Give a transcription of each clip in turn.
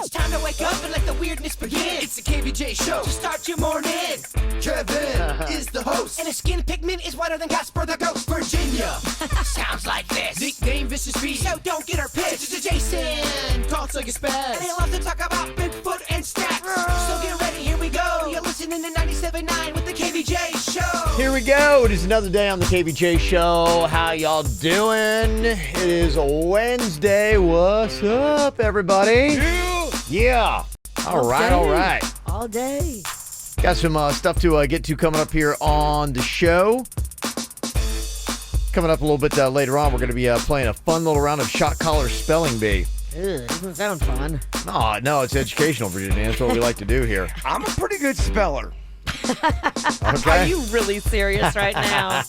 It's time to wake up and let the weirdness begin. It's the KVJ show to start your morning. Kevin is the host, and his skin pigment is whiter than Casper the Ghost. Virginia sounds like this. Nickname Vicious Beast, so don't get her pissed. Jason talks like a spaz, and he loves to talk about Bigfoot and stats. So get ready, here we go. You're listening to 97.9 with the KVJ show. Here we go. It is another day on the KVJ show. How y'all doing? It is Wednesday. What's up, everybody? Yeah. All right. All day. Got some stuff to get to coming up here on the show. Coming up a little bit later on, we're going to be playing a fun little round of shot collar spelling bee. Ew, doesn't sound fun. No, it's educational, Virginia. That's what we like to do here. I'm a pretty good speller. Okay. Are you really serious right now?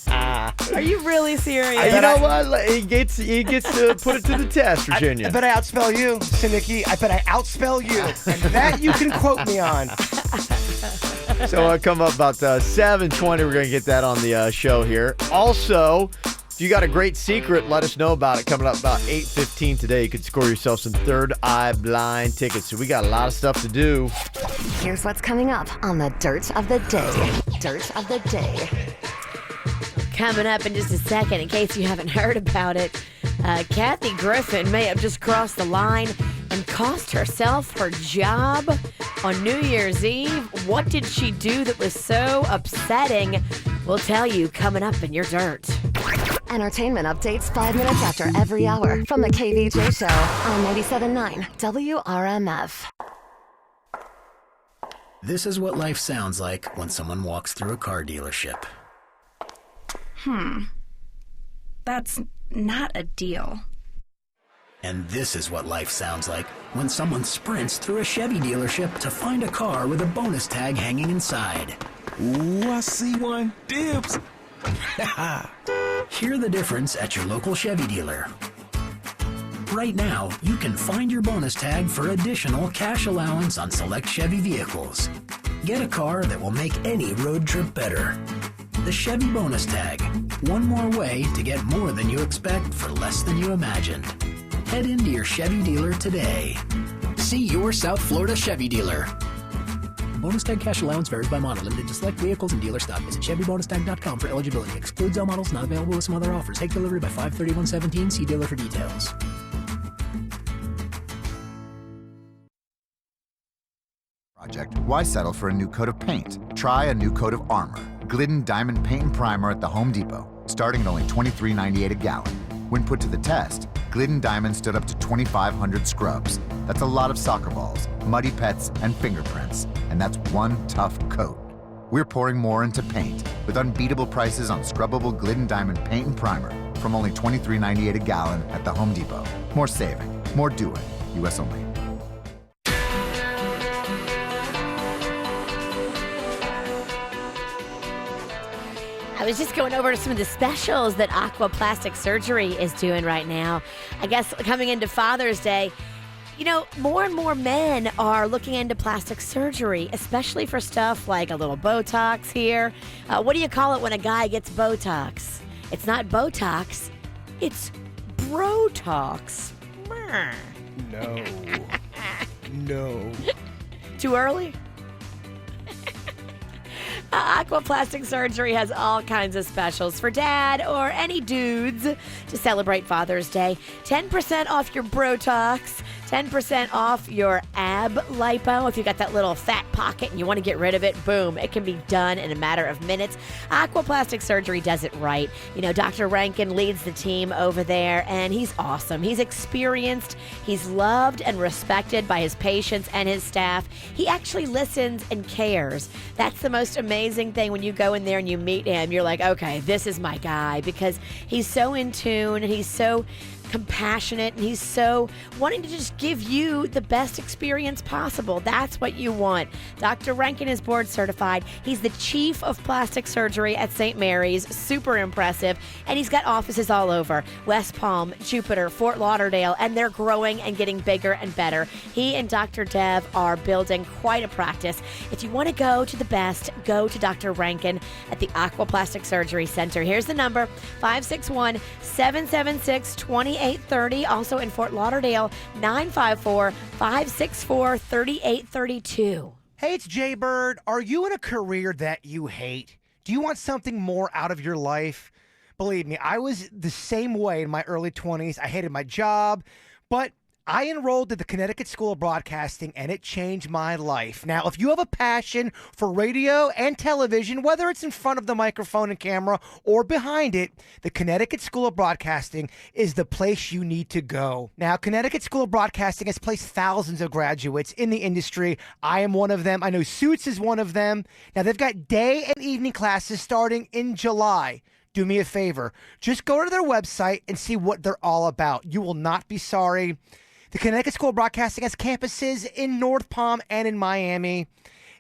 Are you really serious? You know what? He gets to put it to the test, Virginia. I bet I outspell you, Sinicki. I bet I outspell you. And that you can quote me on. So I'll come up about 7:20. We're going to get that on the show here. Also, if you got a great secret, let us know about it. Coming up about 8:15 today, you could score yourself some Third Eye Blind tickets. So we got a lot of stuff to do. Here's what's coming up on the Dirt of the Day. Dirt of the Day. Coming up in just a second, in case you haven't heard about it, Kathy Griffin may have just crossed the line and cost herself her job on New Year's Eve. What did she do that was so upsetting? We'll tell you coming up in your dirt. Entertainment updates 5 minutes after every hour from the KVJ show on 97.9 WRMF. This is what life sounds like when someone walks through a car dealership. That's not a deal. And this is what life sounds like when someone sprints through a Chevy dealership to find a car with a bonus tag hanging inside. Ooh, I see one. Dibs. Hear the difference at your local Chevy dealer. Right now, you can find your bonus tag for additional cash allowance on select Chevy vehicles. Get a car that will make any road trip better. The Chevy bonus tag. One more way to get more than you expect for less than you imagined. Head into your Chevy dealer today. See your South Florida Chevy dealer. Bonus tag cash allowance varies by model. Limited to select vehicles and dealer stock. Visit ChevyBonusTag.com for eligibility. Excludes all models not available with some other offers. Take delivery by 5/31/17. See dealer for details. Project. Why settle for a new coat of paint? Try a new coat of armor. Glidden Diamond Paint and Primer at the Home Depot, starting at only $23.98 a gallon. When put to the test, Glidden Diamond stood up to 2,500 scrubs. That's a lot of soccer balls, muddy pets, and fingerprints. And that's one tough coat. We're pouring more into paint with unbeatable prices on scrubbable Glidden Diamond Paint and Primer from only $23.98 a gallon at the Home Depot. More saving, more doing. U.S. only. I was just going over some of the specials that Aquaplastic Surgery is doing right now. I guess coming into Father's Day, you know, more and more men are looking into plastic surgery, especially for stuff like a little Botox here. What do you call it when a guy gets Botox? It's not Botox, it's Brotox. No. Too early? Aquaplastic Surgery has all kinds of specials for dad or any dudes to celebrate Father's Day. 10% off your Brotox, 10% off your ab lipo. If you got that little fat pocket and you want to get rid of it, boom, it can be done in a matter of minutes. Aquaplastic Surgery does it right. You know, Dr. Rankin leads the team over there, and he's awesome. He's experienced. He's loved and respected by his patients and his staff. He actually listens and cares. That's the most amazing thing when you go in there and you meet him. You're like, okay, this is my guy, because he's so in tune and he's so compassionate, and he's so wanting to just give you the best experience possible. That's what you want. Dr. Rankin is board certified. He's the chief of plastic surgery at St. Mary's. Super impressive. And he's got offices all over West Palm, Jupiter, Fort Lauderdale, and they're growing and getting bigger and better. He and Dr. Dev are building quite a practice. If you want to go to the best, go to Dr. Rankin at the Aquaplastic Surgery Center. Here's the number, 561-776-28 3830. Also in Fort Lauderdale, 954-564-3832. Hey, it's Jay Bird. Are you in a career that you hate? Do you want something more out of your life? Believe me, I was the same way in my early 20s. I hated my job, but I enrolled at the Connecticut School of Broadcasting, and it changed my life. Now, if you have a passion for radio and television, whether it's in front of the microphone and camera or behind it, the Connecticut School of Broadcasting is the place you need to go. Now, Connecticut School of Broadcasting has placed thousands of graduates in the industry. I am one of them. I know Suits is one of them. Now, they've got day and evening classes starting in July. Do me a favor. Just go to their website and see what they're all about. You will not be sorry. The Connecticut School of Broadcasting has campuses in North Palm and in Miami.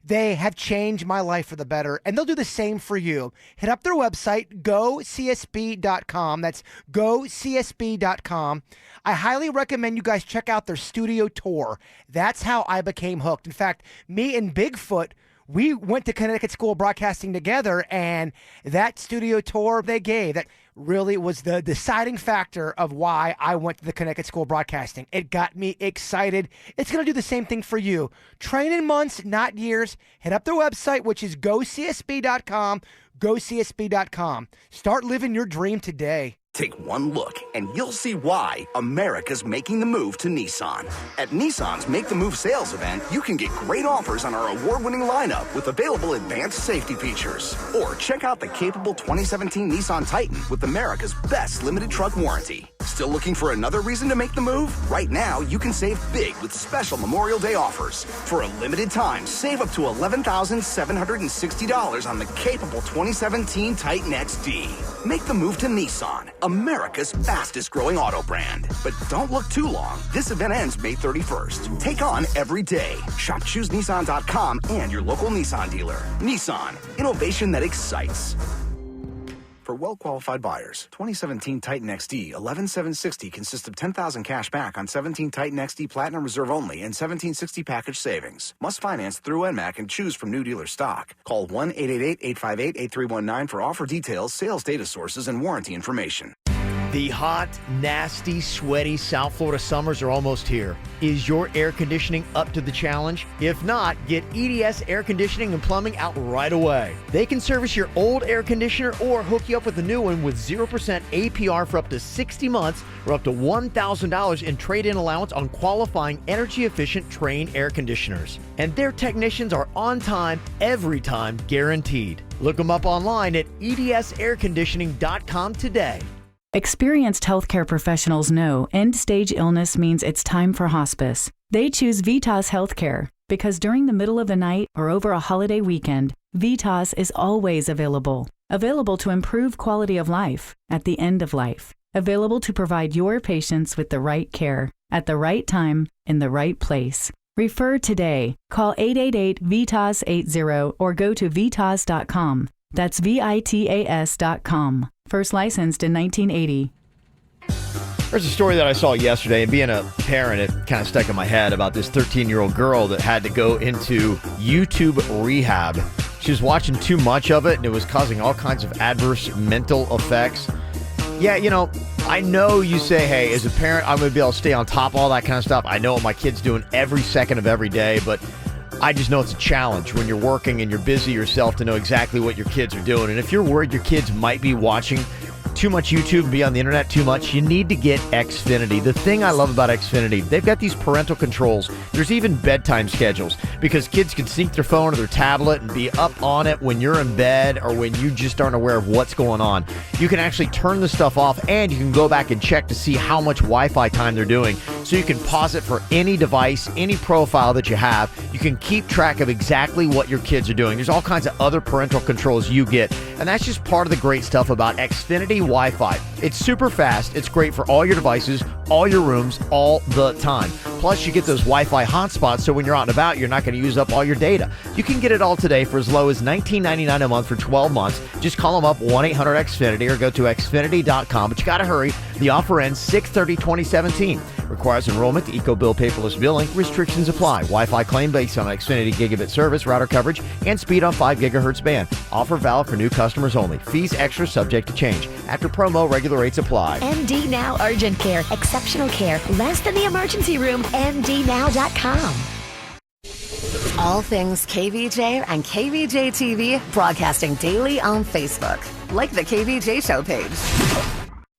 They have changed my life for the better, and they'll do the same for you. Hit up their website, gocsb.com. That's gocsb.com. I highly recommend you guys check out their studio tour. That's how I became hooked. In fact, me and Bigfoot, we went to Connecticut School of Broadcasting together, and that studio tour they gave, that really was the deciding factor of why I went to the Connecticut School of Broadcasting. It got me excited. It's going to do the same thing for you. Train in months, not years. Hit up their website, which is gocsb.com, gocsb.com. Start living your dream today. Take one look, and you'll see why America's making the move to Nissan. At Nissan's Make the Move sales event, you can get great offers on our award-winning lineup with available advanced safety features. Or check out the capable 2017 Nissan Titan with America's best limited truck warranty. Still looking for another reason to make the move? Right now, you can save big with special Memorial Day offers. For a limited time, save up to $11,760 on the capable 2017 Titan XD. Make the move to Nissan, America's fastest growing auto brand. But don't look too long. This event ends May 31st. Take on every day. Shop ChooseNissan.com and your local Nissan dealer. Nissan, innovation that excites. For well-qualified buyers, 2017 Titan XD 11760 consists of $10,000 cash back on 17 Titan XD Platinum Reserve only and 1760 package savings. Must finance through NMAC and choose from new dealer stock. Call 1-888-858-8319 for offer details, sales data sources, and warranty information. The hot, nasty, sweaty South Florida summers are almost here. Is your air conditioning up to the challenge? If not, get EDS Air Conditioning and Plumbing out right away. They can service your old air conditioner or hook you up with a new one with 0% APR for up to 60 months or up to $1,000 in trade-in allowance on qualifying energy-efficient Trane air conditioners. And their technicians are on time, every time, guaranteed. Look them up online at edsairconditioning.com today. Experienced healthcare professionals know end-stage illness means it's time for hospice. They choose Vitas Healthcare because during the middle of the night or over a holiday weekend, Vitas is always available. Available to improve quality of life at the end of life. Available to provide your patients with the right care at the right time in the right place. Refer today. Call 888-VITAS-80 or go to vitas.com. That's VITAS.com. First licensed in 1980. There's a story that I saw yesterday, and being a parent, it kind of stuck in my head about this 13-year-old girl that had to go into YouTube rehab. She was watching too much of it, and it was causing all kinds of adverse mental effects. Yeah, you know, I know you say, hey, as a parent, I'm going to be able to stay on top of all that kind of stuff. I know what my kid's doing every second of every day, but I just know it's a challenge when you're working and you're busy yourself to know exactly what your kids are doing. And if you're worried your kids might be watching too much YouTube and be on the internet too much, you need to get Xfinity. The thing I love about Xfinity, they've got these parental controls. There's even bedtime schedules because kids can sync their phone or their tablet and be up on it when you're in bed or when you just aren't aware of what's going on. You can actually turn the stuff off, and you can go back and check to see how much Wi-Fi time they're doing. So you can pause it for any device, any profile that you have. You can keep track of exactly what your kids are doing. There's all kinds of other parental controls you get, and that's just part of the great stuff about Xfinity Wi-Fi. It's super fast. It's great for all your devices, all your rooms, all the time. Plus, you get those Wi-Fi hotspots, so when you're out and about, you're not going to use up all your data. You can get it all today for as low as $19.99 a month for 12 months. Just call them up, 1-800-XFINITY, or go to Xfinity.com. But you got to hurry. The offer ends 6/30/2017. Requires enrollment. EcoBill paperless billing. Restrictions apply. Wi-Fi claim based on Xfinity gigabit service, router coverage, and speed on 5 gigahertz band. Offer valid for new customers only. Fees extra, subject to change. After promo, regular rates apply. MD Now Urgent Care. Exceptional care. Less than the emergency room. MDNow.com. All things KVJ and KVJ TV broadcasting daily on Facebook. Like the KVJ Show page.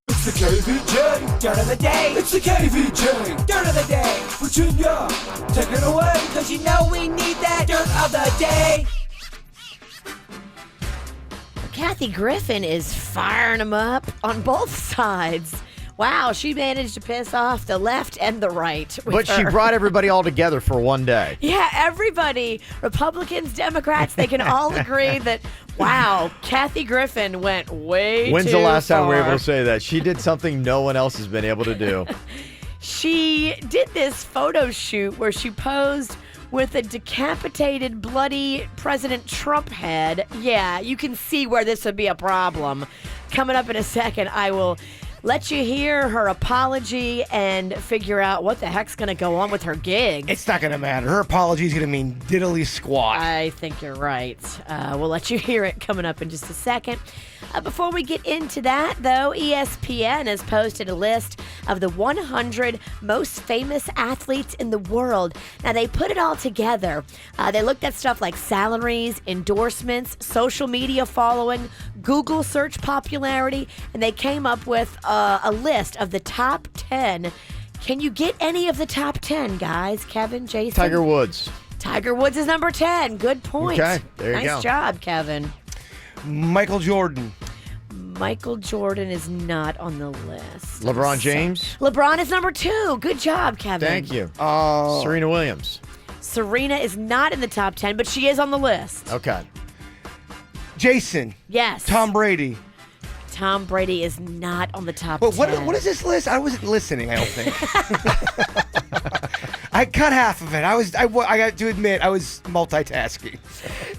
It's the KVJ Dirt of the Day. It's the KVJ Dirt of the Day. Virginia, take it away, cause you know we need that Dirt of the Day. Kathy Griffin is firing them up on both sides. Wow, she managed to piss off the left and the right. But she brought everybody all together for one day. Yeah, everybody, Republicans, Democrats, they can all agree that, wow, Kathy Griffin went way too far. When's the last time we were able to say that? She did something no one else has been able to do. She did this photo shoot where she posed with a decapitated, bloody President Trump head. Yeah, you can see where this would be a problem. Coming up in a second, I will let you hear her apology and figure out what the heck's going to go on with her gig. It's not going to matter. Her apology is going to mean diddly squat. I think you're right. We'll let you hear it coming up in just a second. Before we get into that, though, ESPN has posted a list of the 100 most famous athletes in the world. Now, they put it all together. They looked at stuff like salaries, endorsements, social media following, Google search popularity, and they came up with a list of the top 10. Can you get any of the top 10, guys? Kevin, Jason? Tiger Woods. Tiger Woods is number 10. Good point. Okay, there you go. Nice job, Kevin. Michael Jordan. Michael Jordan is not on the list. LeBron James. LeBron is number 2. Good job, Kevin. Thank you. Serena Williams. Serena is not in the top 10, but she is on the list. Okay. Jason. Yes. Tom Brady. Tom Brady is not on the top But 10. what is this list? I wasn't listening, I don't think. I cut half of it. I got to admit, I was multitasking.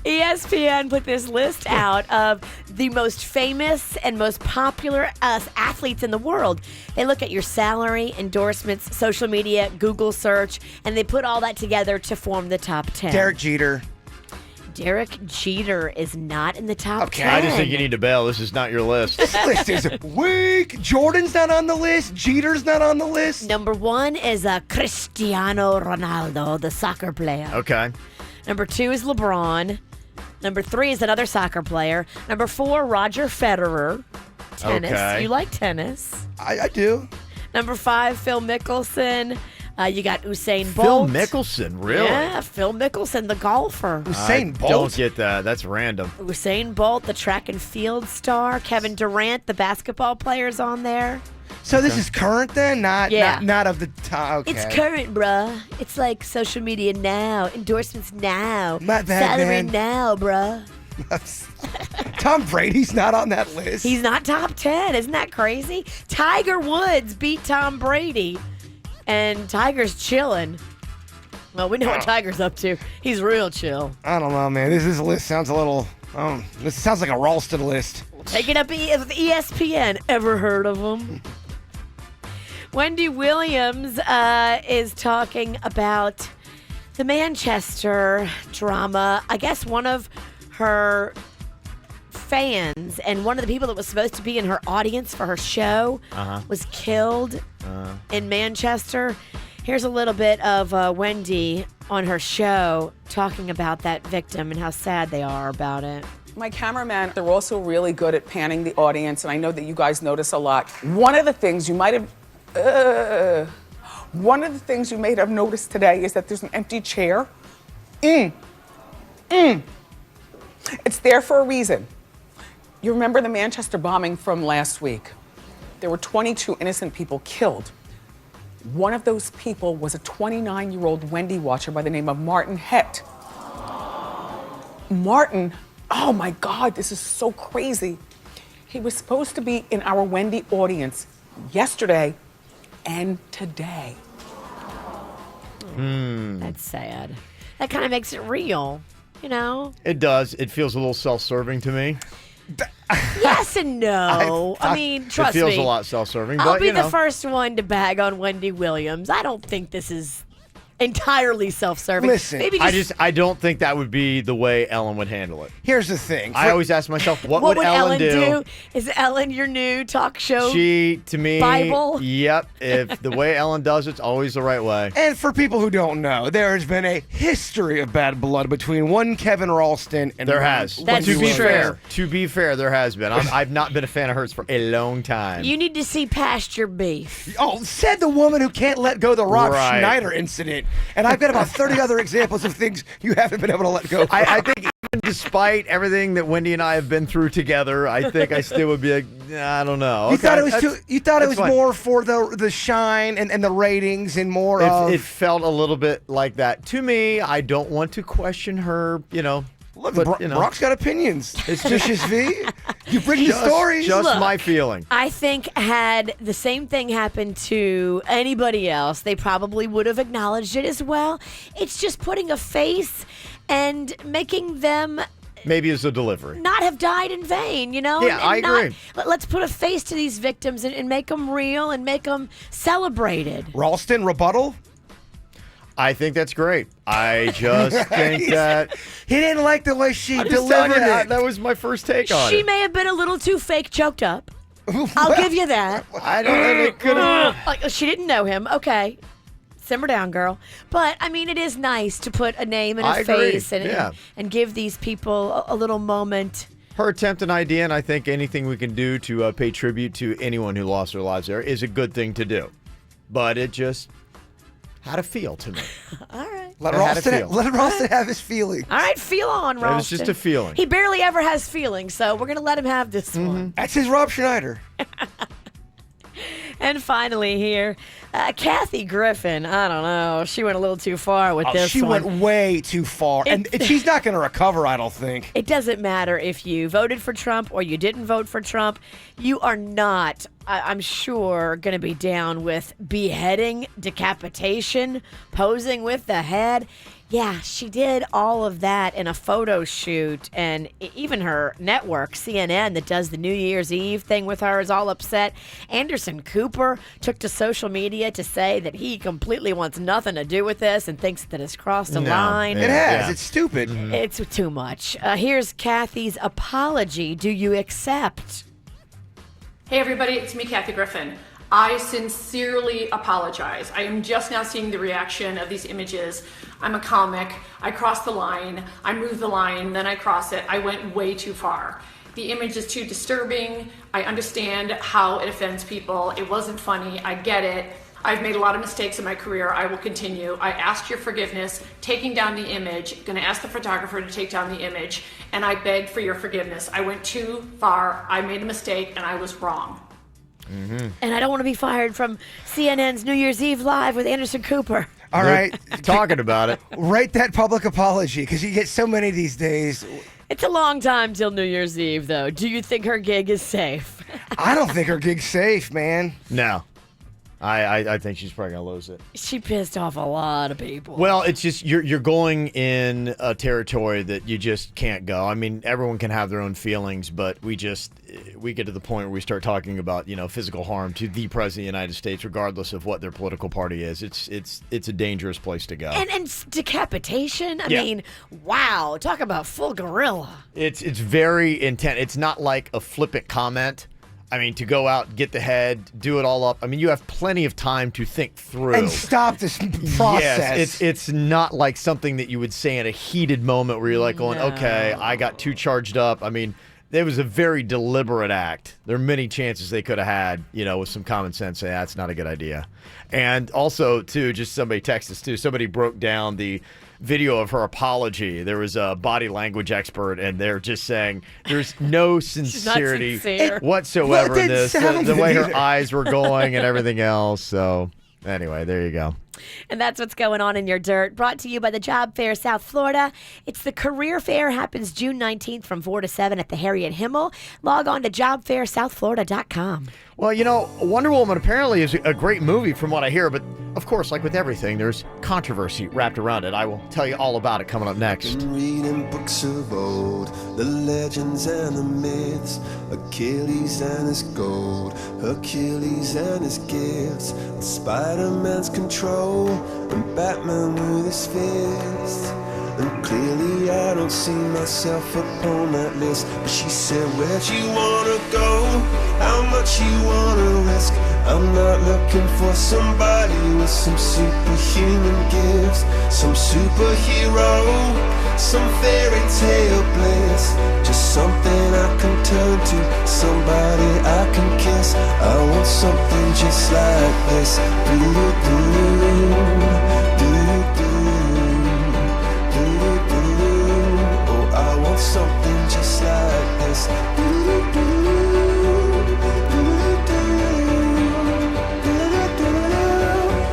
ESPN put this list out of the most famous and most popular athletes in the world. They look at your salary, endorsements, social media, Google search, and they put all that together to form the top 10. Derek Jeter. Derek Jeter is not in the top 10. I just think you need to bail. This is not your list. This list is weak. Jordan's not on the list. Jeter's not on the list. Number 1 is Cristiano Ronaldo, the soccer player. Okay. Number 2 is LeBron. Number 3 is another soccer player. Number 4, Roger Federer. Tennis. Okay. You like tennis? I do. Number 5, Phil Mickelson. You got Usain Phil Bolt. Mickelson, really? Yeah, Phil Mickelson, the golfer. Usain Bolt? Don't get that. That's random. Usain Bolt, the track and field star. Kevin Durant, the basketball player's on there. So this is current then? Not of the time. Okay. It's current, bruh. It's like social media now, endorsements now, Not bad, salary man. now, bruh. Tom Brady's not on that list. He's not top 10. Isn't that crazy? Tiger Woods beat Tom Brady, and Tiger's chilling. Well, we know what Tiger's up to. He's real chill. I don't know, man. This list sounds a little. This sounds like a Ralston list. Take it up with ESPN. Ever heard of him? Wendy Williams is talking about the Manchester drama. I guess one of her fans and one of the people that was supposed to be in her audience for her show was killed in Manchester. Here's a little bit of Wendy on her show talking about that victim and how sad they are about it. My cameraman, they're also really good at panning the audience, and I know that you guys notice a lot. One of the things you may have noticed today is that there's an empty chair. It's there for a reason. You remember the Manchester bombing from last week? There were 22 innocent people killed. One of those people was a 29-year-old Wendy watcher by the name of Martin Hett. Martin, oh my God, this is so crazy. He was supposed to be in our Wendy audience yesterday and today. That's sad. That kind of makes it real, you know? It does. It feels a little self-serving to me. Yes and no. I mean, trust me. It feels a lot self-serving, I'll but be you know. the first one to bag on Wendy Williams. I don't think this is entirely self-serving. Listen, Maybe I don't think that would be the way Ellen would handle it. Here's the thing. I always ask myself, what would Ellen do? Is Ellen your new talk show? She, to me, Bible? Yep. If the way Ellen does it's always the right way. And for people who don't know, there has been a history of bad blood between one Kevin Ralston and There has. That's to be true. fair, there has been. I've not been a fan of hers for a long time. You need to see past your beef. Oh, said the woman who can't let go of the Rob Right. Schneider incident. And I've got about 30 other examples of things you haven't been able to let go of. I think even despite everything that Wendy and I have been through together, I think I still would be like, I don't know. You Okay, thought it was that's- you thought it was that's fine. more for the shine and the ratings and more of It felt a little bit like that. To me, I don't want to question her, Look, but, you know. Brock's got opinions. It's just V. You bring the just, stories. Just Look, my feeling. I think had the same thing happened to anybody else, they probably would have acknowledged it as well. It's just putting a face and making them Maybe it's a delivery. not have died in vain, Yeah, and I agree. Let's put a face to these victims and make them real and make them celebrated. Ralston rebuttal. I think that's great. I just think that He didn't like the way she I'm just telling delivered you, it. that was my first take on She it. may have been a little too fake choked up. I'll give you that. I don't know. It could have. Like, she didn't know him. Okay. Simmer down, girl. But, I mean, it is nice to put a name and I a agree. face and give these people a little moment. Her attempt an idea, and I think anything we can do to pay tribute to anyone who lost their lives there is a good thing to do. But it just had a feel to me. All right. Let I had a feel. Ralston have his feeling. All right, feel on, Ralston. It was just a feeling. He barely ever has feelings, so we're going to let him have this one. That's his Rob Schneider. And finally here, Kathy Griffin. I don't know. She went a little too far with this She one. went way too far. And she's not going to recover, I don't think. It doesn't matter if you voted for Trump or you didn't vote for Trump. You are not, I'm sure, going to be down with beheading, decapitation, posing with the head. Yeah, she did all of that in a photo shoot, and even her network, CNN, that does the New Year's Eve thing with her, is all upset. Anderson Cooper took to social media to say that he completely wants nothing to do with this and thinks that it's crossed a line. It has. It's stupid. It's too much. Here's Kathy's apology. Do you accept? Hey everybody, it's me, Kathy Griffin. I sincerely apologize. I am just now seeing the reaction of these images. I'm a comic. I cross the line. I move the line, then I cross it. I went way too far. The image is too disturbing. I understand how it offends people. It wasn't funny. I get it. I've made a lot of mistakes in my career. I will continue. I asked your forgiveness, taking down the image, gonna ask the photographer to take down the image, and I begged for your forgiveness. I went too far. I made a mistake and I was wrong. And I don't want to be fired from CNN's New Year's Eve Live with Anderson Cooper. All right. Talking about it. Write that public apology because you get so many these days. It's a long time till New Year's Eve, though. Do you think her gig is safe? I don't think her gig's safe, man. No. I think she's probably going to lose it. She pissed off a lot of people. Well, it's just you're going in a territory that you just can't go. I mean, everyone can have their own feelings, but we get to the point where we start talking about, physical harm to the president of the United States, regardless of what their political party is. It's a dangerous place to go. And decapitation? I Yeah. mean, wow. Talk about full gorilla. It's very intense. It's not like a flippant comment. I mean, to go out, get the head, do it all up. I mean, you have plenty of time to think through. And stop this process. Yes, it's not like something that you would say in a heated moment where you're like going, okay, I got too charged up. I mean, it was a very deliberate act. There are many chances they could have had, with some common sense, say, that's not a good idea. And also, too, just somebody texted us, too. Somebody broke down the video of her apology. There was a body language expert, and they're just saying there's no sincerity whatsoever in this. The way her eyes were going and everything else. So, anyway, there you go. And that's what's going on in your dirt. Brought to you by the Job Fair South Florida. It's the Career Fair. Happens June 19th from 4 to 7 at the Harriet Himmel. Log on to jobfairsouthflorida.com. Well, Wonder Woman apparently is a great movie from what I hear, but of course, like with everything, there's controversy wrapped around it. I will tell you all about it coming up next. Been reading books of old, the legends and the myths, Achilles and his gold, Hercules and his gifts, Spider-Man's control, and Batman with his fist. And clearly I don't see myself upon that list. But she said, where'd you wanna go? How much you wanna risk? I'm not looking for somebody with some superhuman gifts, some superhero, some fairy tale bliss. Just something I can turn to, somebody I can kiss. I want something just like this. I want something just like this. Oh, I want something just like this.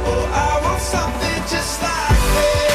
Oh, I want something just like this.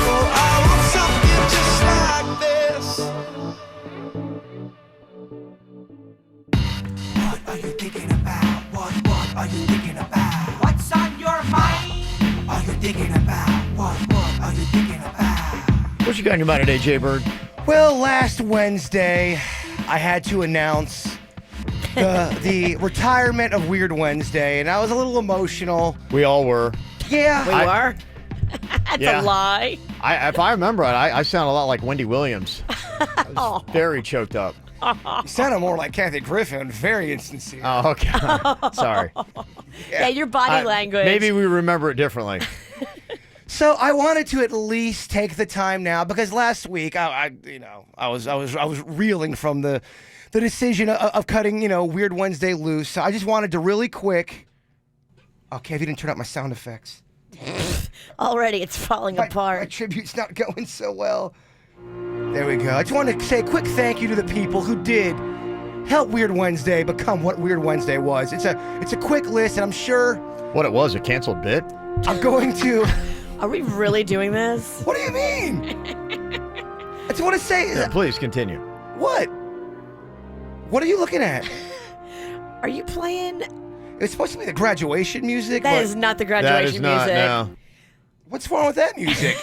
Oh, I want something just like this. What are you thinking about? What are you thinking about? What's on your mind? Are you thinking about? What are you thinking about? What you got on your mind today, Jay Bird? Well, last Wednesday, I had to announce the retirement of Weird Wednesday, and I was a little emotional. We all were. Yeah. We were? That's Yeah. a lie. If I remember it, I sound a lot like Wendy Williams. I was very choked up. You sounded more like Kathy Griffin. Very insincere. Oh, okay. Sorry. Yeah, your body language. Maybe we remember it differently. So I wanted to at least take the time now because last week I was reeling from the decision of cutting Weird Wednesday loose. So I just wanted to really quick. Okay, if you didn't turn up my sound effects. Already, it's falling apart. My tribute's not going so well. There we go. I just wanted to say a quick thank you to the people who did help Weird Wednesday become what Weird Wednesday was. It's a quick list, and I'm sure What it was, a canceled bit? I'm going to. Are we really doing this? What do you mean? I just want to say. Yeah, please continue. What? What are you looking at? Are you playing? It's supposed to be the graduation music. That but is not the graduation That is not, music. no. What's wrong with that music?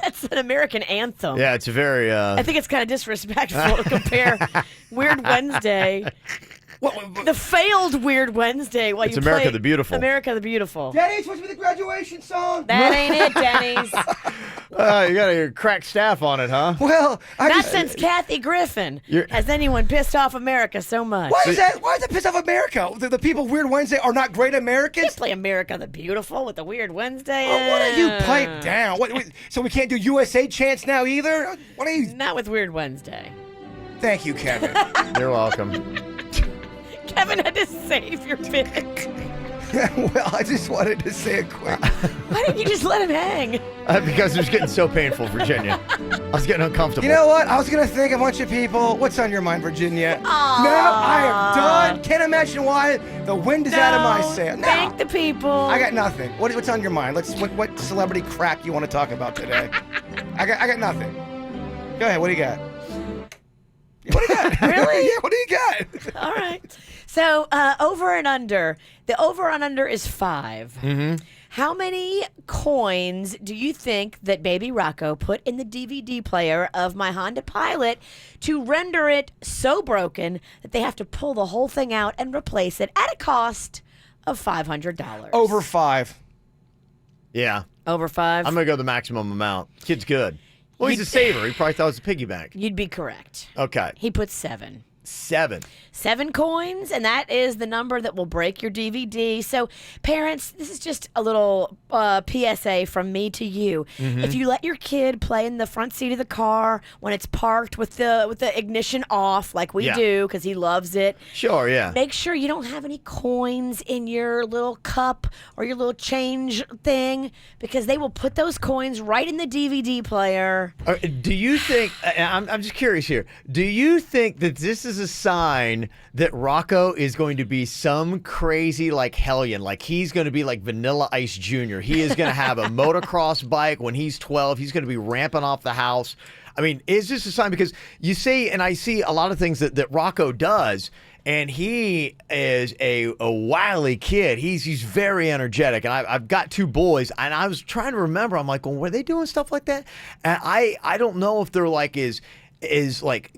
That's an American anthem. Yeah, it's a very... I think it's kind of disrespectful to compare Weird Wednesday, the failed Weird Wednesday, while It's you America play the Beautiful. America the Beautiful. Daddy's supposed to be the graduation song. That ain't it, Denny's. You got a cracked staff on it, huh? Well, Not since Kathy Griffin has anyone pissed off America so much. Why is that? Why is that piss off America? The people of Weird Wednesday are not great Americans. You play America the Beautiful with the Weird Wednesday. Oh, why don't you pipe down? So we can't do USA chants now either? Why don't you? Not with Weird Wednesday. Thank you, Kevin. You're welcome. Kevin had to save your bit. Well, I just wanted to say it quick. Why didn't you just let him hang? Because it was getting so painful, Virginia. I was getting uncomfortable. You know what? I was going to thank a bunch of people. What's on your mind, Virginia? Aww. No, I am done. Can't imagine why the wind is out of my sail. No. Thank the people. I got nothing. What's on your mind? What celebrity crap you want to talk about today? I got nothing. Go ahead. What do you got? What do you got? Really? Yeah, what do you got? All right. So over and under. The over and under is 5. Mm-hmm. How many coins do you think that Baby Rocco put in the DVD player of my Honda Pilot to render it so broken that they have to pull the whole thing out and replace it at a cost of $500? Over 5. Yeah. Over 5? I'm going to go the maximum amount. Kid's good. Well, he's a saver. He probably thought it was a piggy bank. You'd be correct. Okay. He put 7. 7. 7 coins, and that is the number that will break your DVD. So, parents, this is just a little PSA from me to you. If you let your kid play in the front seat of the car when it's parked with the ignition off, like we do, because he loves it. Sure, yeah. Make sure you don't have any coins in your little cup or your little change thing, because they will put those coins right in the DVD player. Do you think, I'm just curious here, do you think that this is a sign that Rocco is going to be some crazy like hellion, like he's going to be like Vanilla Ice Jr.? He is going to have a motocross bike when he's 12. He's going to be ramping off the house. I mean, is this a sign? Because you see, and I see a lot of things that Rocco does, and he is a wily kid. He's very energetic. And I've got 2 boys, and I was trying to remember. I'm like, well, were they doing stuff like that? And I don't know if they're like is like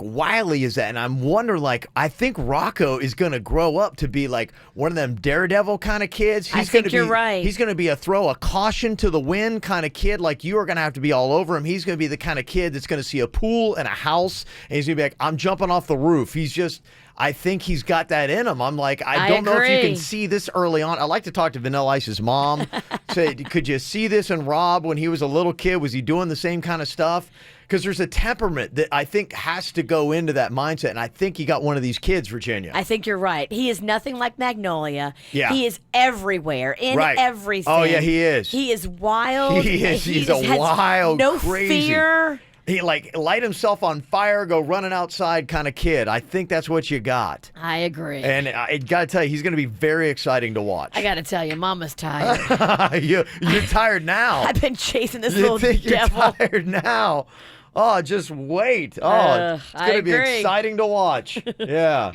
wily as that. And I'm wondering, like, I think Rocco is going to grow up to be like one of them daredevil kind of kids. I think you're right. He's going to be a throw a caution to the wind kind of kid. Like, you are going to have to be all over him. He's going to be the kind of kid that's going to see a pool and a house, and he's going to be like, I'm jumping off the roof. He's just... I think he's got that in him. I'm like, I don't know if you can see this early on. I like to talk to Vanilla Ice's mom. Say, could you see this in Rob when he was a little kid? Was he doing the same kind of stuff? Because there's a temperament that I think has to go into that mindset. And I think he got one of these kids, Virginia. I think you're right. He is nothing like Magnolia. Yeah. He is everywhere, in everything. Oh, yeah, he is. He is wild. He's a wild, no crazy. fear. He like light himself on fire, go running outside kind of kid. I think that's what you got. I agree. And I got to tell you, he's going to be very exciting to watch. I got to tell you, Mama's tired. You're tired now. I've been chasing this you little think devil. You're tired now. Oh, just wait. Oh, it's going to be exciting to watch. Yeah.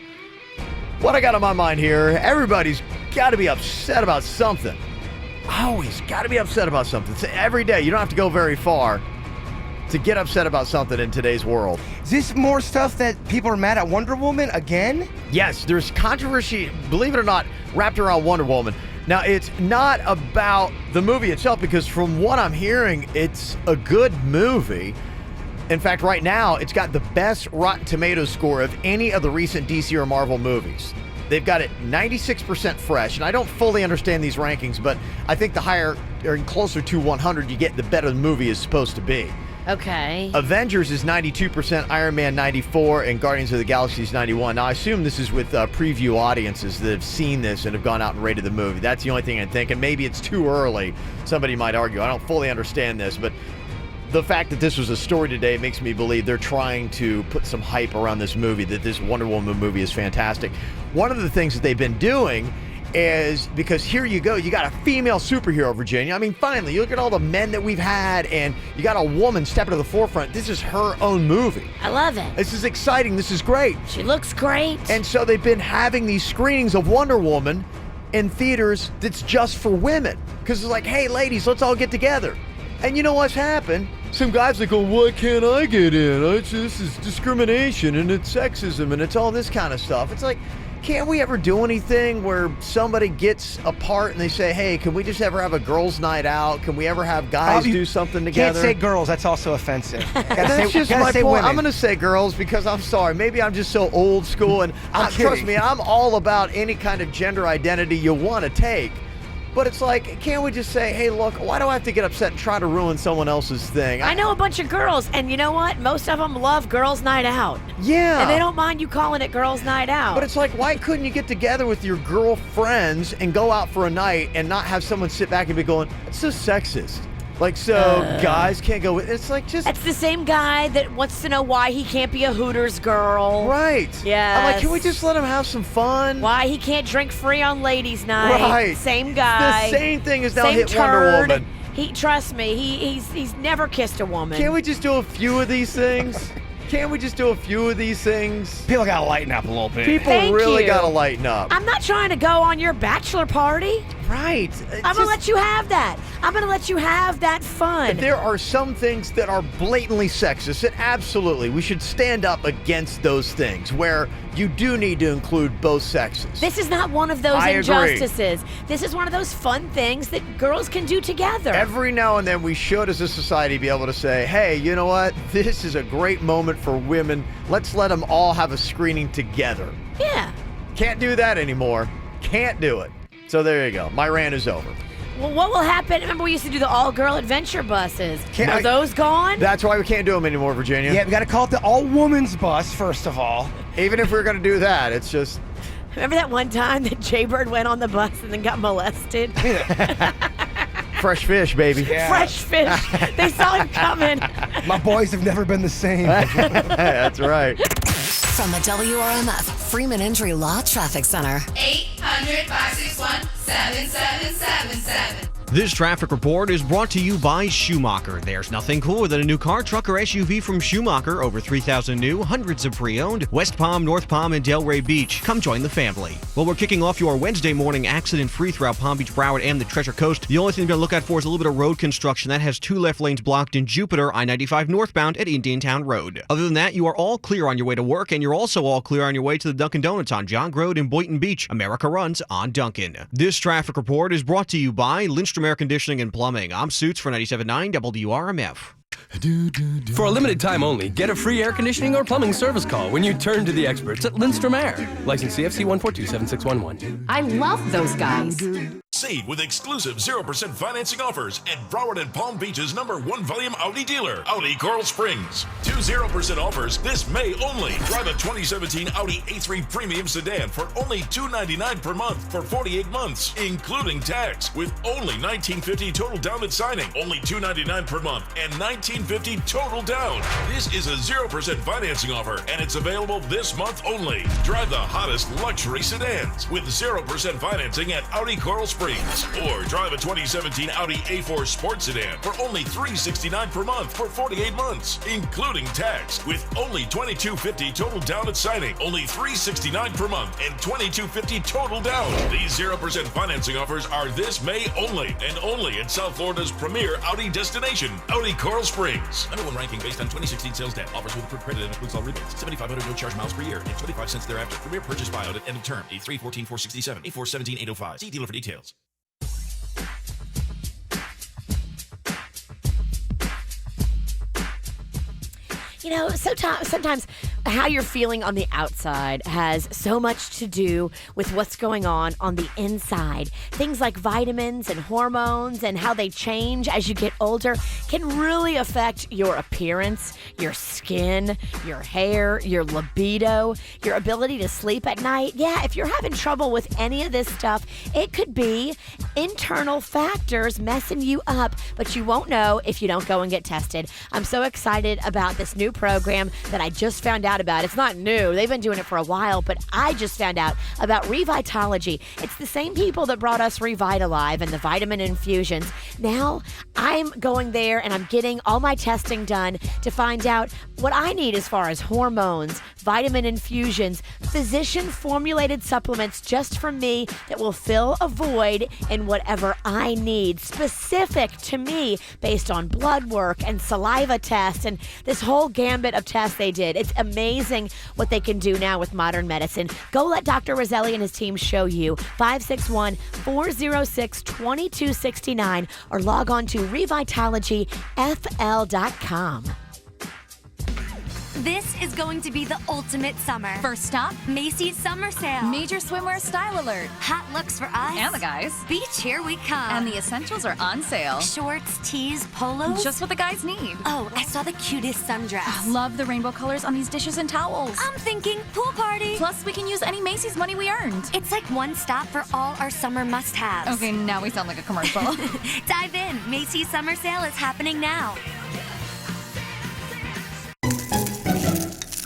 What I got on my mind here, everybody's got to be upset about something. Always got to be upset about something. So every day. You don't have to go very far to get upset about something in today's world. Is this more stuff that people are mad at Wonder Woman again? Yes, there's controversy, believe it or not, wrapped around Wonder Woman. Now, it's not about the movie itself, because from what I'm hearing, it's a good movie. In fact, right now, it's got the best Rotten Tomatoes score of any of the recent DC or Marvel movies. They've got it 96% fresh, and I don't fully understand these rankings, but I think the higher or closer to 100 you get, the better the movie is supposed to be. Okay. Avengers is 92%, Iron Man 94%, and Guardians of the Galaxy is 91%. Now, I assume this is with preview audiences that have seen this and have gone out and rated the movie. That's the only thing I think, and maybe it's too early. Somebody might argue. I don't fully understand this, but the fact that this was a story today makes me believe they're trying to put some hype around this movie, that this Wonder Woman movie is fantastic. One of the things that they've been doing is, because here you go, you got a female superhero, Virginia. I mean, finally, you look at all the men that we've had, and you got a woman stepping to the forefront. This is her own movie. I love it. This is exciting. This is great. She looks great. And so they've been having these screenings of Wonder Woman in theaters that's just for women. Because it's like, hey, ladies, let's all get together. And you know what's happened? Some guys like, oh, why can't I get in? This is discrimination, and it's sexism, and it's all this kind of stuff. It's like, can't we ever do anything where somebody gets apart and they say, hey, can we just ever have a girls' night out? Can we ever have guys do something together? Can't say girls. That's also offensive. That's just my point. Women. I'm going to say girls because I'm sorry. Maybe I'm just so old school. And trust me, I'm all about any kind of gender identity you want to take. But it's like, can't we just say, hey, look, why do I have to get upset and try to ruin someone else's thing? I know a bunch of girls, and you know what? Most of them love girls' night out. Yeah. And they don't mind you calling it girls' night out. But it's like, why couldn't you get together with your girlfriends and go out for a night and not have someone sit back and be going, it's so sexist? Like, so guys can't go with it's like just... That's the same guy that wants to know why he can't be a Hooters girl. Right. Yeah. I'm like, can we just let him have some fun? Why he can't drink free on ladies' night. Right. Same guy. The same thing is now hit Wonder Woman. Trust me, he's never kissed a woman. Can't we just do a few of these things? Can't we just do a few of these things? People gotta lighten up a little bit. People really gotta lighten up. I'm not trying to go on your bachelor party. Right. I'm going to let you have that. I'm going to let you have that fun. There are some things that are blatantly sexist, and absolutely, we should stand up against those things where you do need to include both sexes. This is not one of those injustices. This is one of those fun things that girls can do together. Every now and then we should, as a society, be able to say, hey, you know what? This is a great moment for women. Let's let them all have a screening together. Yeah. Can't do that anymore. Can't do it. So there you go. My rant is over. Well, what will happen? Remember, we used to do the all-girl adventure buses. Are those gone? That's why we can't do them anymore, Virginia. Yeah, we got to call it the all-women's bus, first of all. Even if we're going to do that, it's just... Remember that one time that Jaybird went on the bus and then got molested? Fresh fish, baby. Yeah. Fresh fish. They saw him coming. My boys have never been the same. That's right. From the WRMF Freeman Injury Law Traffic Center. 800-561-7777. This traffic report is brought to you by Schumacher. There's nothing cooler than a new car, truck, or SUV from Schumacher. Over 3,000 new, hundreds of pre-owned. West Palm, North Palm, and Delray Beach. Come join the family. Well, we're kicking off your Wednesday morning accident-free throughout Palm Beach, Broward, and the Treasure Coast. The only thing to look out for is a little bit of road construction. That has 2 left lanes blocked in Jupiter, I-95 northbound at Indiantown Road. Other than that, you are all clear on your way to work, and you're also all clear on your way to the Dunkin' Donuts on John Road in Boynton Beach. America runs on Dunkin'. This traffic report is brought to you by Lindstrom Air Conditioning and Plumbing. I'm Suits for 97.9 WRMF. For a limited time only, get a free air conditioning or plumbing service call when you turn to the experts at Lindstrom Air. License CFC 1427611. I love those guys. Save with exclusive 0% financing offers at Broward and Palm Beach's #1 volume Audi dealer, Audi Coral Springs. 2 0% offers this May only. Drive a 2017 Audi A3 Premium Sedan for only $299 per month for 48 months, including tax, with only $1,950 total down at signing. Only $299 per month and $1,950 total down. This is a 0% financing offer, and it's available this month only. Drive the hottest luxury sedans with 0% financing at Audi Coral Springs. Or drive a 2017 Audi A4 Sport Sedan for only $369 per month for 48 months, including tax, with only $2,250 total down at signing. Only $369 per month and $2,250 total down. These 0% financing offers are this May only, and only at South Florida's premier Audi destination, Audi Coral Springs. #1 ranking based on 2016 sales data. Offers with approved credit and includes all rebates. 7,500 no charge miles per year and 25 cents thereafter. Premier purchase buyout at end of term. A3-14-467. A4-17-805. See dealer for details. You know, sometimes how you're feeling on the outside has so much to do with what's going on the inside. Things like vitamins and hormones and how they change as you get older can really affect your appearance, your skin, your hair, your libido, your ability to sleep at night. Yeah, if you're having trouble with any of this stuff, it could be internal factors messing you up, but you won't know if you don't go and get tested. I'm so excited about this new program that I just found out about. It's not new. They've been doing it for a while, but I just found out about Revitology. It's the same people that brought us Revitalive and the vitamin infusions. Now I'm going there and I'm getting all my testing done to find out what I need as far as hormones, vitamin infusions, physician-formulated supplements just for me that will fill a void in whatever I need, specific to me based on blood work and saliva tests and this whole gambit of tests they did. It's amazing what they can do now with modern medicine. Go let Dr. Roselli and his team show you. 561-406-2269 or log on to revitologyfl.com. This is going to be the ultimate summer. First stop, Macy's Summer Sale. Major swimwear style alert. Hot looks for us. And the guys. Beach, here we come. And the essentials are on sale. Shorts, tees, polos. Just what the guys need. Oh, I saw the cutest sundress. Love the rainbow colors on these dishes and towels. I'm thinking pool party. Plus, we can use any Macy's money we earned. It's like one stop for all our summer must-haves. Okay, now we sound like a commercial. Dive in. Macy's Summer Sale is happening now.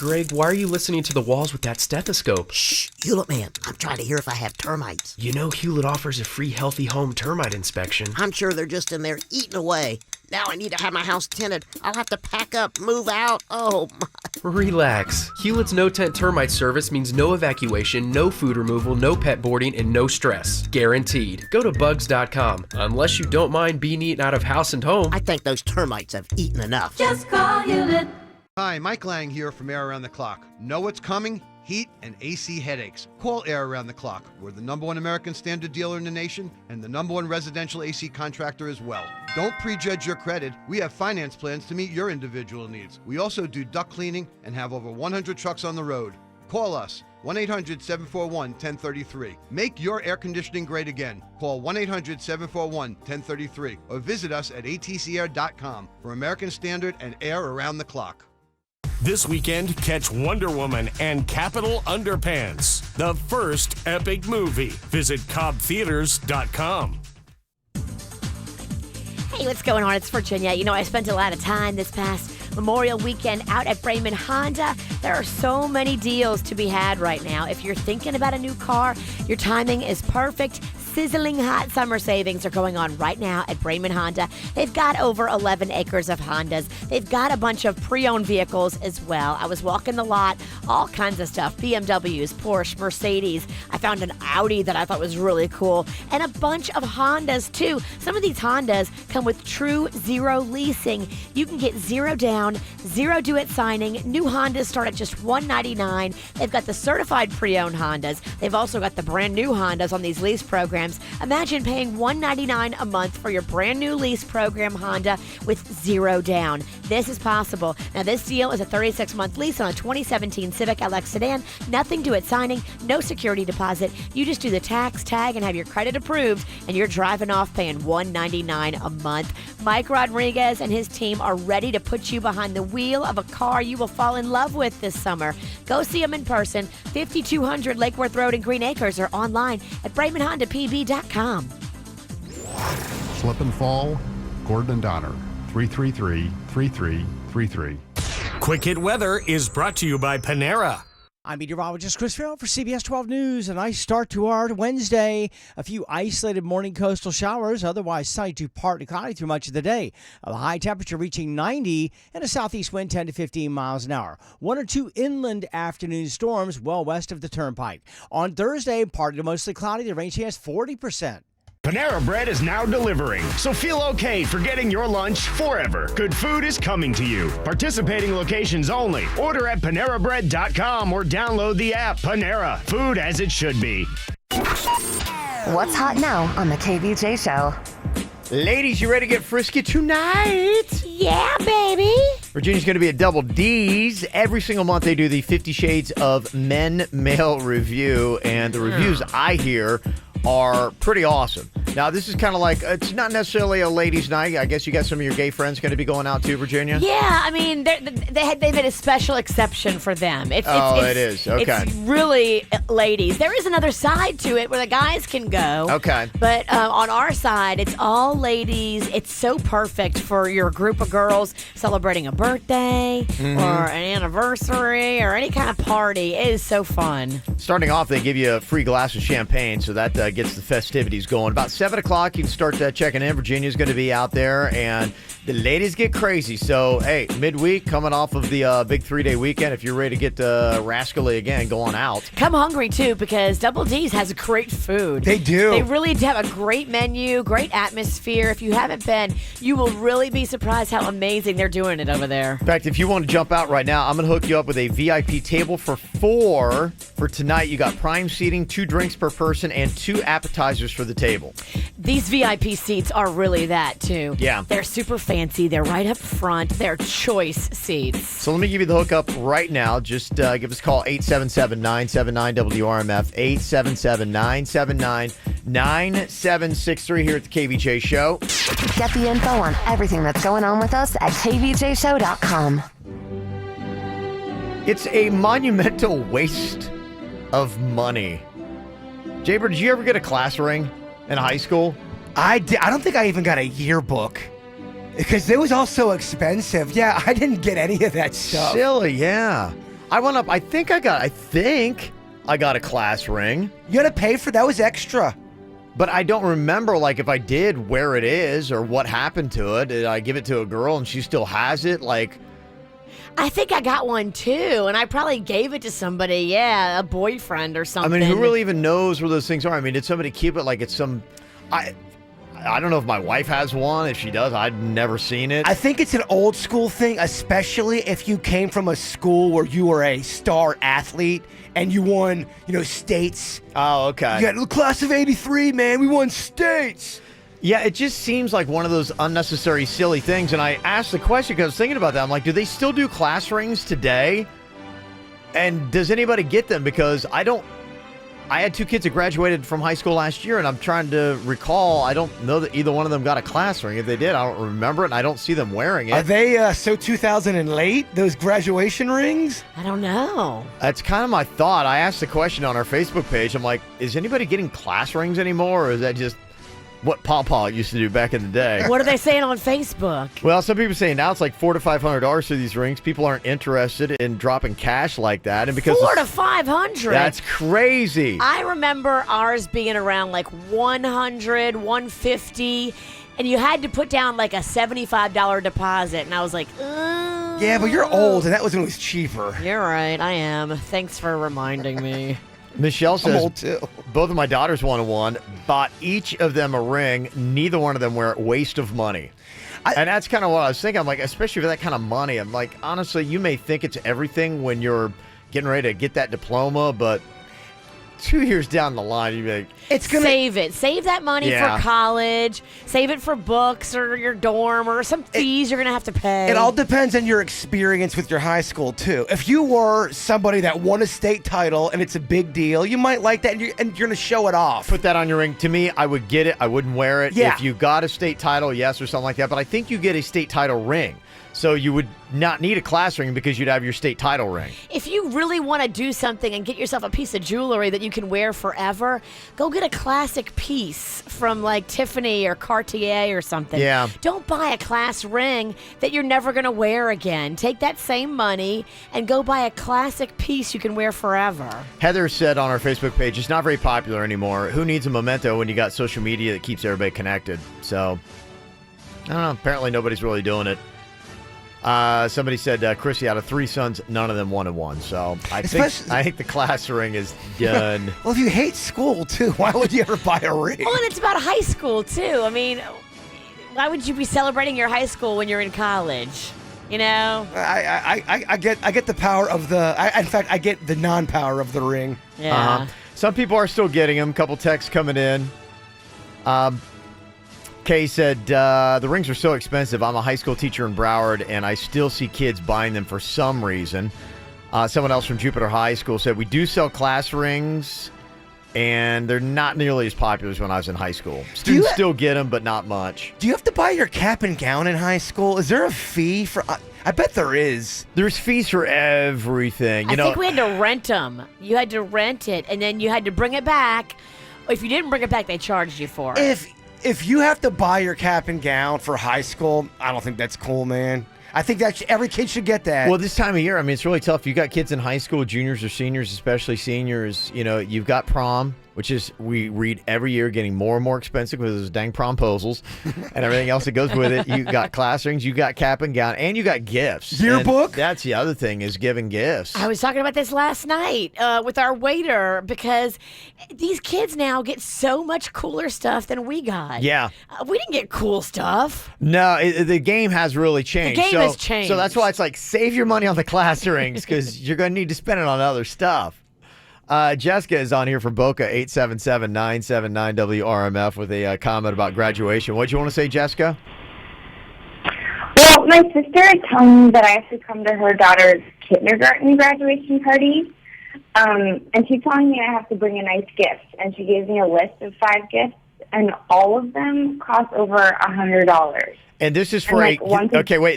Greg, why are you listening to the walls with that stethoscope? Shh, Hewlett man, I'm trying to hear if I have termites. You know Hewlett offers a free Healthy Home termite inspection. I'm sure they're just in there eating away. Now I need to have my house tinted. I'll have to pack up, move out. Oh, my. Relax. Hewlett's no-tent termite service means no evacuation, no food removal, no pet boarding, and no stress. Guaranteed. Go to bugs.com. Unless you don't mind being eaten out of house and home. I think those termites have eaten enough. Just call Hewlett. Hi, Mike Lang here from Air Around the Clock. Know what's coming? Heat and AC headaches. Call Air Around the Clock. We're the #1 American Standard dealer in the nation and the #1 residential AC contractor as well. Don't prejudge your credit. We have finance plans to meet your individual needs. We also do duct cleaning and have over 100 trucks on the road. Call us, 1-800-741-1033. Make your air conditioning great again. Call 1-800-741-1033 or visit us at atcair.com for American Standard and Air Around the Clock. This weekend, catch Wonder Woman and Capitol Underpants, the first epic movie. Visit cobbtheaters.com. Hey, what's going on? It's Virginia. You know, I spent a lot of time this past Memorial Weekend out at Bremen Honda. There are so many deals to be had right now. If you're thinking about a new car, your timing is perfect. Sizzling hot summer savings are going on right now at Bremen Honda. They've got over 11 acres of Hondas. They've got a bunch of pre-owned vehicles as well. I was walking the lot, all kinds of stuff. BMWs, Porsche, Mercedes. I found an Audi that I thought was really cool. And a bunch of Hondas too. Some of these Hondas come with true zero leasing. You can get zero down, zero due at signing. New Hondas start at just $199. They've got the certified pre-owned Hondas. They've also got the brand new Hondas on these lease programs. Imagine paying $199 a month for your brand new lease program Honda with zero down. This is possible. Now, this deal is a 36-month lease on a 2017 Civic LX sedan. Nothing due at signing, no security deposit. You just do the tax, tag, and have your credit approved, and you're driving off paying $199 a month. Mike Rodriguez and his team are ready to put you behind the wheel of a car you will fall in love with this summer. Go see them in person, 5200 Lake Worth Road in Green Acres, or online at BremenHondaPB.com. Slip and fall, Gordon and Donner, 333-3333. Quick Hit Weather is brought to you by Panera. I'm meteorologist Chris Farrell for CBS 12 News. A nice start to our Wednesday. A few isolated morning coastal showers, otherwise sunny to partly cloudy through much of the day. A high temperature reaching 90 and a southeast wind 10 to 15 miles an hour. 1 or 2 inland afternoon storms well west of the turnpike. On Thursday, partly to mostly cloudy. The rain chance 40%. Panera Bread is now delivering, so feel okay forgetting your lunch forever. Good food is coming to you. Participating locations only. Order at PaneraBread.com or download the app Panera. Food as it should be. What's hot now on the KVJ Show? Ladies, you ready to get frisky tonight? Yeah, baby. Virginia's going to be at Double D's. Every single month they do the 50 Shades of Men Male Review, and the reviews I hear are pretty awesome. Now, this is kind of like, it's not necessarily a ladies' night. I guess you got some of your gay friends going to be going out too, Virginia? Yeah, I mean, they made a special exception for them. It is. Okay. It's really ladies. There is another side to it where the guys can go. Okay. But on our side, it's all ladies. It's so perfect for your group of girls celebrating a birthday or an anniversary or any kind of party. It is so fun. Starting off, they give you a free glass of champagne, so that gets the festivities going. About 7 o'clock, you can start checking in. Virginia's going to be out there, and the ladies get crazy. So, hey, midweek, coming off of the big 3-day weekend, if you're ready to get rascally again, go on out. Come hungry, too, because Double D's has great food. They do. They really have a great menu, great atmosphere. If you haven't been, you will really be surprised how amazing they're doing it over there. In fact, if you want to jump out right now, I'm going to hook you up with a VIP table for 4 for tonight. You got prime seating, 2 drinks per person, and 2 appetizers for the table. These VIP seats are really that, too. Yeah. They're super fancy. They're right up front. They're choice seats. So let me give you the hookup right now. Just give us a call, 877-979-WRMF, 877-979-9763 here at the KVJ Show. Get the info on everything that's going on with us at kvjshow.com. It's a monumental waste of money. Jaber, did you ever get a class ring in high school? I don't think I even got a yearbook because it was all so expensive. Yeah, I didn't get any of that stuff. Silly, yeah. I went up. I think I got a class ring. You had to pay for that? Was extra. But I don't remember, like, if I did, where it is or what happened to it. Did I give it to a girl and she still has it? Like, I think I got one too, and I probably gave it to somebody. Yeah, a boyfriend or something. I mean, who really even knows where those things are? I mean, did somebody keep it like it's some? I don't know if my wife has one. If she does, I've never seen it. I think it's an old school thing, especially if you came from a school where you were a star athlete and you won, states. Oh, okay. You got the class of '83, man. We won states. Yeah, it just seems like one of those unnecessary, silly things. And I asked the question because I was thinking about that. I'm like, do they still do class rings today? And does anybody get them? Because I had 2 kids that graduated from high school last year, and I'm trying to recall. I don't know that either one of them got a class ring. If they did, I don't remember it, and I don't see them wearing it. Are they so 2000 and late, those graduation rings? I don't know. That's kind of my thought. I asked the question on our Facebook page. I'm like, is anybody getting class rings anymore, or is that just what Pawpaw used to do back in the day? What are they saying on Facebook? Well, some people are saying now it's like $400 to $500 for these rings. People aren't interested in dropping cash like that, and because $400 to $500. That's crazy. I remember ours being around like $100, $150, and you had to put down like a $75 deposit, and I was like, Yeah, but you're old, and that was when it was cheaper. You're right, I am. Thanks for reminding me. Michelle says, I'm old too. Both of my daughters wanted one, bought each of them a ring. Neither one of them were a waste of money. And that's kind of what I was thinking. I'm like, especially for that kind of money. I'm like, honestly, you may think it's everything when you're getting ready to get that diploma, but 2 years down the line, you'd be like, Save it. Save that money for college. Save it for books or your dorm or some fees you're going to have to pay. It all depends on your experience with your high school, too. If you were somebody that won a state title and it's a big deal, you might like that, and you're going to show it off. Put that on your ring. To me, I would get it. I wouldn't wear it. Yeah. If you got a state title, yes, or something like that. But I think you get a state title ring. So you would not need a class ring because you'd have your state title ring. If you really want to do something and get yourself a piece of jewelry that you can wear forever, go get a classic piece from like Tiffany or Cartier or something. Yeah. Don't buy a class ring that you're never going to wear again. Take that same money and go buy a classic piece you can wear forever. Heather said on our Facebook page, it's not very popular anymore. Who needs a memento when you got social media that keeps everybody connected? So, I don't know. Apparently nobody's really doing it. Somebody said, Chrissy, out of 3 sons, none of them wanted one. So I think the class ring is done. Well, if you hate school, too, why would you ever buy a ring? Well, and it's about high school, too. I mean, why would you be celebrating your high school when you're in college? You know? I get the power of in fact, I get the non-power of the ring. Yeah. Some people are still getting them. Couple texts coming in. Kay said, the rings are so expensive. I'm a high school teacher in Broward, and I still see kids buying them for some reason. Someone else from Jupiter High School said, we do sell class rings, and they're not nearly as popular as when I was in high school. Students still get them, but not much. Do you have to buy your cap and gown in high school? Is there a fee for... I bet there is. There's fees for everything. I think we had to rent them. You had to rent it, and then you had to bring it back. If you didn't bring it back, they charged you for it. If you have to buy your cap and gown for high school, I don't think that's cool, man. I think that every kid should get that. Well, this time of year, I mean, it's really tough. You got kids in high school, juniors or seniors, especially seniors. You know, you've got prom, which is, we read every year, getting more and more expensive with those dang promposals and everything else that goes with it. You got class rings, you got cap and gown, and you got gifts. Yearbook? And that's the other thing, is giving gifts. I was talking about this last night with our waiter, because these kids now get so much cooler stuff than we got. Yeah. We didn't get cool stuff. No, the game has really changed. The game has changed. So that's why it's like, save your money on the class rings, because you're going to need to spend it on other stuff. Jessica is on here from Boca, 877-979-WRMF, with a comment about graduation. What do you want to say, Jessica? Well, my sister is telling me that I have to come to her daughter's kindergarten graduation party, and she's telling me I have to bring a nice gift, and she gave me a list of 5 gifts, and all of them cost over $100. And this is for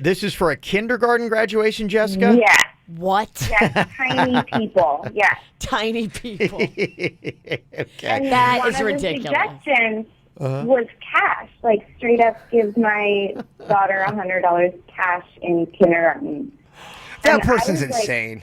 this is for a kindergarten graduation, Jessica? Yeah. What? Yes, tiny people. Yes. Tiny people. Okay. And that one is of ridiculous. The suggestions was cash, like straight up give my daughter $100 cash in kindergarten. That And I person's was like, insane.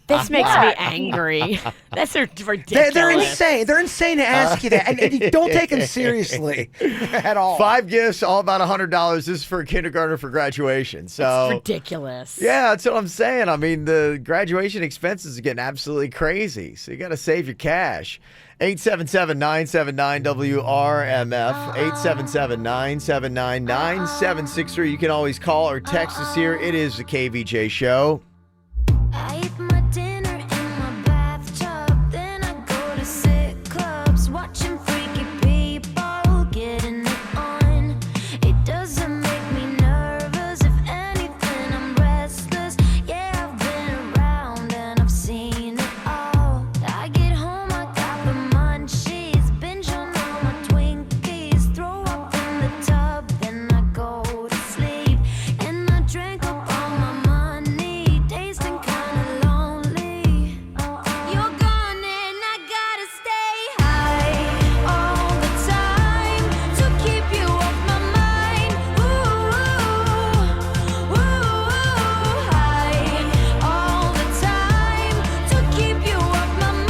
This makes me angry. That's ridiculous. They're insane. They're insane to ask you that. And you don't take them seriously at all. 5 gifts, all about $100. This is for a kindergartner for graduation. So It's ridiculous. yeah, that's what I'm saying. I mean, the graduation expenses are getting absolutely crazy. So you got to save your cash. 877-979-WRMF. 877-979-9763. You can always call or text us here. It is the KVJ Show. I eat my dinner in my bathtub, then I go to sick clubs, watching freaky people getting it on. It doesn't make me nervous, if anything, I'm restless. Yeah, I've been around and I've seen it all. I get home, I got the munchies, binge on all my Twinkies, throw up in the tub, then I go to sleep, and I drink up all my money, tasting kinda lonely. You're gone and I gotta stay high all the time to keep you off my mind. Ooh, high all the time to keep you off my mind.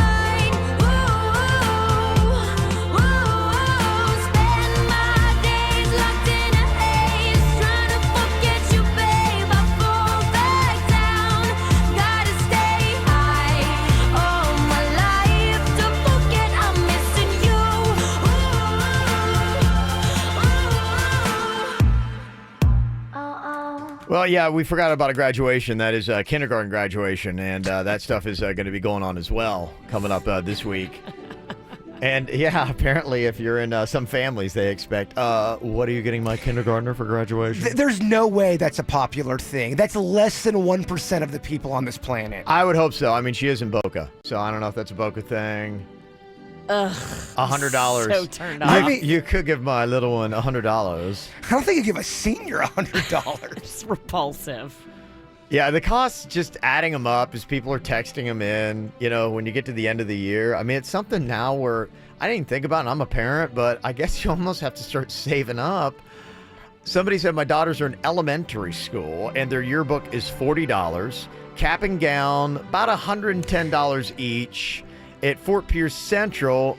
Spend my days locked in a haze, trying to forget you, babe. I fall back down. Gotta stay high all my life to forget I'm missing you. Well, yeah, we forgot about a graduation. That is kindergarten graduation, and that stuff is going to be going on as well coming up this week. And yeah, apparently, if you're in some families, they expect, what are you getting my kindergartner for graduation? There's no way that's a popular thing. That's less than 1% of the people on this planet. I would hope so. I mean, she is in Boca, so I don't know if that's a Boca thing. Ugh. $100. So turned off. You could give my little one $100. I don't think you give a senior $100. It's repulsive. Yeah, the costs, just adding them up as people are texting them in, you know, when you get to the end of the year. I mean, it's something now where I didn't think about it, and I'm a parent, but I guess you almost have to start saving up. Somebody said my daughters are in elementary school, and their yearbook is $40. Cap and gown, about $110 each. At Fort Pierce Central,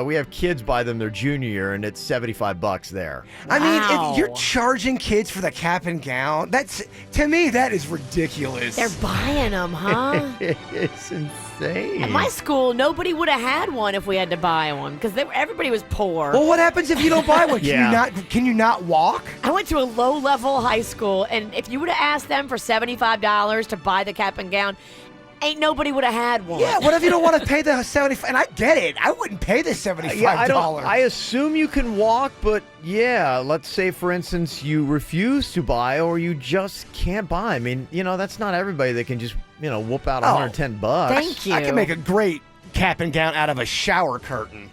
we have kids buy them their junior year, and it's $75 there. I mean, if you're charging kids for the cap and gown, to me, that is ridiculous. They're buying them, huh? It's insane. At my school, nobody would have had one if we had to buy one because everybody was poor. Well, what happens if you don't buy one? Yeah. Can you not walk? I went to a low-level high school, and if you would have asked them for $75 to buy the cap and gown, ain't nobody would have had one. Yeah, what if you don't want to pay the $75? And I get it. I wouldn't pay the $75. Yeah, I assume you can walk, but yeah, let's say, for instance, you refuse to buy or you just can't buy. I mean, you know, that's not everybody that can just, you know, whoop out $110. Thank you. I can make a great cap and gown out of a shower curtain.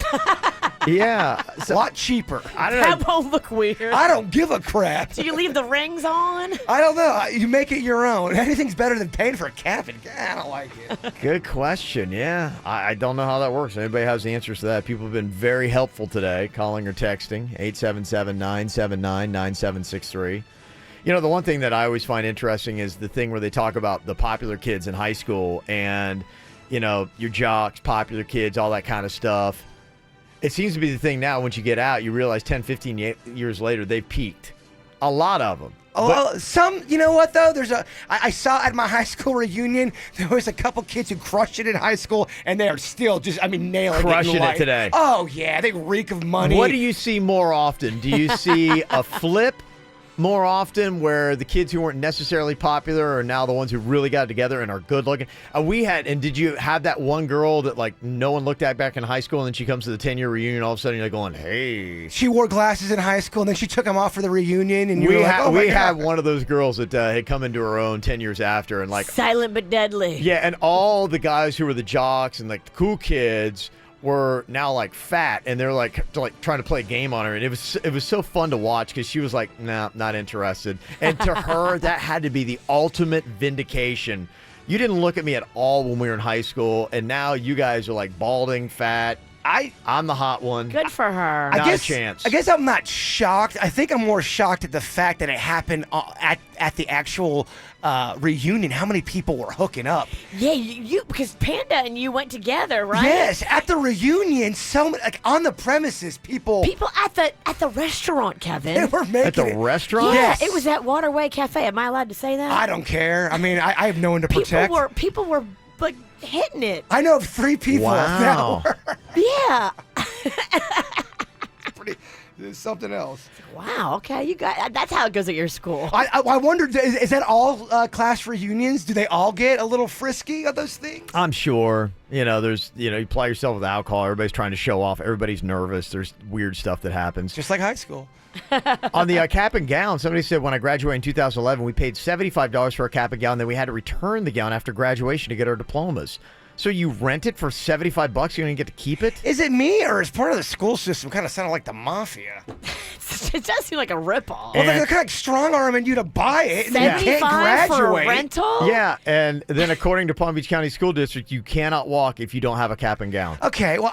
Yeah. A lot cheaper. I don't know. That won't look weird. I don't give a crap. Do you leave the rings on? I don't know. You make it your own. Anything's better than paying for a cap and gown. I don't like it. Good question. Yeah. I don't know how that works. Anybody has the answers to that? People have been very helpful today, calling or texting, 877-979-9763. You know, the one thing that I always find interesting is the thing where they talk about the popular kids in high school and, you know, your jocks, popular kids, all that kind of stuff. It seems to be the thing now. Once you get out, you realize 10, 15 years later, they've peaked. A lot of them. Some, you know what, though? I saw at my high school reunion, there was a couple kids who crushed it in high school, and they are still just, nailing Crushing it today. Oh, yeah. They reek of money. What do you see more often? Do you see a flip more often where the kids who weren't necessarily popular are now the ones who really got it together and are good looking? And did you have that one girl that like no one looked at back in high school and then she comes to the 10-year reunion, all of a sudden you're going, hey. She wore glasses in high school and then she took them off for the reunion and we had one of those girls that had come into her own 10 years after and like. Silent but deadly. Yeah, and all the guys who were the jocks and like the cool kids were now like fat and they're like trying to play a game on her, and it was so fun to watch because she was like, nah, not interested. And to her, that had to be the ultimate vindication. You didn't look at me at all when we were in high school, and now you guys are like balding, fat. I'm the hot one. Good for her. Not a chance. I guess I'm not shocked. I think I'm more shocked at the fact that it happened at the actual reunion. How many people were hooking up? Yeah, you because Panda and you went together, right? Yes, at the reunion, so many, like on the premises, people at the restaurant, Kevin. They were making At the restaurant? Yeah, Yes. it was at Waterway Cafe. Am I allowed to say that? I don't care. I mean, I have no one to protect. People were like hitting it. I know of 3 people. Wow. That were Yeah. There's something else. Wow. Okay, you got. That's how it goes at your school. I wondered, is that all class reunions? Do they all get a little frisky of those things? I'm sure. There's, you ply yourself with alcohol. Everybody's trying to show off. Everybody's nervous. There's weird stuff that happens. Just like high school. On the cap and gown, somebody said when I graduated in 2011, we paid $75 for a cap and gown. Then we had to return the gown after graduation to get our diplomas. So you rent it for $75, you don't even get to keep it? Is it me, or is part of the school system kind of sounded like the mafia? It does seem like a ripoff. Well, they're kind of strong-arming you to buy it, and you can't graduate. for a rental? Yeah, and then according to Palm Beach County School District, you cannot walk if you don't have a cap and gown. Okay, well,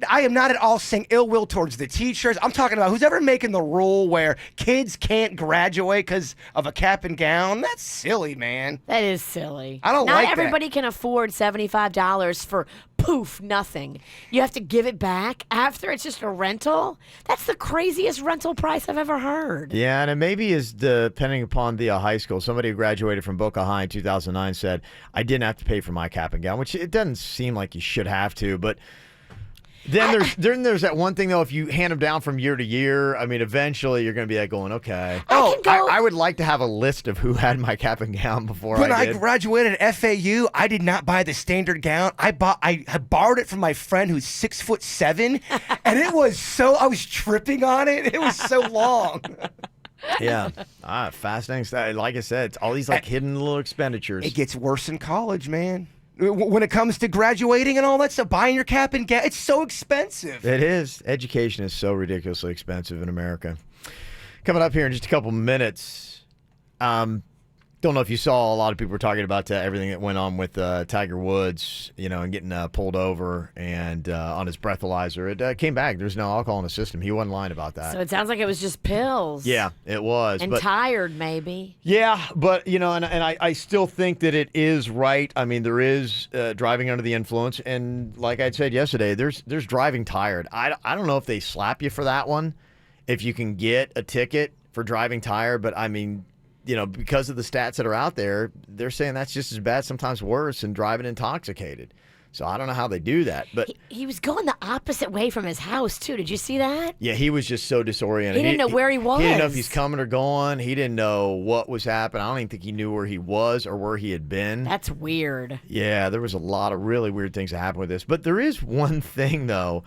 I am not at all saying ill will towards the teachers. I'm talking about who's ever making the rule where kids can't graduate because of a cap and gown. That's silly, man. That is silly. I don't like Not everybody can afford $75 for poof, nothing. You have to give it back after it's just a rental? That's the craziest rental price I've ever heard. Yeah, and it maybe is depending upon the high school. Somebody who graduated from Boca High in 2009 said, I didn't have to pay for my cap and gown, which it doesn't seem like you should have to, but... Then there's that one thing, though, if you hand them down from year to year, I mean, eventually you're going to be like going, okay. I would like to have a list of who had my cap and gown before When I did. I graduated at FAU, I did not buy the standard gown. I borrowed it from my friend who's 6'7", and it was I was tripping on it. It was so long. Yeah. Fascinating stuff. Like I said, it's all these hidden little expenditures. It gets worse in college, man. When it comes to graduating and all that stuff, buying your cap and gown, it's so expensive. It is. Education is so ridiculously expensive in America. Coming up here in just a couple minutes, don't know if you saw, a lot of people were talking about everything that went on with Tiger Woods, and getting pulled over and on his breathalyzer. It came back. There's no alcohol in the system. He wasn't lying about that. So it sounds like it was just pills. Yeah, it was. And tired, maybe. Yeah, but, and I still think that it is right. I mean, there is driving under the influence. And like I said yesterday, there's driving tired. I don't know if they slap you for that one, if you can get a ticket for driving tired. But, I mean, because of the stats that are out there, they're saying that's just as bad, sometimes worse, than driving intoxicated. So I don't know how they do that. But he was going the opposite way from his house, too. Did you see that? Yeah, he was just so disoriented. He didn't know where he was. He didn't know if he's coming or going. He didn't know what was happening. I don't even think he knew where he was or where he had been. That's weird. Yeah, there was a lot of really weird things that happened with this. But there is one thing, though.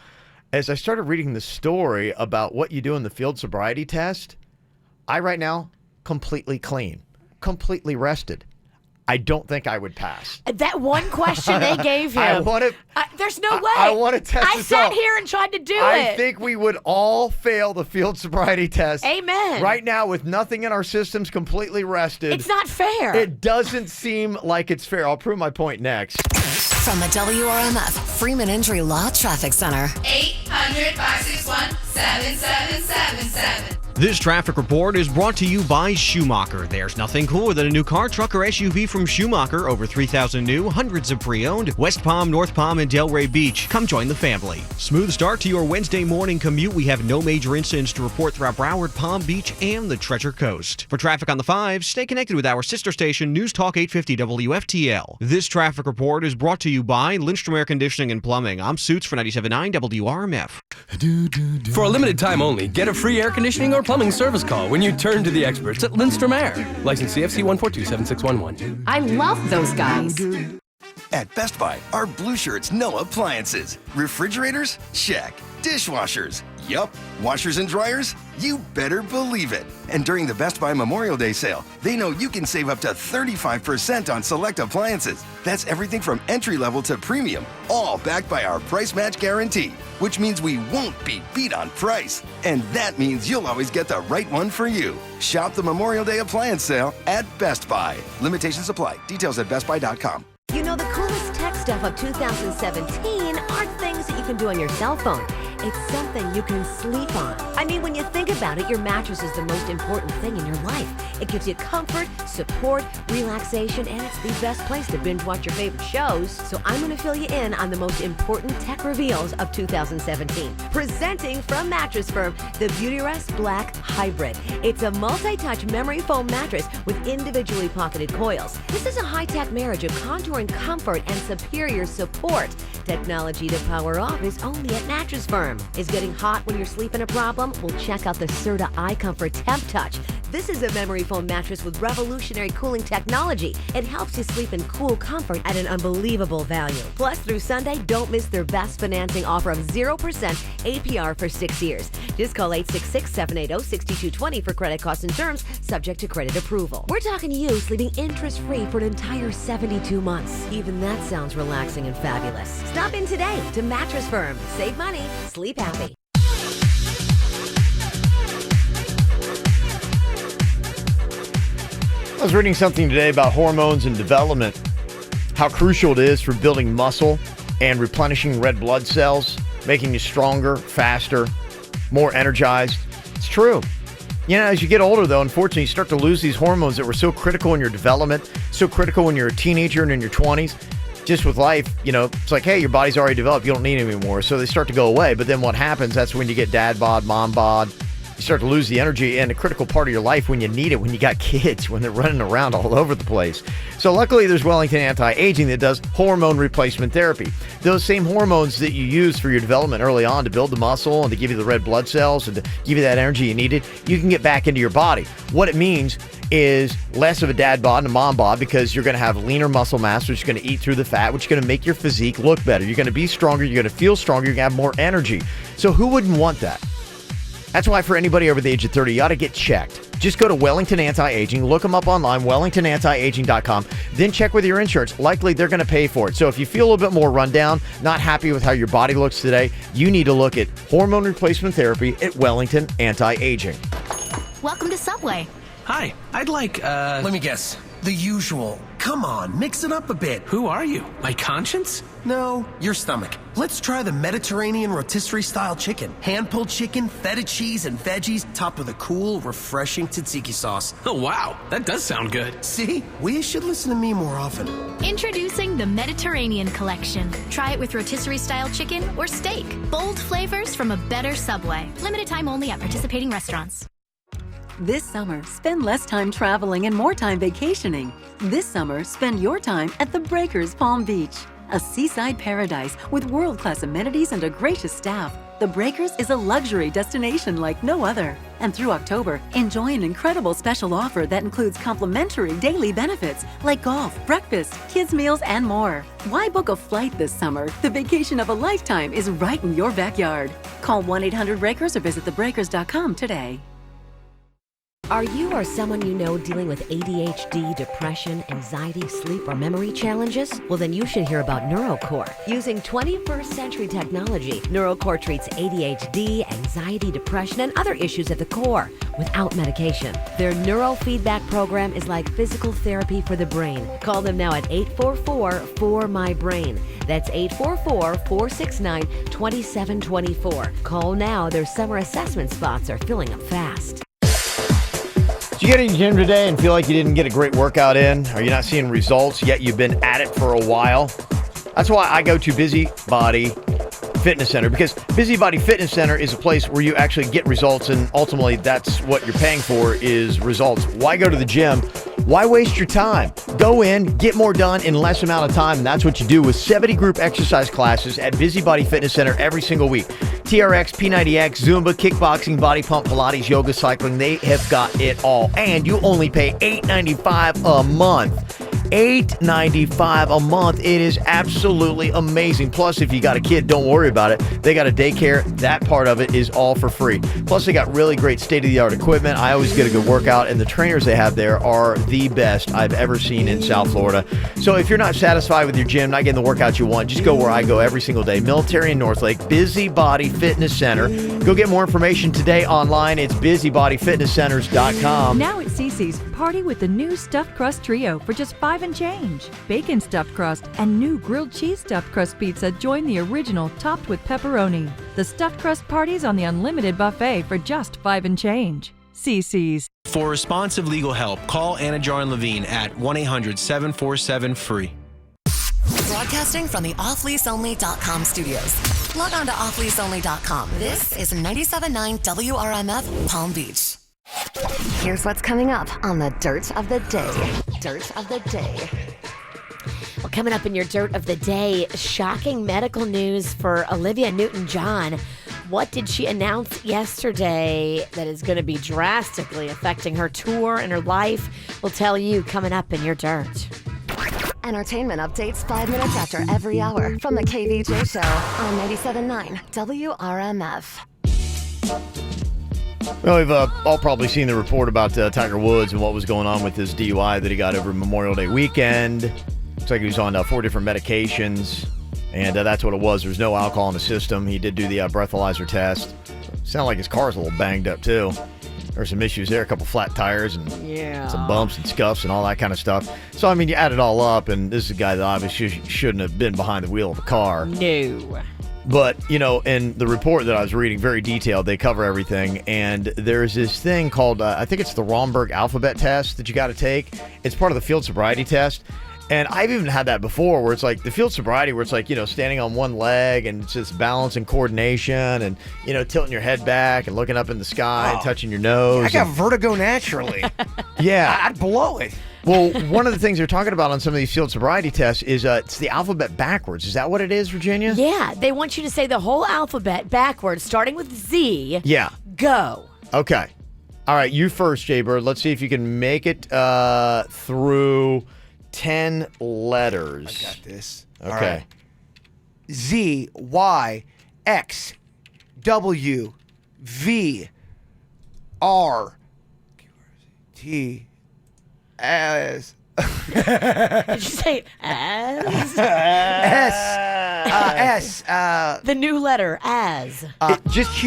As I started reading the story about what you do in the field sobriety test, I right now... completely clean, completely rested. I don't think I would pass. That one question they gave him. There's no way. I want to test I this sat out. here and tried to do I it. think we would all fail the field sobriety test. Amen. Right now, with nothing in our systems, completely rested. It's not fair. It doesn't seem like it's fair. I'll prove my point next. From the WRMF Freeman Injury Law Traffic Center. 800-561-7777. This traffic report is brought to you by Schumacher. There's nothing cooler than a new car, truck, or SUV from Schumacher. Over 3,000 new, hundreds of pre-owned. West Palm, North Palm, and Delray Beach. Come join the family. Smooth start to your Wednesday morning commute. We have no major incidents to report throughout Broward, Palm Beach, and the Treasure Coast. For traffic on the 5, stay connected with our sister station, News Talk 850 WFTL. This traffic report is brought to you by Lindstrom Air Conditioning and Plumbing. I'm Suits for 97.9 WRMF. For a limited time only, get a free air conditioning or plumbing service call when you turn to the experts at Lindstrom Air. License CFC 1427611. I love those guys. At Best Buy, our blue shirts know appliances. Refrigerators? Check. Dishwashers? Yup. Washers and dryers? You better believe it. And during the Best Buy Memorial Day sale, they know you can save up to 35% on select appliances. That's everything from entry-level to premium, all backed by our price match guarantee, which means we won't be beat on price. And that means you'll always get the right one for you. Shop the Memorial Day appliance sale at Best Buy. Limitations apply. Details at bestbuy.com. You know, the coolest text stuff of 2017 aren't things that you can do on your cell phone. It's something you can sleep on. I mean, when you think about it, your mattress is the most important thing in your life. It gives you comfort, support, relaxation, and it's the best place to binge watch your favorite shows. So I'm going to fill you in on the most important tech reveals of 2017. Presenting from Mattress Firm, the Beautyrest Black Hybrid. It's a multi-touch memory foam mattress with individually pocketed coils. This is a high-tech marriage of contouring comfort and superior support. Technology to power off is only at Mattress Firm. Is getting hot when you're sleeping a problem? Well, check out the Serta iComfort Temp Touch. This is a memory foam mattress with revolutionary cooling technology. It helps you sleep in cool comfort at an unbelievable value. Plus, through Sunday, don't miss their best financing offer of 0% APR for 6 years. Just call 866-780-6220 for credit costs and terms, subject to credit approval. We're talking to you sleeping interest-free for an entire 72 months. Even that sounds relaxing and fabulous. Stop in today to Mattress Firm. Save money, sleep happy. I was reading something today about hormones and development, how crucial it is for building muscle and replenishing red blood cells, making you stronger, faster, more energized. It's true. You know, as you get older, though, unfortunately, you start to lose these hormones that were so critical in your development, so critical when you're a teenager and in your 20s. Just with life, you know, it's like, hey, your body's already developed. You don't need it anymore. So they start to go away. But then what happens, that's when you get dad bod, mom bod. You start to lose the energy and a critical part of your life when you need it, when you got kids, when they're running around all over the place. So luckily, there's Wellington Anti-Aging that does hormone replacement therapy. Those same hormones that you use for your development early on to build the muscle and to give you the red blood cells and to give you that energy you needed, you can get back into your body. What it means is less of a dad bod and a mom bod because you're going to have leaner muscle mass, which is going to eat through the fat, which is going to make your physique look better. You're going to be stronger. You're going to feel stronger. You're going to have more energy. So who wouldn't want that? That's why for anybody over the age of 30, you ought to get checked. Just go to Wellington Anti-Aging, look them up online, wellingtonantiaging.com, then check with your insurance. Likely they're going to pay for it. So if you feel a little bit more rundown, not happy with how your body looks today, you need to look at hormone replacement therapy at Wellington Anti-Aging. Welcome to Subway. Hi, I'd like, Let me guess. The usual. Come on, mix it up a bit. Who are you? My conscience? No, your stomach. Let's try the Mediterranean rotisserie-style chicken. Hand-pulled chicken, feta cheese, and veggies, topped with a cool, refreshing tzatziki sauce. Oh, wow. That does sound good. See? We should listen to me more often. Introducing the Mediterranean Collection. Try it with rotisserie-style chicken or steak. Bold flavors from a better Subway. Limited time only at participating restaurants. This summer, spend less time traveling and more time vacationing. This summer, spend your time at the Breakers Palm Beach, a seaside paradise with world-class amenities and a gracious staff. The Breakers is a luxury destination like no other. And through October, enjoy an incredible special offer that includes complimentary daily benefits like golf, breakfast, kids' meals, and more. Why book a flight this summer? The vacation of a lifetime is right in your backyard. Call 1-800-BREAKERS or visit thebreakers.com today. Are you or someone you know dealing with ADHD, depression, anxiety, sleep, or memory challenges? Well, then you should hear about NeuroCore. Using 21st century technology, NeuroCore treats ADHD, anxiety, depression, and other issues at the core without medication. Their neurofeedback program is like physical therapy for the brain. Call them now at 844-4MY-BRAIN. That's 844-469-2724. Call now. Their summer assessment spots are filling up fast. Did you get in the gym today and feel like you didn't get a great workout in? Are you not seeing results, yet you've been at it for a while? That's why I go to Busybody Fitness Center, because Busybody Fitness Center is a place where you actually get results, and ultimately that's what you're paying for is results. Why go to the gym? Why waste your time? Go in, get more done in less amount of time, and that's what you do with 70 group exercise classes at Busybody Fitness Center every single week. TRX, P90X, Zumba, kickboxing, body pump, Pilates, yoga, cycling, they have got it all. And you only pay $8.95 a month. $8.95 a month. It is absolutely amazing. Plus, if you got a kid, don't worry about it. They got a daycare. That part of it is all for free. Plus, they got really great state-of-the-art equipment. I always get a good workout, and the trainers they have there are the best I've ever seen in South Florida. So if you're not satisfied with your gym, not getting the workouts you want, just go where I go every single day. Military and Northlake, Busybody Fitness Center. Go get more information today online. It's busybodyfitnesscenters.com. Now at CC Macy's, party with the new Stuffed Crust Trio for just $5 and change. Bacon Stuffed Crust and new Grilled Cheese Stuffed Crust Pizza join the original topped with pepperoni. The Stuffed Crust party's on the unlimited buffet for just $5 and change. CC's. For responsive legal help, call Anna Jar Levine at 1-800-747-FREE. Broadcasting from the offleaseonly.com studios. Log on to offleaseonly.com. This is 97.9 WRMF Palm Beach. Here's what's coming up on the Dirt of the Day. Dirt of the Day. Well, coming up in your Dirt of the Day, shocking medical news for Olivia Newton-John. What did she announce yesterday that is going to be drastically affecting her tour and her life? We'll tell you coming up in your Dirt. Entertainment updates 5 minutes after every hour from the KVJ Show on 97.9 WRMF. Well, we've all probably seen the report about Tiger Woods and what was going on with his DUI that he got over Memorial Day weekend. Looks like he was on 4 different medications, and that's what it was. There was no alcohol in the system. He did do the breathalyzer test. Sounded like his car's a little banged up, too. There's some issues there, a couple flat tires and some bumps and scuffs and all that kind of stuff. So, I mean, you add it all up, and this is a guy that obviously shouldn't have been behind the wheel of a car. No. But, you know, in the report that I was reading, very detailed, they cover everything. And there's this thing called, I think it's the Romberg alphabet test that you got to take. It's part of the field sobriety test. And I've even had that before where it's like the field sobriety where it's like, you know, standing on one leg and it's just balance and coordination and, you know, tilting your head back and looking up in the sky and touching your nose. I got vertigo naturally. Yeah. I'd blow it. Well, one of the things they're talking about on some of these field sobriety tests is it's the alphabet backwards. Is that what it is, Virginia? Yeah, they want you to say the whole alphabet backwards, starting with Z. Yeah. Go. Okay. All right, you first, Jay-Bird. Let's see if you can make it through 10 letters. I got this. Okay. All right. Z, Y, X, W, V, R, T, S. Did you say as? S. The new letter, as. Just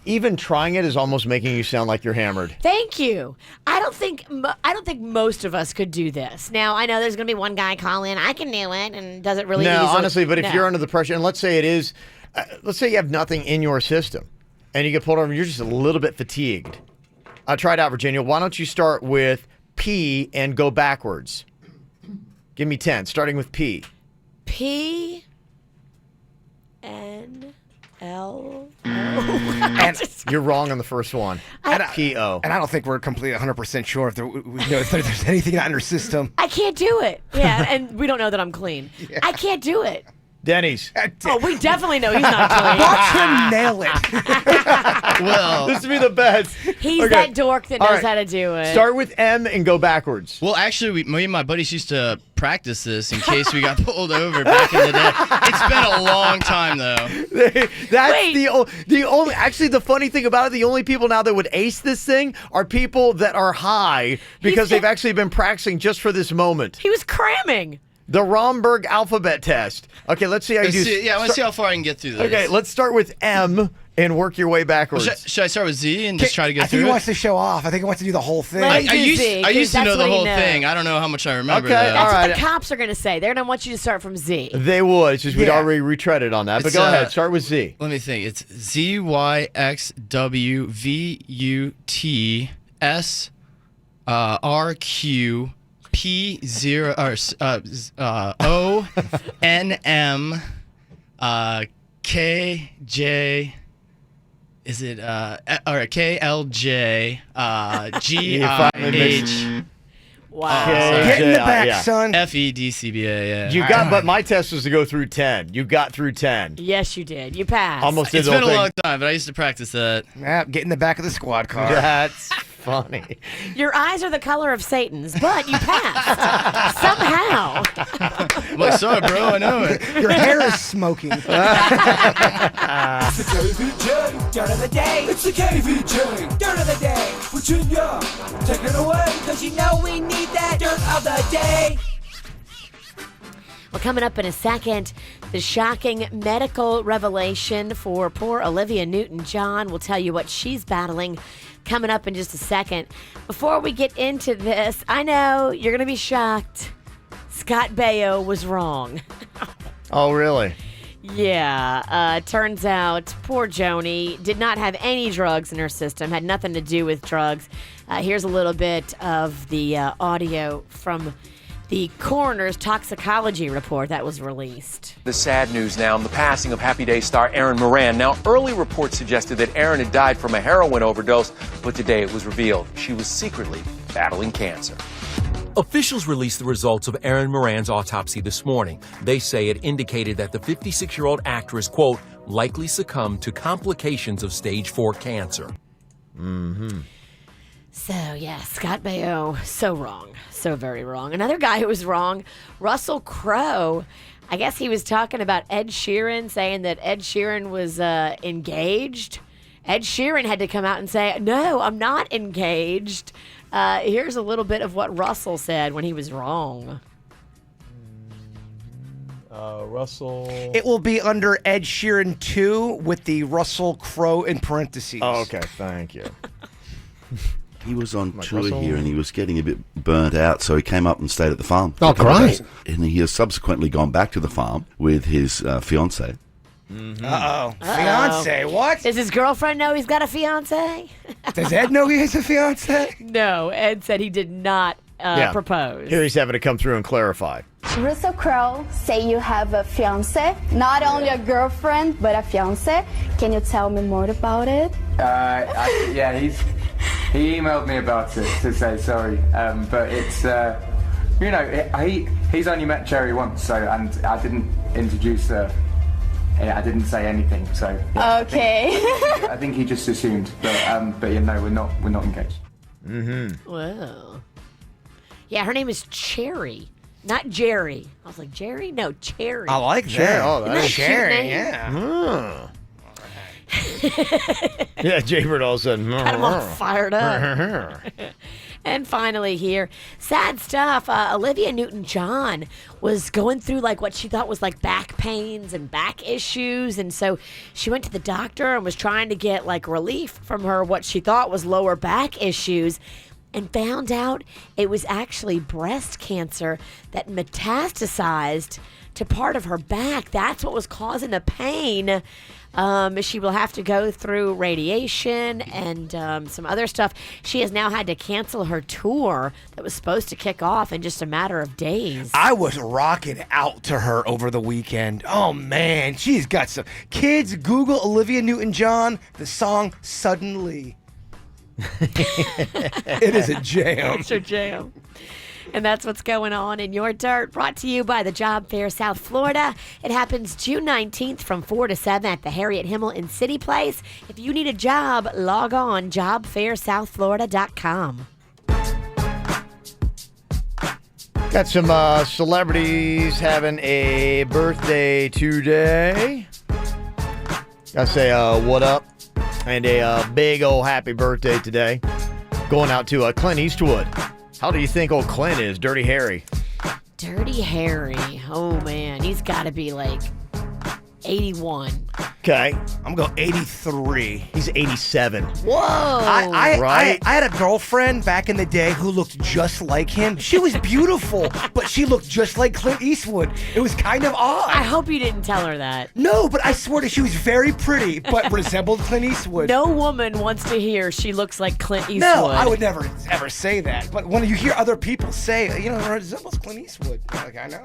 even trying it is almost making you sound like you're hammered. Thank you. I don't think most of us could do this. Now, I know there's going to be one guy call in, I can do it, and does it really No, easily. honestly, but if you're under the pressure, and let's say it is, let's say you have nothing in your system, and you get pulled over, and you're just a little bit fatigued. Try it out, Virginia. Why don't you start with P and go backwards? Give me 10, starting with P. P, N, L, O. And you're wrong on the first one. P-O. And I don't think we're completely 100% sure if there's anything on her system. I can't do it. Yeah, and we don't know that I'm clean. Yeah. I can't do it. Denny's. Oh, we definitely know he's not clean. Watch him nail it. Well, this would be the best. He's that dork that knows how to do it. Start with M and go backwards. Well, actually, me and my buddies used to practice this in case we got pulled over back in the day. It's been a long time, though. That's the only. Actually, the funny thing about it, the only people now that would ace this thing are people that are high because they've actually been practicing just for this moment. He was cramming. The Romberg alphabet test. Okay, let's see how you do. Yeah, let's see how far I can get through this. Okay, let's start with M and work your way backwards. Well, should I start with Z and just try to get through it? I think he wants to show off. I think he wants to do the whole thing. I used to know the whole thing. I don't know how much I remember. Okay, that's what the cops are going to say. They're going to want you to start from Z. They would. It's just we'd already retreaded on that. But go ahead. Start with Z. Let me think. It's Z, Y, X, W, V, U, T, S, R, Q, P0 O N M K J. Is it or K L J G I H? Wow. Get in the back, son. FEDCBA. Yeah. You got, but my test was to go through 10. You got through 10. Yes, you did. You passed. Almost did It's the been whole a thing. long time, but I used to practice that. Yeah, get in the back of the squad car. That's funny. Your eyes are the color of Satan's, but you passed somehow. I'm like, sorry, bro, I know it. Your hair is smoking. It's the KVJ Dirt of the Day. It's the KVJ Dirt of the Day. Virginia, take it away, because you know we need that Dirt of the Day. Well, coming up in a second, The shocking medical revelation for poor Olivia Newton-John. We'll tell you what she's battling coming up in just a second. Before we get into this, I know you're going to be shocked. Scott Baio was wrong. Oh, really? Yeah. Turns out poor Joni did not have any drugs in her system, had nothing to do with drugs. Here's a little bit of the audio from the coroner's toxicology report that was released. The sad news now, the passing of Happy Days star Erin Moran. Now, early reports suggested that Erin had died from a heroin overdose, but today it was revealed she was secretly battling cancer. Officials released the results of Erin Moran's autopsy this morning. They say it indicated that the 56-year-old actress, quote, likely succumbed to complications of stage 4 cancer. Mm-hmm. So, yeah, Scott Baio, so wrong. So very wrong. Another guy who was wrong, Russell Crowe. I guess he was talking about Ed Sheeran, saying that Ed Sheeran was engaged. Ed Sheeran had to come out and say, no, I'm not engaged. Here's a little bit of what Russell said when he was wrong. Russell. It will be under Ed Sheeran 2 with the Russell Crowe in parentheses. Oh, okay. Thank you. He was on tour Russell. here and he was getting a bit burnt out, so he came up and stayed at the farm. Oh, great. And he has subsequently gone back to the farm with his fiancée. Mm-hmm. Uh-oh. Fiancé, what? Does his girlfriend know he's got a fiancé? Does Ed know he has a fiancé? No, Ed said he did not propose. Here he's having to come through and clarify. Russell Crowe say you have a fiancé, not only a girlfriend, but a fiancé. Can you tell me more about it? Yeah, he emailed me about it to say sorry, but it's he's only met Cherry once, so and I didn't introduce her. I didn't say anything, so yeah, okay. I think he just assumed, but you know, we're not engaged. Mm-hmm. Well, yeah, her name is Cherry, not Jerry. I was like, Jerry? No, Cherry. I like that. Cherry. Oh, Isn't that a cute Cherry, name? yeah. Yeah, Jaybird all of a sudden. Got him all fired up. And finally here, sad stuff. Olivia Newton-John was going through like what she thought was like back pains and back issues. And so she went to the doctor and was trying to get like relief from her what she thought was lower back issues, and found out it was actually breast cancer that metastasized to part of her back. That's what was causing the pain. She will have to go through radiation and some other stuff. She has now had to cancel her tour that was supposed to kick off in just a matter of days. I was rocking out to her over the weekend. Oh, man. She's got some... Kids, Google Olivia Newton-John, the song Suddenly. It is a jam. It's a jam. And that's what's going on in your dirt. Brought to you by the Job Fair South Florida. It happens June 19th from 4 to 7 at the Harriet Himmel in City Place. If you need a job, log on jobfairsouthflorida.com. Got some celebrities having a birthday today. Gotta say what up and a big old happy birthday today. Going out to Clint Eastwood. How do you think old Clint is, Dirty Harry? Dirty Harry. Oh, man. He's got to be like 81. Okay. I'm going to go 83. He's 87. Whoa. I had a girlfriend back in the day who looked just like him. She was beautiful, but she looked just like Clint Eastwood. It was kind of odd. I hope you didn't tell her that. No, but I swear to she was very pretty, but resembled Clint Eastwood. No woman wants to hear she looks like Clint Eastwood. No, I would never, ever say that. But when you hear other people say, you know, it resembles Clint Eastwood, you're like, I know.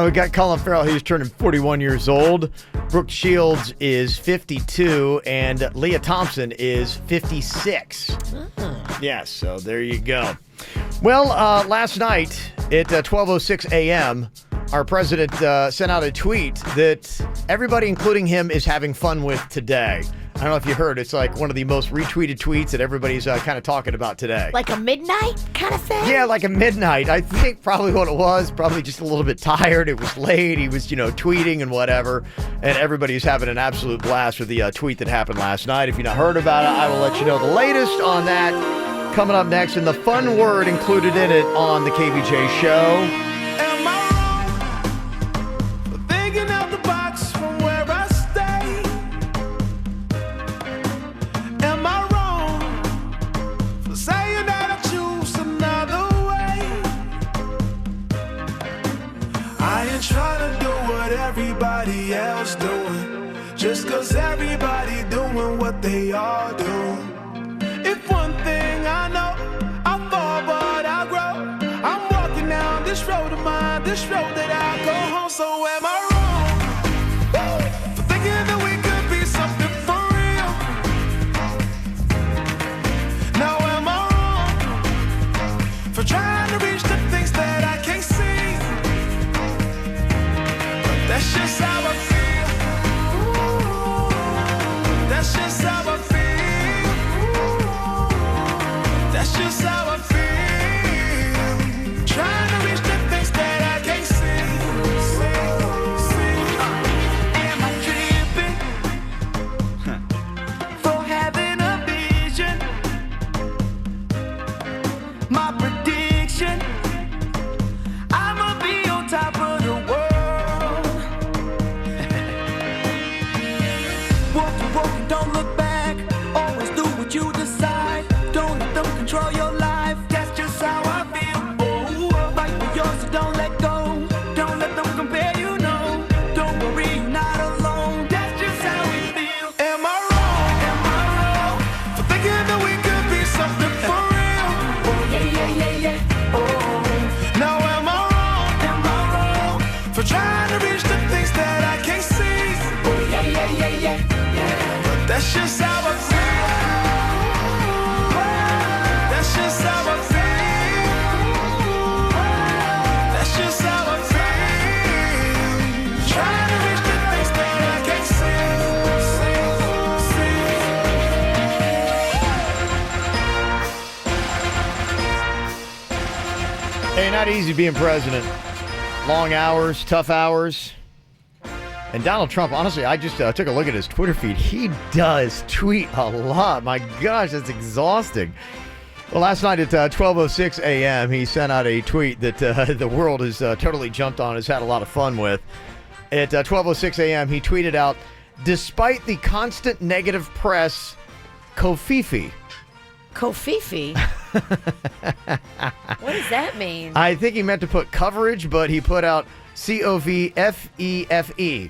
We got Colin Farrell. He's turning 41 years old. Brooke Shields is 52. And Leah Thompson is 56. Yes, so there you go. Well, last night at 12:06 a.m., our president sent out a tweet that everybody, including him, is having fun with today. I don't know if you heard. It's like one of the most retweeted tweets that everybody's kind of talking about today. Like a midnight kind of thing? Yeah, like a midnight. I think probably what it was, probably just a little bit tired. It was late. He was, tweeting and whatever. And everybody's having an absolute blast with the tweet that happened last night. If you've not heard about it, I will let you know the latest on that coming up next. And the fun word included in it on the KVJ show. just 'cause everybody doing what they all do. If one thing I know, I fall but I grow. I'm walking down this road of mine, this road that I go home. So am I wrong for thinking that we could be something for real? Now am I wrong for trying to reach the things that I can't see? But that's just how I feel. That's just how I feel. That's just how I feel. Trying to reach the things that I can't see. Am I tripping for having a vision? My prediction, I'ma be on top of the world. Walk the walk and don't look back. Always do what you decide. Don't let them control your life. That's just how I feel. Oh, fight for yours, so don't let go. Don't let them compare you, no. Don't worry, you're not alone. That's just how we feel. Am I wrong? Am I wrong for thinking that we could be something for real? Oh, yeah. Oh, now am I wrong? Am I wrong for trying to reach the things that I can't see? Oh, yeah. But that's just how I feel. That's just how I feel. That's just how I feel. Trying to reach the things that I can't see. Hey, not easy being president. Long hours, tough hours. And Donald Trump, honestly, I just took a look at his Twitter feed. He does tweet a lot. My gosh, that's exhausting. Well, last night at 12:06 a.m., he sent out a tweet that the world has totally jumped on, has had a lot of fun with. At 12:06 a.m., he tweeted out, despite the constant negative press, Kofifi. Kofifi? What does that mean? I think he meant to put coverage, but he put out Covfefe,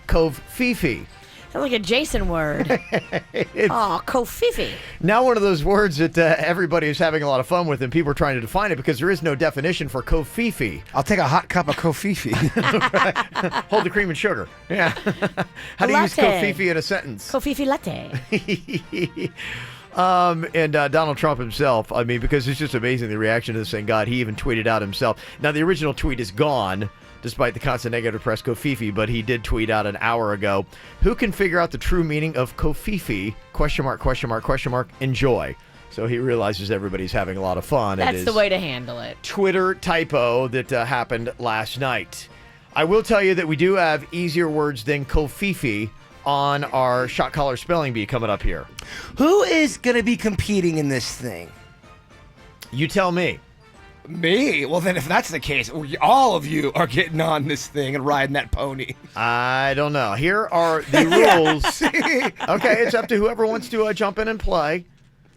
Kofifi. Sounds like a Jason word. Oh, Kofifi. Now one of those words that everybody is having a lot of fun with, and people are trying to define it because there is no definition for Kofifi. I'll take a hot cup of Kofifi. Hold the cream and sugar. Yeah. How do you use Kofifi in a sentence? Kofifi latte. And Donald Trump himself, I mean, because it's just amazing the reaction to this thing got. He even tweeted out himself. Now, the original tweet is gone, despite the constant negative press, Kofifi, but he did tweet out an hour ago. Who can figure out the true meaning of Kofifi? Question mark, question mark, question mark, enjoy. So he realizes everybody's having a lot of fun. That's the way to handle it. Twitter typo that happened last night. I will tell you that we do have easier words than Kofifi on our shot caller spelling bee coming up here. Who is going to be competing in this thing? You tell me. Me? Well, then if that's the case, all of you are getting on this thing and riding that pony. I don't know. Here are the rules. Okay, it's up to whoever wants to jump in and play.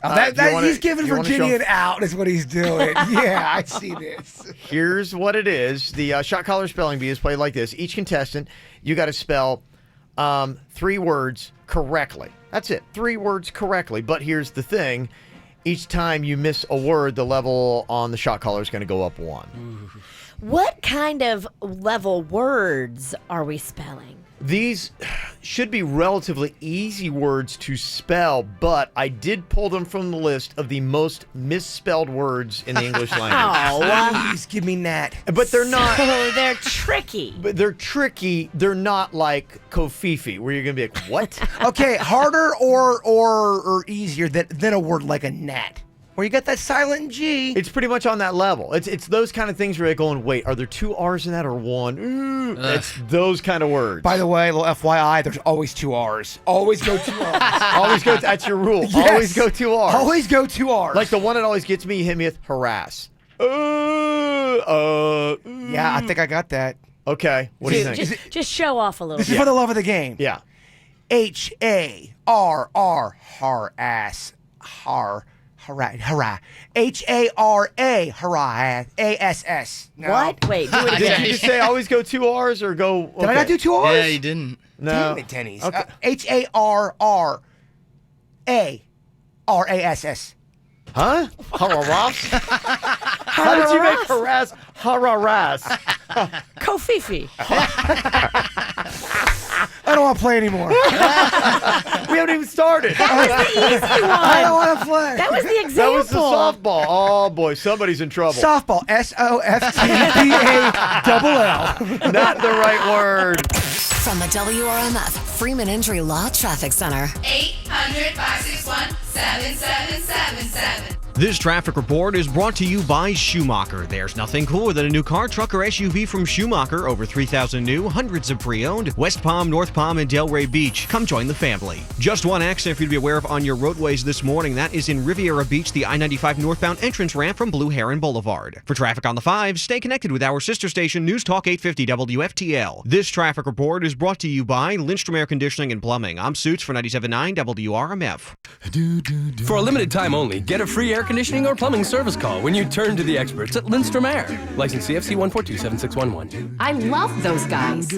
He's giving Virginia an out is what he's doing. Yeah, I see this. Here's what it is. The shot caller spelling bee is played like this. Each contestant, you got to spell 3 words correctly. That's it. 3 words correctly. But here's the thing. Each time you miss a word, the level on the shot caller is going to go up 1. What kind of level words are we spelling? These should be relatively easy words to spell, but I did pull them from the list of the most misspelled words in the English language. Oh, please give me that. But they're not. So they're tricky. But they're tricky. They're not like Kofifi, where you're going to be like, what? Okay, harder or easier than a word like a gnat, where you got that silent G. It's pretty much on that level. It's those kind of things where you're going, wait, are there 2 R's in that or 1? It's those kind of words. By the way, little FYI, there's always 2 R's. Always go 2 R's. Always go. That's your rule. Yes. Always go 2 R's. Always go 2 R's. Like the one that always gets me, you hit me with harass. Yeah, I think I got that. Okay. What do you think? Just show off a little This bit. is for the love of the game. Yeah. H-A-R-R, harass, hurrah. H-A-R-A, hurrah, A-S-S. No. What? Wait, do it Did again. you just say always go 2 R's or go? Did I not do 2 R's? Yeah, you didn't. No. Damn it, Denny's. Okay. Harrass. Huh? Hararas? How did you make harass? Hararas. Kofifi. I don't want to play anymore. We haven't even started. That was the easy one. I don't want to play. That was the example. That was the softball. Oh, boy. Somebody's in trouble. Softball. SOFTBALL. Not the right word. From the WRMF Freeman Injury Law Traffic Center. 800-561-7777. This traffic report is brought to you by Schumacher. There's nothing cooler than a new car, truck, or SUV from Schumacher. Over 3,000 new, hundreds of pre-owned. West Palm, North Palm, and Delray Beach. Come join the family. Just one accident for you to be aware of on your roadways this morning. That is in Riviera Beach, the I-95 northbound entrance ramp from Blue Heron Boulevard. For traffic on the 5, stay connected with our sister station, News Talk 850 WFTL. This traffic report is brought to you by Lindstrom Air Conditioning and Plumbing. I'm Suits for 97.9 WRMF. For a limited time only, get a free air conditioning or plumbing service call when you turn to the experts at Lindstrom Air. License CFC 1427611. I love those guys.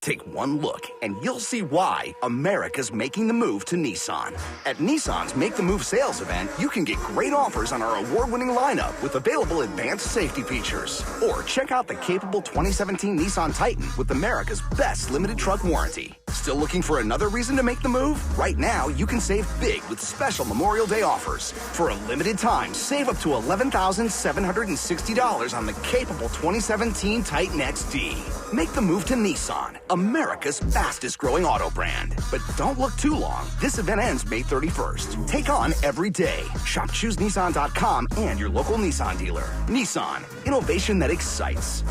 Take one look and you'll see why America's making the move to Nissan. At Nissan's Make the Move sales event, you can get great offers on our award-winning lineup with available advanced safety features. Or check out the capable 2017 Nissan Titan with America's best limited truck warranty. Still looking for another reason to make the move? Right now, you can save big with special Memorial Day offers. For a limited time, save up to $11,760 on the capable 2017 Titan XD. Make the move to Nissan, America's fastest growing auto brand. But don't look too long. This event ends May 31st. Take on every day. Shop ChooseNissan.com and your local Nissan dealer. Nissan, innovation that excites.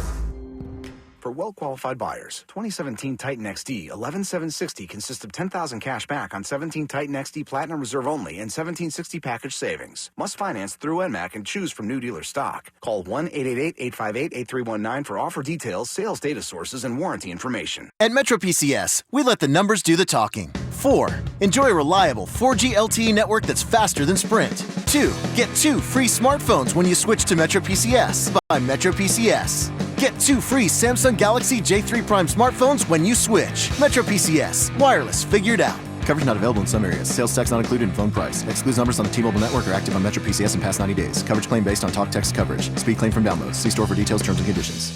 For well-qualified buyers, 2017 Titan XD 11760 consists of $10,000 cash back on 17 Titan XD Platinum Reserve only and 1760 package savings. Must finance through NMAC and choose from new dealer stock. Call 1-888-858-8319 for offer details, sales data sources, and warranty information. At Metro PCS, we let the numbers do the talking. 4. Enjoy a reliable 4G LTE network that's faster than Sprint. 2. Get 2 free smartphones when you switch to Metro PCS by Metro PCS. Get 2 free Samsung Galaxy J3 Prime smartphones when you switch. Metro PCS. Wireless. Figured out. Coverage not available in some areas. Sales tax not included in phone price. Excludes numbers on the T-Mobile network are active on Metro PCS in past 90 days. Coverage claim based on talk text coverage. Speed claim from downloads. See store for details, terms, and conditions.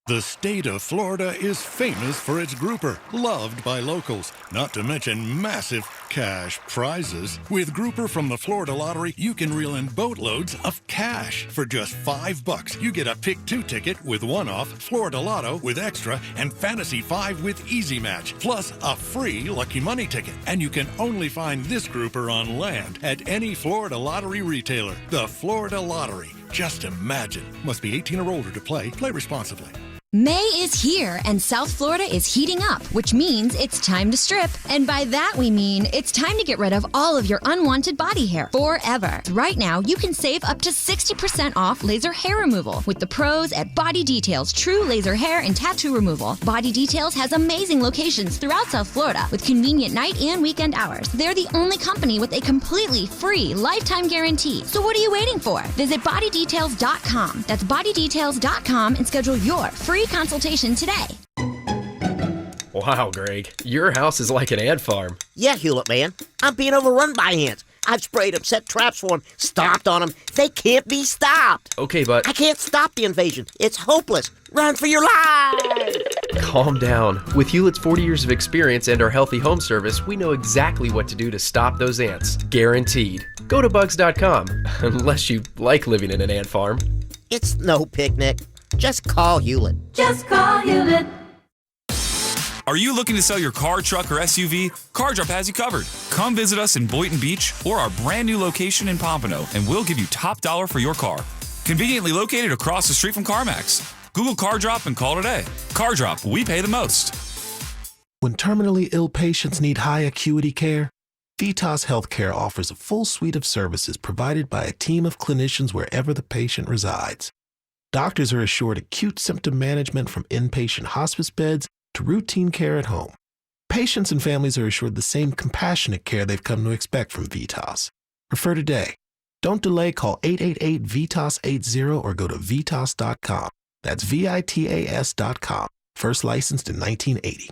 The state of Florida is famous for its grouper, loved by locals, not to mention massive cash prizes. With Grouper from the Florida Lottery, you can reel in boatloads of cash. For just $5, you get a Pick 2 ticket with one-off, Florida Lotto with extra, and Fantasy 5 with Easy Match, plus a free Lucky Money ticket. And you can only find this grouper on land at any Florida Lottery retailer. The Florida Lottery. Just imagine. Must be 18 or older to play. Play responsibly. May is here and South Florida is heating up, which means it's time to strip. And by that we mean it's time to get rid of all of your unwanted body hair forever. Right now, you can save up to 60% off laser hair removal with the pros at Body Details True Laser Hair and Tattoo Removal. Body Details has amazing locations throughout South Florida with convenient night and weekend hours. They're the only company with a completely free lifetime guarantee. So what are you waiting for? Visit bodydetails.com. That's bodydetails.com and schedule your free consultation today. Wow, Greg, your house is like an ant farm. Yeah, Hewlett, man. I'm being overrun by ants. I've sprayed them, set traps for them, stomped on them. They can't be stopped. Okay, but... I can't stop the invasion. It's hopeless. Run for your life! Calm down. With Hewlett's 40 years of experience and our healthy home service, we know exactly what to do to stop those ants. Guaranteed. Go to bugs.com. Unless you like living in an ant farm. It's no picnic. Just call Hewlett. Just call Hewlett. Are you looking to sell your car, truck, or SUV? CarDrop has you covered. Come visit us in Boynton Beach or our brand new location in Pompano, and we'll give you top dollar for your car. Conveniently located across the street from CarMax. Google CarDrop and call today. CarDrop, we pay the most. When terminally ill patients need high acuity care, Vitas Healthcare offers a full suite of services provided by a team of clinicians wherever the patient resides. Doctors are assured acute symptom management from inpatient hospice beds to routine care at home. Patients and families are assured the same compassionate care they've come to expect from Vitas. Refer today. Don't delay. Call 888-VITAS-80 or go to vitas.com. That's VITAS.com. First licensed in 1980.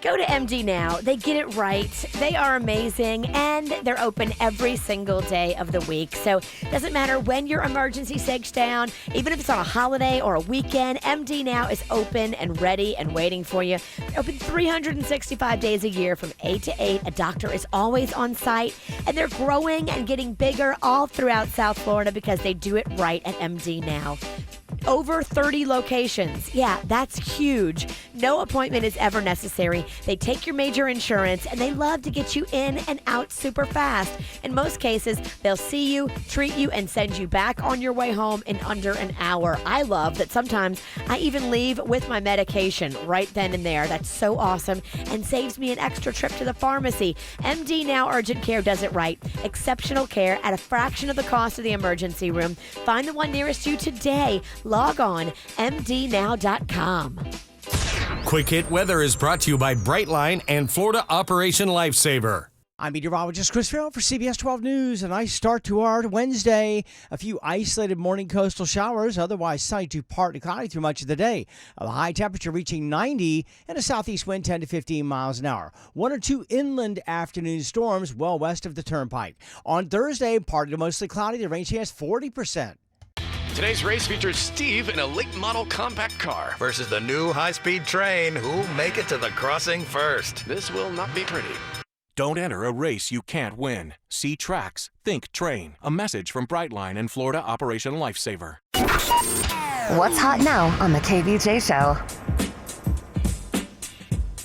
Go to MD Now. They get it right. They are amazing, and they're open every single day of the week. So it doesn't matter when your emergency shakes down, even if it's on a holiday or a weekend, MD Now is open and ready and waiting for you. They're open 365 days a year from 8 to 8. A doctor is always on site, and they're growing and getting bigger all throughout South Florida because they do it right at MD Now. Over 30 locations. Yeah, that's huge. No appointment is ever necessary. They take your major insurance, and they love to get you in and out super fast. In most cases, they'll see you, treat you, and send you back on your way home in under an hour. I love that sometimes I even leave with my medication right then and there. That's so awesome and saves me an extra trip to the pharmacy. MD Now Urgent Care does it right. Exceptional care at a fraction of the cost of the emergency room. Find the one nearest you today. Log on mdnow.com. Quick Hit Weather is brought to you by Brightline and Florida Operation Lifesaver. I'm meteorologist Chris Farrell for CBS 12 News. A nice start to our Wednesday. A few isolated morning coastal showers, otherwise sunny to partly cloudy through much of the day. A high temperature reaching 90 and a southeast wind 10 to 15 miles an hour. 1 or 2 inland afternoon storms well west of the turnpike. On Thursday, partly to mostly cloudy, the rain chance 40%. Today's race features Steve in a late model compact car versus the new high-speed train. Who'll make it to the crossing first? This will not be pretty. Don't enter a race you can't win. See tracks, think train. A message from Brightline and Florida Operation Lifesaver. What's hot now on the KVJ Show?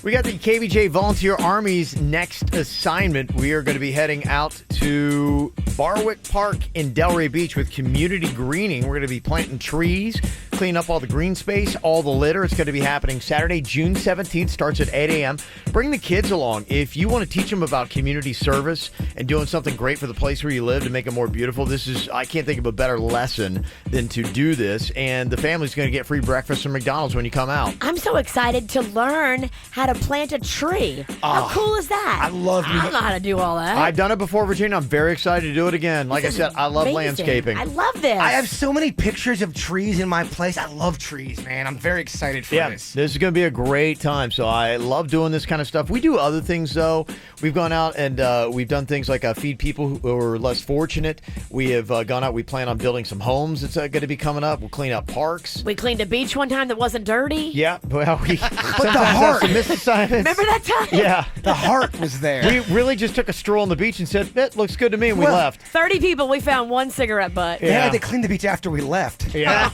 We got the KVJ Volunteer Army's next assignment. We are going to be heading out to Barwick Park in Delray Beach with community greening. We're going to be planting trees, clean up all the green space, all the litter. It's going to be happening Saturday, June 17th. Starts at 8 a.m. Bring the kids along. If you want to teach them about community service and doing something great for the place where you live to make it more beautiful, I can't think of a better lesson than to do this. And the family's going to get free breakfast from McDonald's when you come out. I'm so excited to learn how to plant a tree. How cool is that? I love I don't know how to do all that. I've done it before, Virginia. I'm very excited to do it again. Like I said, I love landscaping. I love this. I have so many pictures of trees in my place. I love trees, man. I'm very excited for this. This is going to be a great time. So I love doing this kind of stuff. We do other things, though. We've gone out and we've done things like feed people who are less fortunate. We have gone out. We plan on building some homes that's going to be coming up. We'll clean up parks. We cleaned a beach one time that wasn't dirty. Yeah. Well, we But the heart. Remember that time? Yeah. The heart was there. We really just took a stroll on the beach and said, it looks good to me, and we left. 30 people, we found one cigarette butt. Yeah, they cleaned the beach after we left. Yeah.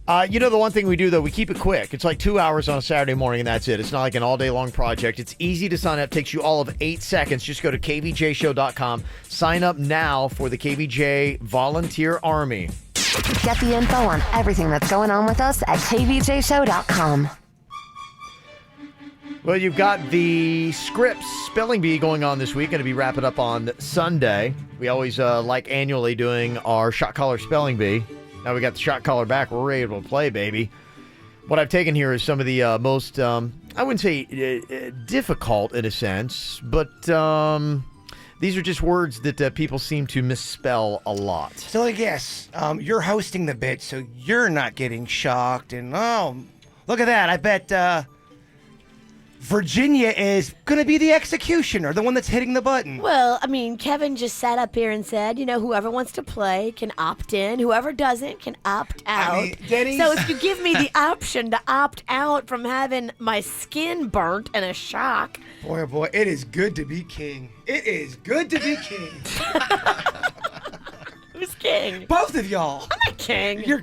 The one thing we do, though, we keep it quick. It's like 2 hours on a Saturday morning, and that's it. It's not like an all-day-long project. It's easy to sign up. Takes you all of 8 seconds. Just go to kvjshow.com. Sign up now for the KVJ Volunteer Army. Get the info on everything that's going on with us at kvjshow.com. Well, you've got the Scripps Spelling Bee going on this week. Going to be wrapping up on Sunday. We always like annually doing our shot collar spelling bee. Now we got the shot collar back. We're able to play, baby. What I've taken here is some of the most, I wouldn't say difficult in a sense, but these are just words that people seem to misspell a lot. So I guess you're hosting the bit, so you're not getting shocked. And, look at that. I bet Virginia is going to be the executioner, the one that's hitting the button. Well, I mean, Kevin just sat up here and said, whoever wants to play can opt in. Whoever doesn't can opt out. So if you give me the option to opt out from having my skin burnt and a shock. Boy, oh boy, it is good to be king. It is good to be king. Who's king? Both of y'all. I'm not king. You're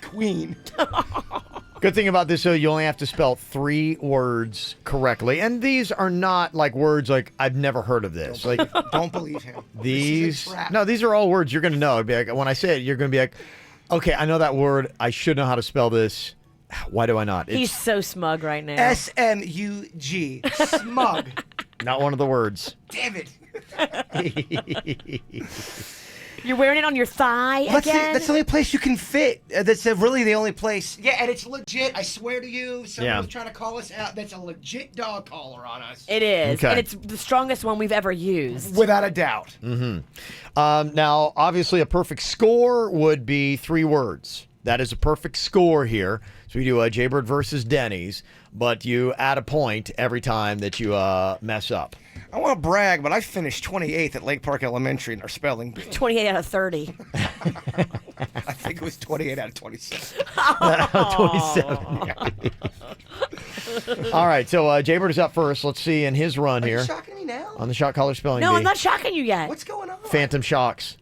queen. Good thing about this, though, you only have to spell 3 words correctly. And these are not like words like, I've never heard of this. Like, don't believe him. These are all words you're going to know. It'd be like, when I say it, you're going to be like, okay, I know that word. I should know how to spell this. Why do I not? He's so smug right now. S-M-U-G. Smug. Not one of the words. Damn it. You're wearing it on your thigh again? That's the only place you can fit. That's really the only place. Yeah, and it's legit. I swear to you, someone was trying to call us out. That's a legit dog collar on us. It is. Okay. And it's the strongest one we've ever used. Without a doubt. Mm-hmm. Now, obviously, a perfect score would be 3 words. That is a perfect score here. So we do Jaybird versus Denny's, but you add a point every time that you mess up. I want to brag, but I finished 28th at Lake Park Elementary in our spelling bee. 28 out of 30. I think it was 28 out of 27. 27. All right, so Jaybird is up first. Let's see in his run here. Are you shocking me now? On the shot caller spelling No, bee. I'm not shocking you yet. What's going on? Phantom shocks.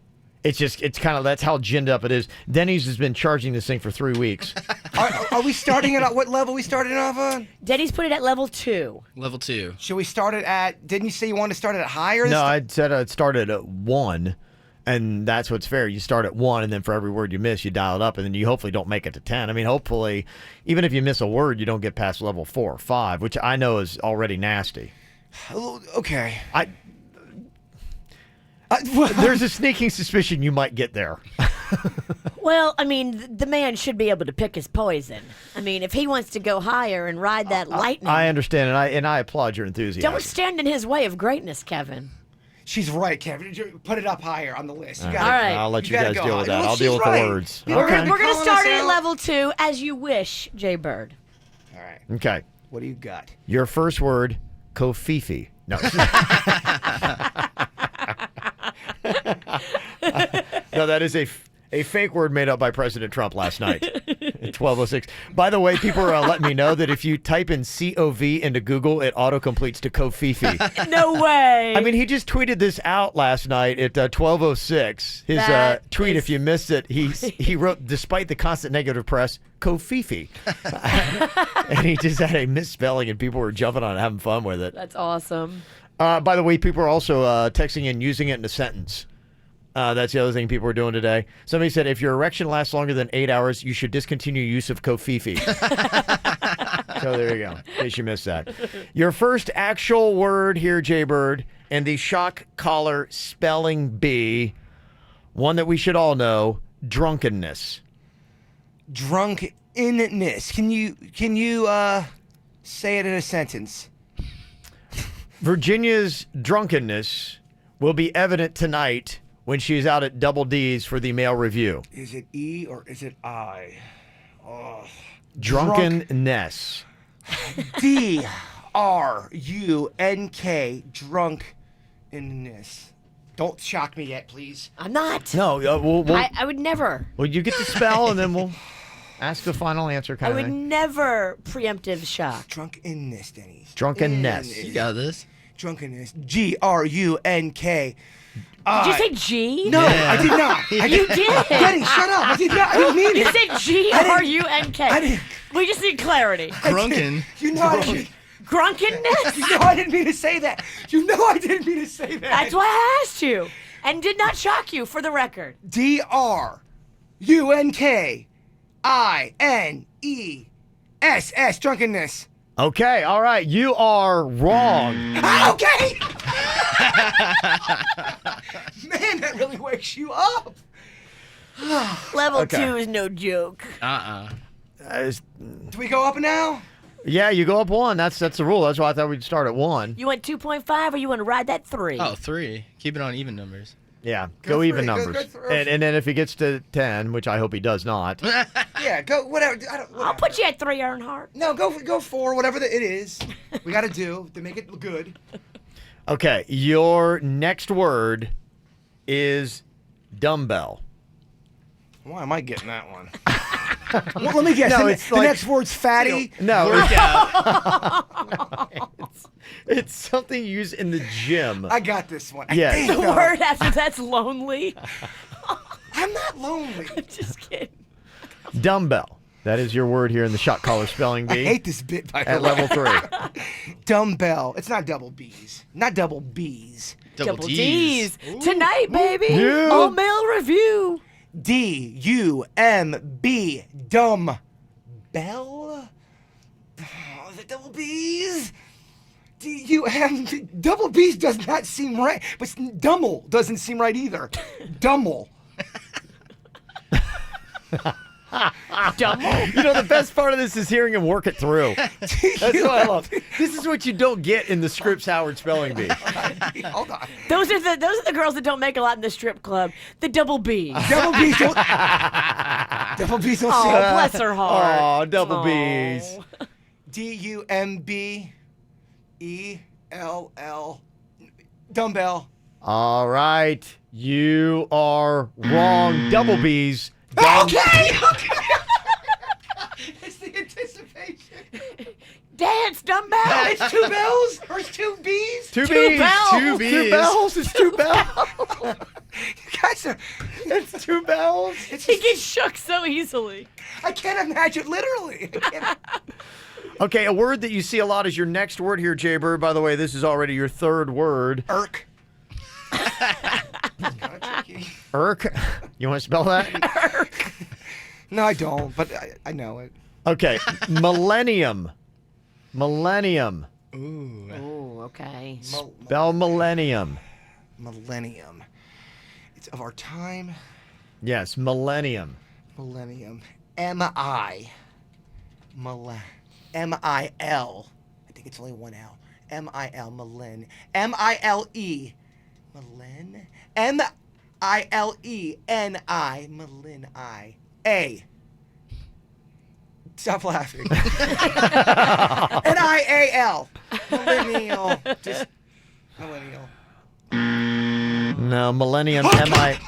It's kind of, that's how ginned up it is. Denny's has been charging this thing for 3 weeks. Are we starting it at what level we started off on? Denny's put it at level 2. Level 2. Should we start it at, didn't you say you wanted to start it at higher? No, I said I'd started at 1, and that's what's fair. You start at 1, and then for every word you miss, you dial it up, and then you hopefully don't make it to 10. I mean, hopefully, even if you miss a word, you don't get past level 4 or 5, which I know is already nasty. Okay. There's a sneaking suspicion you might get there. Well, I mean, the man should be able to pick his poison. I mean, if he wants to go higher and ride that lightning, I understand, and I applaud your enthusiasm. don't stand in his way of greatness, Kevin. She's right, Kevin. Put it up higher on the list. All You right. gotta, All right. I'll let you gotta guys go deal with higher. that. Well, I'll deal she's with right. the words. People We're going to calling start us it at out. level 2, as you wish, Jay Bird. All right. Okay. What do you got? Your first word, Kofifi. No. No, that is a fake word made up by President Trump last night at 12:06. By the way, people are letting me know that if you type in COV into Google, it autocompletes to Kofifi. No way. I mean, he just tweeted this out last night at 12:06. His tweet, if you missed it, he wrote, despite the constant negative press, Kofifi. And he just had a misspelling, and people were jumping on it, having fun with it. That's awesome. By the way, people are also texting in using it in a sentence. That's the other thing people are doing today. Somebody said, if your erection lasts longer than 8 hours, you should discontinue use of Kofifi. So there you go, in case you missed that. Your first actual word here, Jaybird, and the shock collar spelling bee, one that we should all know, drunkenness. Drunkenness. Can you say it in a sentence? Virginia's drunkenness will be evident tonight when she's out at Double D's for the male review. Is it E or is it I? Oh. Drunkenness. D-R-U-N-K. Drunkenness. Don't shock me yet, please. I'm not. No, I would never. Well, you get the spell, and then we'll ask the final answer kind I of would thing. never preemptive shock. Drunkenness, Denny's. Drunkenness. You got this. Drunkenness. G-R-U-N-K. Did you say G? No, I did not. You did. Denny, shut up. I did not. I didn't mean You it. said G-R-U-N-K. I didn't. We just need clarity. Grunkin. You know I didn't. Grunkenness? You know I didn't mean to say that. You know I didn't mean to say that. That's why I asked you. And did not shock you, for the record. D-R-U-N-K-I-N-E-S-S. Drunkenness. Okay, all right. You are wrong. Okay. Man, that really wakes you up. Level Okay. 2 is no joke. Do we go up now? Yeah, you go up 1. That's the rule. That's why I thought we'd start at 1. You want 2.5 or you want to ride that 3? Oh, 3. Keep it on even numbers. Yeah, Go go even three, go numbers. through. And then if he gets to 10, which I hope he does not. Yeah, go whatever. I'll put you at 3, Earnhardt. No, go 4, whatever it is. We got to do to make it look good. Okay, your next word is dumbbell. Why am I getting that one? Well, let me guess. No, the it's the like- next word's fatty. No, Workout. it's something you use in the gym. I got this one. Yeah. Dang, The no. word after that's lonely. I'm not lonely. Just kidding. Dumbbell. That is your word here in the shot caller spelling I bee. hate this bit by the At way. level 3. Dumbbell. It's not double B's. Not double B's. Double D's. Tonight, baby. Yeah. All male review. D-U-M-B. Dumb. Bell? Oh, is it double B's? D-U-M. Double B's does not seem right. But Dummel doesn't seem right either. Dummel. Dumble? You know, the best part of this is hearing him work it through. That's what I love. This is what you don't get in the Scripps Howard Spelling Bee. Hold on. Those are the girls that don't make a lot in the strip club. The double B's. Double B's don't. Double B's don't Oh, sing. bless her heart. Oh, double B's. D-U-M-B-E-L-L. Dumbbell. All right. You are wrong. Double B's. Okay. It's the anticipation. Dance, dumbbell. It's 2 bells or it's 2 B's? Two Two B's. bells. 2 B's. 2 bells. It's 2 bells. You guys are. It's 2 bells. He gets shook so easily. I can't imagine. Literally. I can't. Okay, a word that you see a lot is your next word here, Jay-Bird. By the way, this is already your third word. Irk. Irk? You want to spell that? Irk. No, I don't, but I know it. Okay, millennium. Millennium. Ooh, okay. Spell millennium. Millennium. It's of our time. Yes, millennium. Millennium. M-I. M-I-L. I think it's only one L. M-I-L. Millen. M-I-L-E. Millen. M-I-L-E-N-I. Millen-I. A. Stop laughing. N-I-A-L. Millennial. Just millennial. No, millennium. M-I.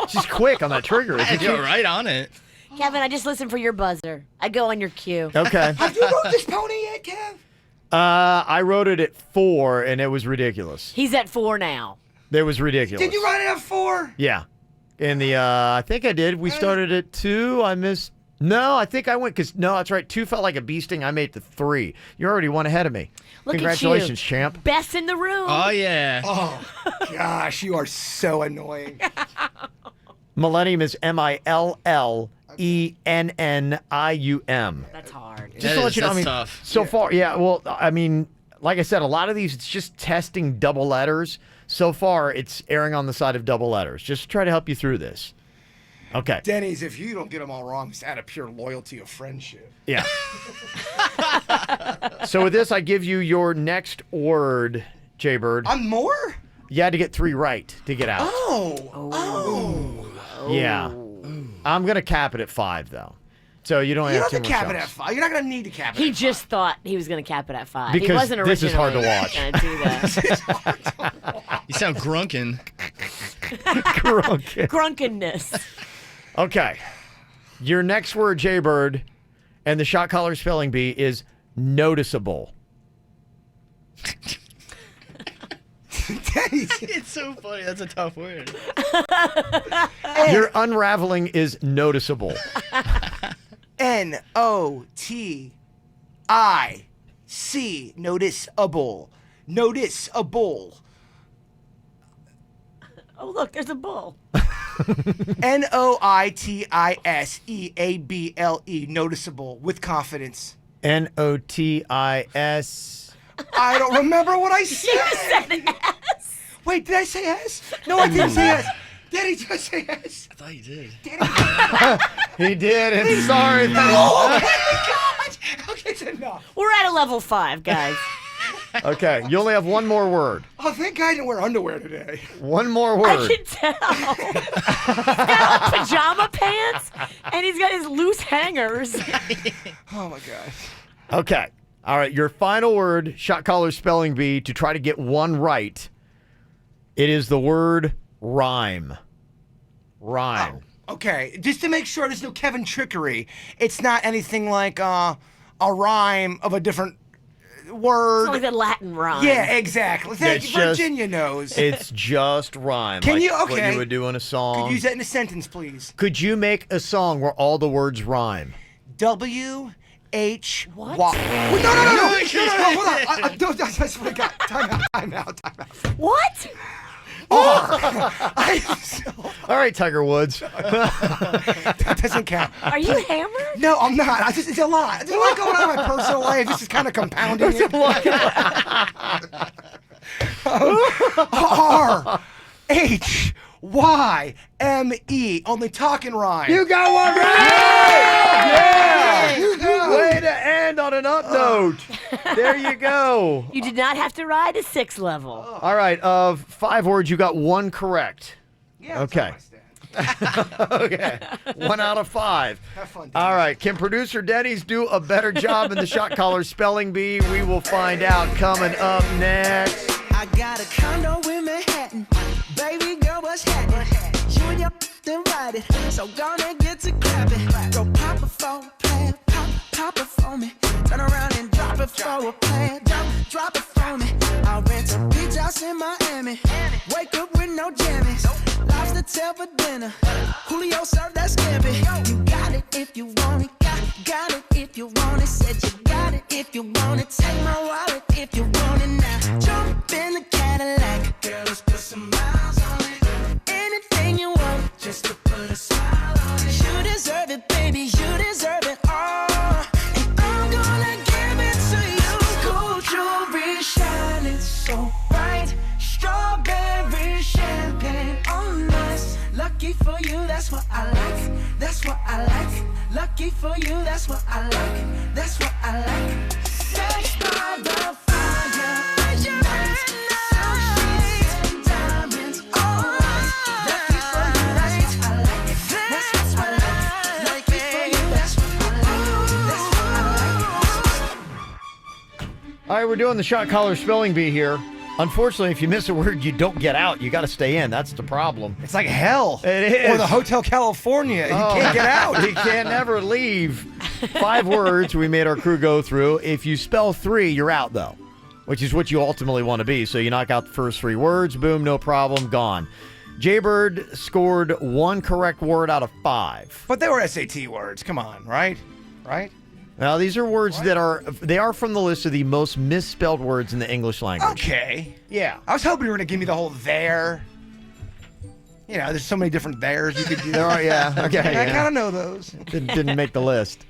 She's quick on that trigger. Isn't You're she? right on it. Kevin, I just listened for your buzzer. I go on your cue. Okay. Have you wrote this pony yet, Kev? I wrote it at 4, and it was ridiculous. He's at 4 now. It was ridiculous. Did you write it at 4? Yeah. In the, I think I did. We started at 2. I missed. No, I think I went because, no, that's right. 2 felt like a bee sting. I made it to 3. You're already one ahead of me. Look Congratulations, at you. champ. Best in the room. Oh, yeah. Oh, gosh, you are so annoying. Millennium is M-I-L-L-E-N-N-I-U-M. That's hard. Just to let you know, I mean, tough. so far, yeah, well, I mean, like I said, a lot of these, it's just testing double letters. So far, it's erring on the side of double letters. Just to try to help you through this. Okay. Denny's, if you don't get them all wrong, it's out of pure loyalty of friendship. Yeah. So with this, I give you your next word, Jay-Bird. I'm more? You had to get 3 right to get out. Oh. Yeah. I'm going to cap it at 5, though. So you don't You have don't too have much to cap it at else. 5. You're not going to need to cap it He at just thought he was going to cap it at 5. Because he wasn't this is hard to originally watch. gonna do that. You sound grunkin'. Grunkenness. Okay. Your next word, Jay-Bird, and the shot caller spelling bee is noticeable. It's so funny. That's a tough word. Your unraveling is noticeable. N-O-T-I-C. Noticeable. Noticeable. Oh, look, there's a bull. N-O-I-T-I-S-E-A-B-L-E. Noticeable. With confidence. N-O-T-I-S. I don't remember what I said. You said S. Wait, did I say S? No, I didn't say S. Daddy, did I say S? I thought you did. He did, and sorry. No! Oh, my gosh! Okay, it's enough. We're at a level 5, guys. Okay, you only have one more word. Oh, thank God I didn't wear underwear today. One more I word. can tell. He's got like pajama pants, and he's got his loose hangers. Oh, my gosh. Okay. All right, your final word, shot caller spelling bee, to try to get one right. It is the word rhyme. Rhyme. Oh, okay, just to make sure there's no Kevin trickery, it's not anything like a rhyme of a different word. It's like the Latin rhyme. Yeah, exactly. Thank you. Virginia knows. It's just rhyme. Can like you? what Okay. you would do in a song. Could use that in a sentence, please. Could you make a song where all the words rhyme? W-H. What? No, hold on. I swear to God. Time out. What? All right, Tiger Woods. That doesn't count. Are you hammered? No, I'm not. It's a lot. There's a lot going on in my personal life. This is kind of compounding it. Y-M-E. Only talking rhyme. You got one right! Yeah! Way to end on an up note. There you go. You did not have to ride a 6 level. All right, of 5 words, you got 1 correct. Yeah. Okay. Okay. 1 out of 5. Have fun. All right. Can producer Denny's do a better job in the shot caller spelling bee? We will find out coming up next. I got a condo in Manhattan. Baby girl, what's happening? You and your then ride it. So gonna get to clapping. Go pop it for a plan. Pop it for me. Turn around and drop it for a plan. Drop it for me. I'll rent a beach house in Miami. Wake up with no jammies. Lobster tail for dinner. Julio served that scampi. You got it if you want it. Got it if you want it. Said you got it if you want it. Take my wallet if you want it now. Jump in the Cadillac. Girl, let's put some miles on it. Anything you want, just to put a smile on it. You deserve it, baby. You deserve it all. And I'm gonna give it to you. Gold jewelry shining so bright. Strawberry champagne on us. Lucky for you, that's what I like. That's what I like. Lucky for you, that's what I like. That's what I like. Sex by the fire. Nights, sunshine, diamonds on us. Lucky for you, that's what I like. That's what I like. Lucky for you, that's what I like. That's what I like. All right, we're doing the shot caller spelling bee here. Unfortunately, if you miss a word, you don't get out. You got to stay in. That's the problem. It's like hell. It is. Or the Hotel California. You can't get out. You can't never leave. 5 words we made our crew go through. If you spell 3, you're out, though, which is what you ultimately want to be. So you knock out the first 3 words. Boom, no problem, gone. Jaybird scored 1 correct word out of 5. But they were SAT words. Come on, right? Right? Now, these are words that are from the list of the most misspelled words in the English language. Okay. Yeah. I was hoping you were going to give me the whole there. You know, there's so many different theirs you could do. There are, yeah. Okay. I yeah. kind of know those. Didn't make the list.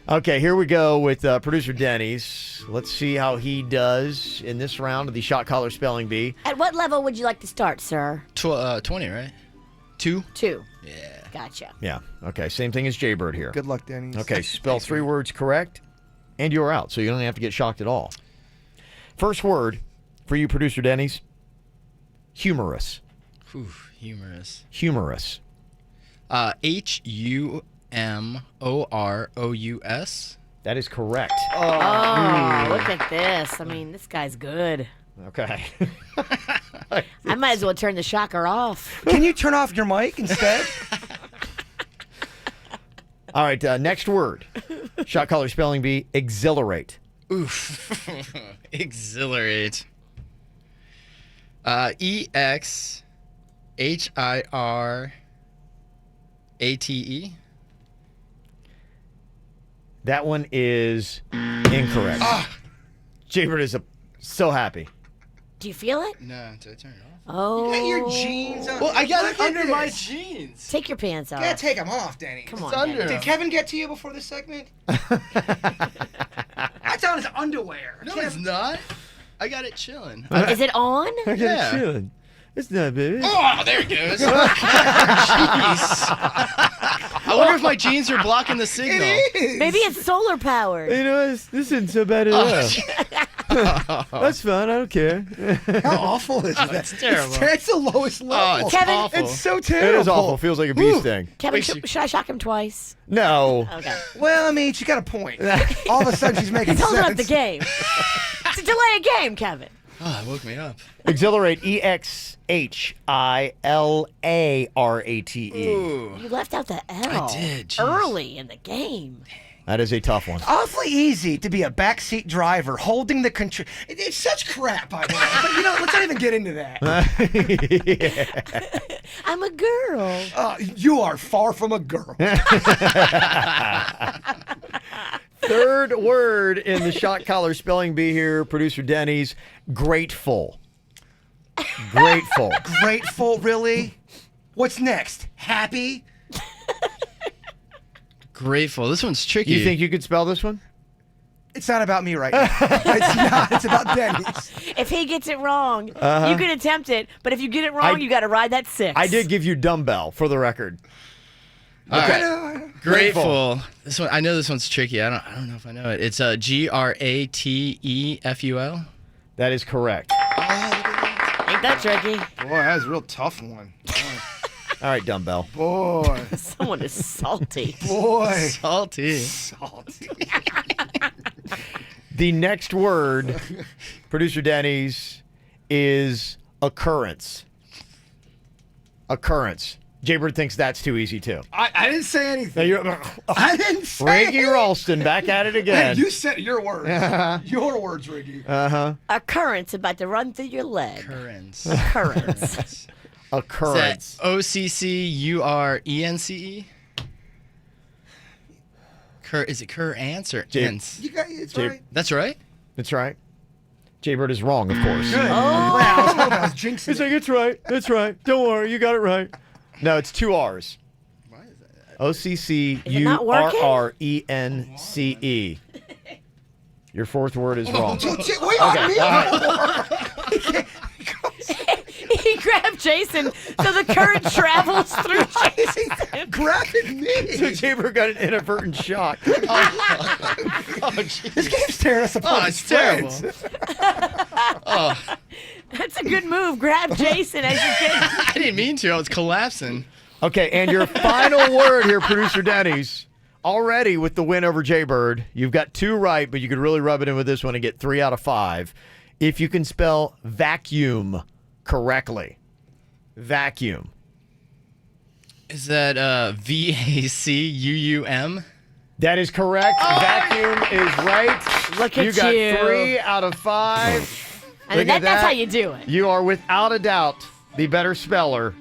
Okay, here we go with producer Denny's. Let's see how he does in this round of the shot caller spelling bee. At what level would you like to start, sir? 20, right? 2? 2. Yeah. Gotcha. Yeah. Okay, same thing as Jaybird here. Good luck, Denny's. Okay, spell 3 words correct, and you're out, so you don't have to get shocked at all. First word for you, producer Denny's, humorous. Whew, humorous. Humorous. Humorous. That is correct. Oh, look at this. I mean, this guy's good. Okay. I might as well turn the shocker off. Can you turn off your mic instead? All right, next word. Shot caller spelling bee, exhilarate. Oof. Exhilarate. EXHIRATE. That one is incorrect. Jaybird is so happy. Do you feel it? No, did I turn it off? Oh. You got your jeans on. Well, I got it Look at under my this. jeans. Take your pants off. Yeah, take them off, Denny. Come on, It's under Denny. Did Kevin get to you before this segment? That's on his underwear. No, it's not. I got it chilling. Is it on? I got Yeah. it chilling. It's not, baby. Oh, there it goes. Jeez. I wonder if my jeans are blocking the signal. Maybe it's solar powered. You know, this isn't so bad at all. That's fine. I don't care. How awful is that? It's terrible. It's the lowest level. it's Kevin, awful. It's so It terrible. is awful. Feels like a bee sting. Kevin, should I shock him twice? No. Okay. Well, I mean, she got a point. All of a sudden, she's making He's holding sense. up the game. It's a delay a game, Kevin. Oh, it woke me up. Exhilarate. EXHILARATE. Ooh. You left out the L. I did, jeez. Early in the game. That is a tough one. Awfully easy to be a backseat driver holding the control. It's such crap, by the way. But you know, let's not even get into that. I'm a girl. You are far from a girl. Third word in the shot collar spelling bee here, producer Denny's, grateful. Grateful. Grateful, really? What's next? Happy? Grateful. This one's tricky. You think you could spell this one? It's not about me right now. It's not. It's about Denny's. If he gets it wrong, Uh-huh. you can attempt it. But if you get it wrong, you got to ride that 6. I did give you dumbbell for the record. All right. Grateful. This one, I know this one's tricky. I don't know if I know it. It's GRATEFUL. That is correct. Ain't that tricky? Boy, that was a real tough one. All right, dumbbell. Boy. Someone is salty. Boy. Salty. The next word, producer Denny's, is occurrence. Occurrence. Jaybird thinks that's too easy too. I didn't say anything. No, I didn't say Riggy anything. Ralston back at it again. Hey, you said your words. Your words, Riggy. Uh-huh. Occurrence about to run through your leg. Occurrence. Occurrence. Occurrence. OCCURENCE? Is it cur-ance or ence? You got it's right. That's right? That's right. Jaybird is wrong, of course. Good. I'm glad. I was hoping I was jinxing He's it. like, it's right. That's right. Don't worry. You got it right. No, it's 2 R's. Why is that? OCCURRENCE. Your fourth word is wrong. Wait on me. He grabbed Jason so the current travels through Jason. Grabbing me. So Jaybird got an inadvertent shock. This game's tearing us apart. Oh, it's terrible. That's a good move. Grab Jason as you can. I didn't mean to. I was collapsing. Okay, and your final word here, producer Denny's. Already with the win over Jaybird, you've got 2 right, but you could really rub it in with this one and get 3 out of 5. If you can spell vacuum correctly. Vacuum. Is that VACUUM? That is correct. Vacuum is right. Look at you. Got you. 3 out of 5. I mean, Look at that's that. how you do it. You are without a doubt the better speller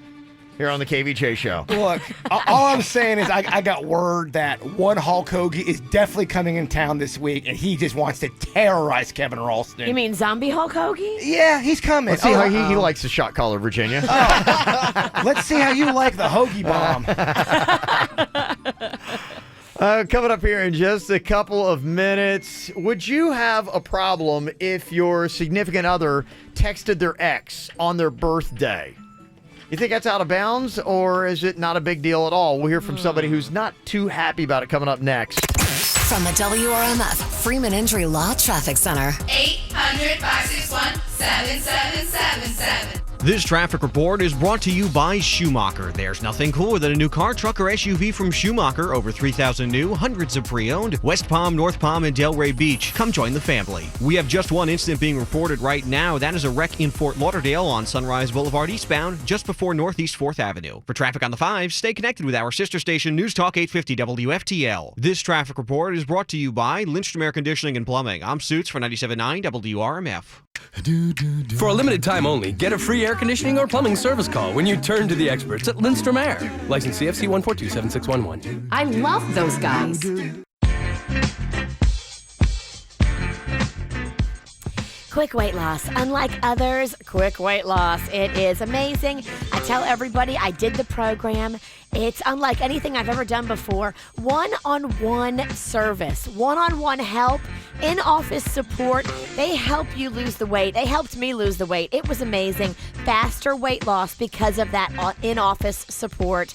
here on the KVJ show. Look, all I'm saying is I got word that one Hulk Hogan is definitely coming in town this week, and he just wants to terrorize Kevin Ralston. You mean zombie Hulk Hogan? Yeah, he's coming. Let's see how he likes the shot caller, Virginia. Let's see how you like the Hoagie bomb. Coming up here in just a couple of minutes, would you have a problem if your significant other texted their ex on their birthday? You think that's out of bounds, or is it not a big deal at all? We'll hear from somebody who's not too happy about it coming up next. From the WRMF Freeman Injury Law Traffic Center. 800-561-7777. This traffic report is brought to you by Schumacher. There's nothing cooler than a new car, truck, or SUV from Schumacher. Over 3,000 new, hundreds of pre-owned. West Palm, North Palm, and Delray Beach. Come join the family. We have just one incident being reported right now. That is a wreck in Fort Lauderdale on Sunrise Boulevard eastbound, just before Northeast 4th Avenue. For traffic on the 5, stay connected with our sister station, News Talk 850 WFTL. This traffic report is brought to you by Lindstrom Air Conditioning and Plumbing. I'm Suits for 97.9 WRMF. For a limited time only, get a free air conditioning or plumbing service call when you turn to the experts at Lindstrom Air. License CFC 1427611. I love those guys. Quick weight loss. Unlike others, quick weight loss. It is amazing. I tell everybody I did the program. It's unlike anything I've ever done before. One-on-one service, one-on-one help, in-office support. They help you lose the weight. They helped me lose the weight. It was amazing. Faster weight loss because of that in-office support.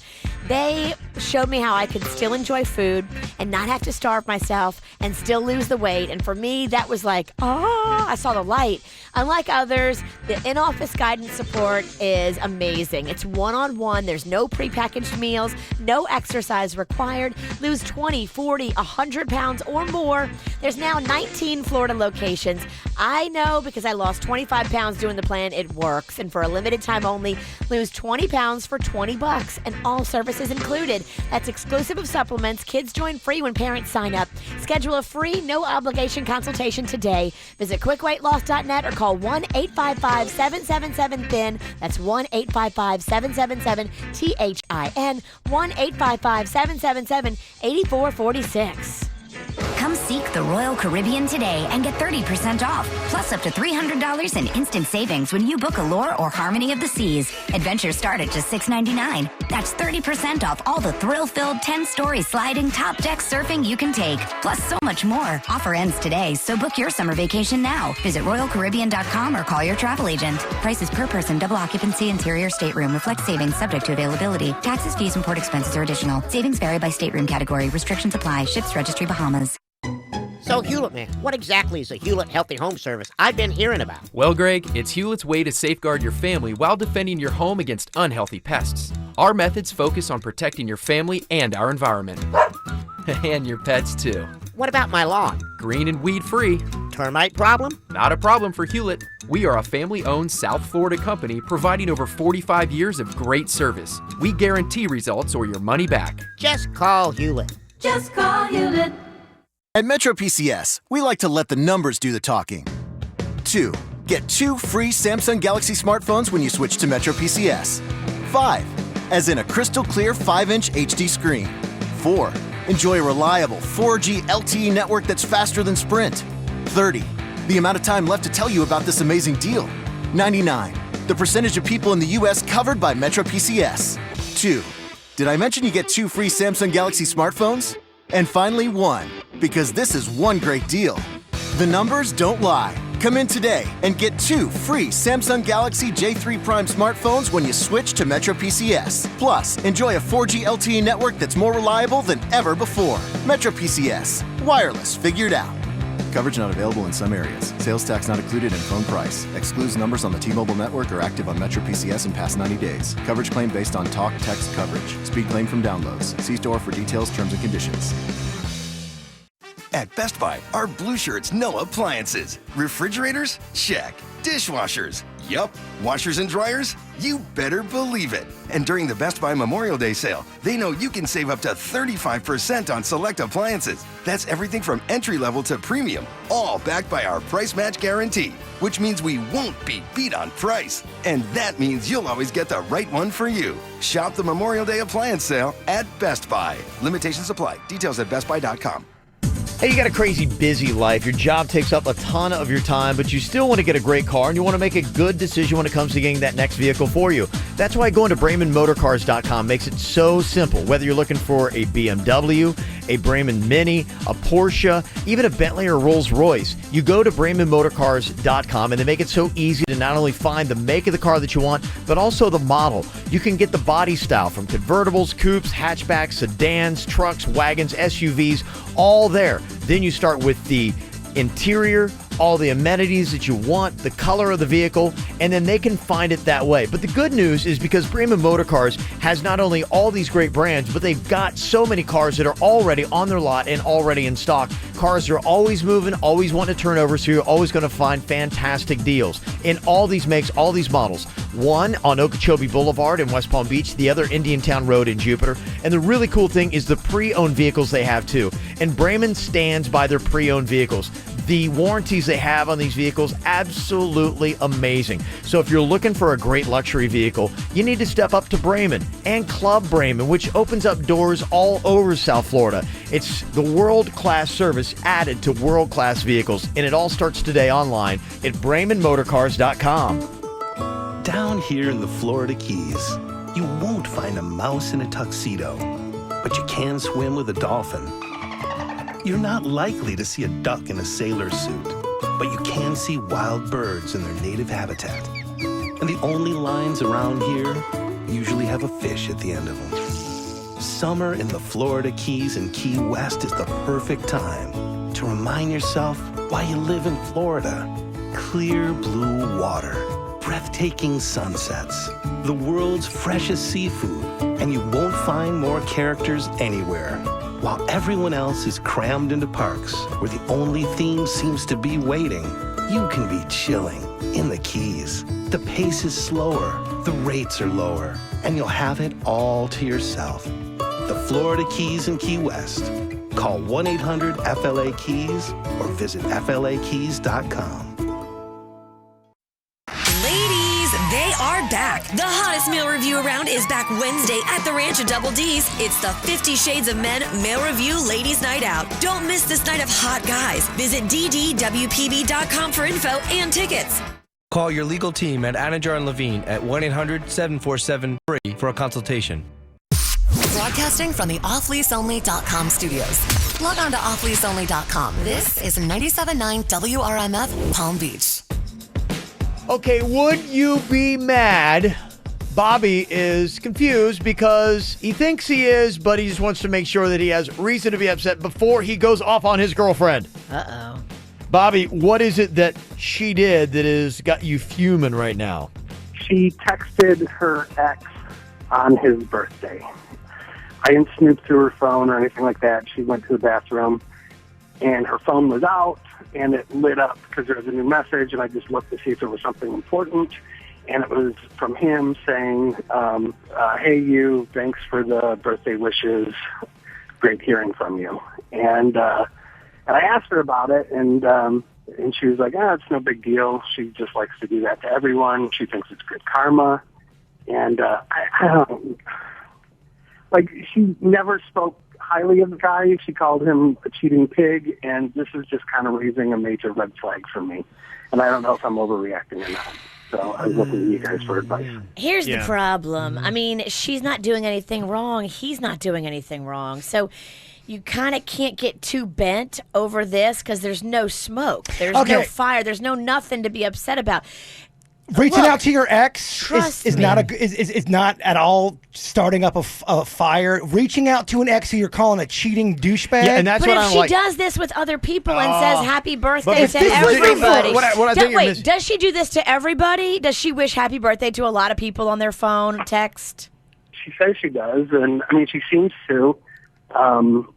They showed me how I could still enjoy food and not have to starve myself and still lose the weight. And for me, that was like, I saw the light. Unlike others, the in-office guidance support is amazing. It's one-on-one. There's no prepackaged meals, no exercise required. Lose 20, 40, 100 pounds or more. There's now 19 Florida locations. I know because I lost 25 pounds doing the plan, it works. And for a limited time only, lose 20 pounds for $20 and all services included. That's exclusive of supplements. Kids join free when parents sign up. Schedule a free, no obligation consultation today. Visit quickweightloss.net or call 1-855-777-THIN. That's 1-855-777-THIN. 1-855-777-8446. Come see Seek the Royal Caribbean today and get 30% off, plus up to $300 in instant savings when you book Allure or Harmony of the Seas. Adventures start at just $6.99. That's 30% off all the thrill-filled 10-story sliding top deck surfing you can take, plus so much more. Offer ends today, so book your summer vacation now. Visit RoyalCaribbean.com or call your travel agent. Prices per person, double occupancy, interior stateroom. Reflects savings subject to availability. Taxes, fees, and port expenses are additional. Savings vary by stateroom category. Restrictions apply. Ships Registry, Bahamas. So, Hewlett, man, what exactly is a Hewlett Healthy Home Service I've been hearing about? Well, Greg, it's Hewlett's way to safeguard your family while defending your home against unhealthy pests. Our methods focus on protecting your family and our environment. And your pets, too. What about my lawn? Green and weed-free. Termite problem? Not a problem for Hewlett. We are a family-owned South Florida company providing over 45 years of great service. We guarantee results or your money back. Just call Hewlett. Just call Hewlett. At Metro PCS, we like to let the numbers do the talking. 2. Get 2 free Samsung Galaxy smartphones when you switch to Metro PCS. 5. As in a crystal clear 5-inch HD screen. 4. Enjoy a reliable 4G LTE network that's faster than Sprint. 30. The amount of time left to tell you about this amazing deal. 99. The percentage of people in the U.S. covered by Metro PCS. 2. Did I mention you get 2 free Samsung Galaxy smartphones? And finally 1, because this is one great deal. The numbers don't lie. Come in today and get 2 free Samsung Galaxy J3 Prime smartphones when you switch to Metro PCS. Plus, enjoy a 4G LTE network that's more reliable than ever before. Metro PCS. Wireless figured out. Coverage not available in some areas. Sales tax not included in phone price. Excludes numbers on the T-Mobile network or active on Metro PCS in past 90 days. Coverage claim based on talk, text coverage. Speed claim from downloads. See store for details, terms, and conditions. At Best Buy, our blue shirts know appliances. Refrigerators? Check. Dishwashers? Yup. Washers and dryers? You better believe it. And during the Best Buy Memorial Day sale, they know you can save up to 35% on select appliances. That's everything from entry level to premium, all backed by our price match guarantee, which means we won't be beat on price. And that means you'll always get the right one for you. Shop the Memorial Day appliance sale at Best Buy. Limitations apply. Details at bestbuy.com. Hey, you got a crazy busy life. Your job takes up a ton of your time, but you still want to get a great car and you want to make a good decision when it comes to getting that next vehicle for you. That's why going to BraemanMotorcars.com makes it so simple. Whether you're looking for a BMW, a Braeman Mini, a Porsche, even a Bentley or Rolls Royce, you go to BraemanMotorcars.com and they make it so easy to not only find the make of the car that you want, but also the model. You can get the body style from convertibles, coupes, hatchbacks, sedans, trucks, wagons, SUVs, all there. Then you start with the interior, all the amenities that you want, the color of the vehicle, and then they can find it that way. But the good news is because Braeman Motorcars has not only all these great brands, but they've got so many cars that are already on their lot and already in stock. Cars are always moving, always wanting to turn over, so you're always going to find fantastic deals in all these makes, all these models. One on Okeechobee Boulevard in West Palm Beach, the other Indiantown Road in Jupiter. And the really cool thing is the pre-owned vehicles they have too. And Braeman stands by their pre-owned vehicles. The warranties they have on these vehicles, absolutely amazing. So if you're looking for a great luxury vehicle, you need to step up to Braeman and Club Braeman, which opens up doors all over South Florida. It's the world-class service added to world-class vehicles, and it all starts today online at BraemanMotorcars.com. Down here in the Florida Keys, you won't find a mouse in a tuxedo, but you can swim with a dolphin. You're not likely to see a duck in a sailor suit, but you can see wild birds in their native habitat. And the only lines around here usually have a fish at the end of them. Summer in the Florida Keys and Key West is the perfect time to remind yourself why you live in Florida. Clear blue water, breathtaking sunsets, the world's freshest seafood, and you won't find more characters anywhere. While everyone else is crammed into parks where the only theme seems to be waiting, you can be chilling in the Keys. The pace is slower, the rates are lower, and you'll have it all to yourself. The Florida Keys and Key West. Call 1-800-FLA-KEYS or visit FLAKeys.com. Ladies, they are back. The hottest male review around is back Wednesday at the Ranch at Double D's. It's the 50 Shades of Men Male Review Ladies Night Out. Don't miss this night of hot guys. Visit ddwpb.com for info and tickets. Call your legal team at Anajar and Levine at 1-800-747-FREE for a consultation. Broadcasting from the offleaseonly.com studios. Log on to offleaseonly.com. This is 97.9 WRMF Palm Beach. Okay, would you be mad? Bobby is confused because he thinks he is, but he just wants to make sure that he has reason to be upset before he goes off on his girlfriend. Uh-oh. Bobby, what is it that she did that has got you fuming right now? She texted her ex on his birthday. I didn't snoop through her phone or anything like that. She went to the bathroom, and her phone was out, and it lit up because there was a new message, and I just looked to see if it was something important, and it was from him saying, hey, you, thanks for the birthday wishes. Great hearing from you. And I asked her about it, and she was like, it's no big deal. She just likes to do that to everyone. She thinks it's good karma. And I don't, like, she never spoke highly of the guy. She called him a cheating pig, and this is just kind of raising a major red flag for me. And I don't know if I'm overreacting or not. So I was looking to you guys for advice. Here's the problem. I mean, she's not doing anything wrong. He's not doing anything wrong. So you kind of can't get too bent over this because there's no smoke. There's no fire. There's no nothing to be upset about. Reaching out to your ex is me. not at all starting up a fire. Reaching out to an ex who you're calling a cheating douchebag. Yeah, and that's but what if I'm like. she does this with other people and says happy birthday but to if this was everybody. what I think you're missing- does she do this to everybody? Does she wish happy birthday to a lot of people on their phone, text? She says she does, and I mean, she seems to.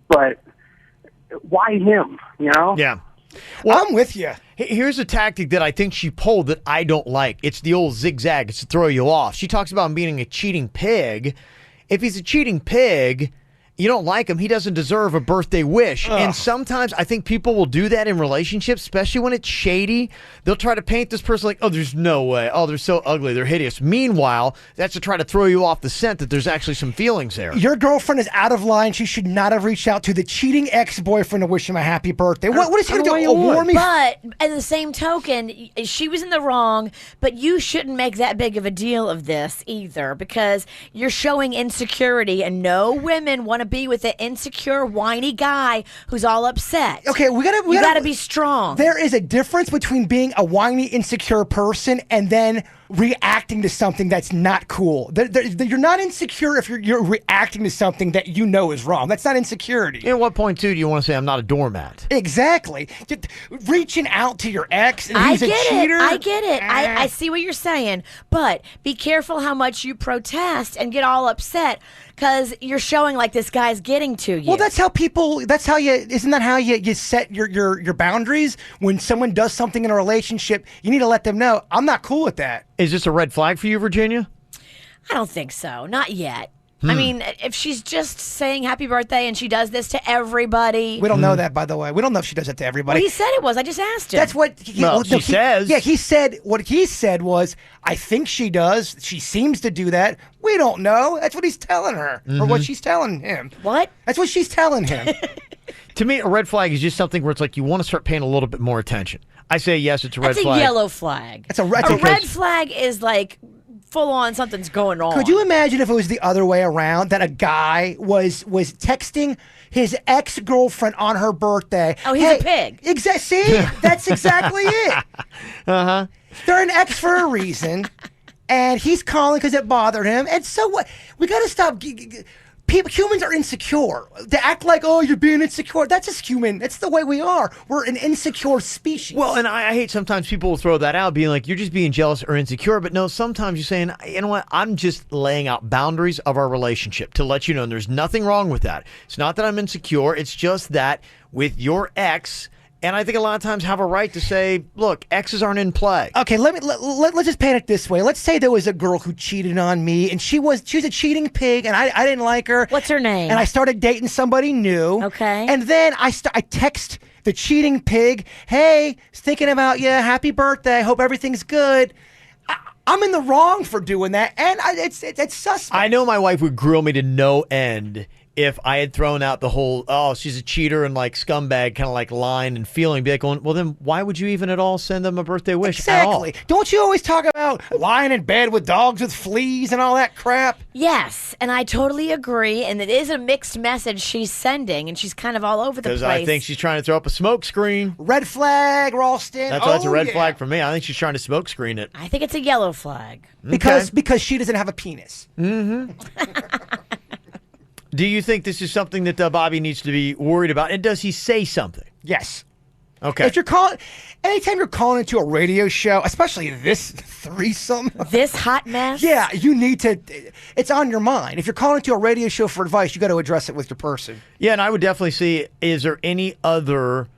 But why him, you know? Yeah. Well, I'm with you. Here's a tactic that I think she pulled that I don't like. It's the old zigzag. It's to throw you off. She talks about him being a cheating pig. If he's a cheating pig, you don't like him, he doesn't deserve a birthday wish. And sometimes I think people will do that in relationships, especially when it's shady. They'll try to paint this person like, oh, there's no way. Oh, they're so ugly. They're hideous. Meanwhile, that's to try to throw you off the scent that there's actually some feelings there. Your girlfriend is out of line. She should not have reached out to the cheating ex-boyfriend to wish him a happy birthday. What is he going to do? Warn me? But in the same token, she was in the wrong, but you shouldn't make that big of a deal of this either because you're showing insecurity, and no women want to be with an insecure, whiny guy who's all upset. Okay, we gotta be strong. There is a difference between being a whiny, insecure person and then reacting to something that's not cool. You're not insecure if you're reacting to something that you know is wrong. That's not insecurity. At what point, too, do you want to say I'm not a doormat? Exactly. Just reaching out to your ex and he's a cheater. I get it. I see what you're saying. But be careful how much you protest and get all upset because you're showing like this guy's getting to you. Well, isn't that how you set your boundaries? When someone does something in a relationship, you need to let them know, I'm not cool with that. Is this a red flag for you, Virginia? I don't think so. Not yet. I mean, if she's just saying happy birthday and she does this to everybody. We don't know that, by the way. We don't know if she does it to everybody. Well, he said it was. I just asked him. That's what she says. Yeah, he said, what he said was, I think she does. She seems to do that. We don't know. That's what he's telling her. Or what she's telling him. What? That's what she's telling him. To me, a red flag is just something where it's like you want to start paying a little bit more attention. I say yes, it's a red flag. That's a yellow flag. It's a red flag is like full on something's going on. Could you imagine if it was the other way around, that a guy was texting his ex-girlfriend on her birthday? Oh, he's a pig. See? That's exactly it. Uh-huh. They're an ex for a reason, and he's calling because it bothered him. And so what? We got to stop. Humans are insecure. To act like, oh, you're being insecure, that's just human. That's the way we are. We're an insecure species. Well, and I hate sometimes people will throw that out, being like, you're just being jealous or insecure. But no, sometimes you're saying, you know what, I'm just laying out boundaries of our relationship to let you know, and there's nothing wrong with that. It's not that I'm insecure. It's just that with your ex, and I think a lot of times have a right to say, look, exes aren't in play. Okay, let's just paint it this way. Let's say there was a girl who cheated on me, and she was a cheating pig, and I didn't like her. What's her name? And I started dating somebody new. Okay. And then I text the cheating pig, hey, thinking about you, happy birthday, hope everything's good. I'm in the wrong for doing that, and it's suspect. I know my wife would grill me to no end if I had thrown out the whole, oh, she's a cheater and like scumbag kind of like line and feeling, be like going, well, then why would you even at all send them a birthday wish Exactly. at all? Don't you always talk about lying in bed with dogs with fleas and all that crap? Yes, and I totally agree. And it is a mixed message she's sending, and she's kind of all over the place. Because I think she's trying to throw up a smoke screen. Red flag, Ralston. That's a red flag for me. I think she's trying to smoke screen it. I think it's a yellow flag. Because she doesn't have a penis. Mm-hmm. Do you think this is something that Bobby needs to be worried about? And does he say something? Yes. Okay. If you're anytime you're calling into a radio show, especially this threesome, this hot mess, yeah, you need to. It's on your mind. If you're calling into a radio show for advice, you got to address it with your person. Yeah, and I would definitely see: is there any other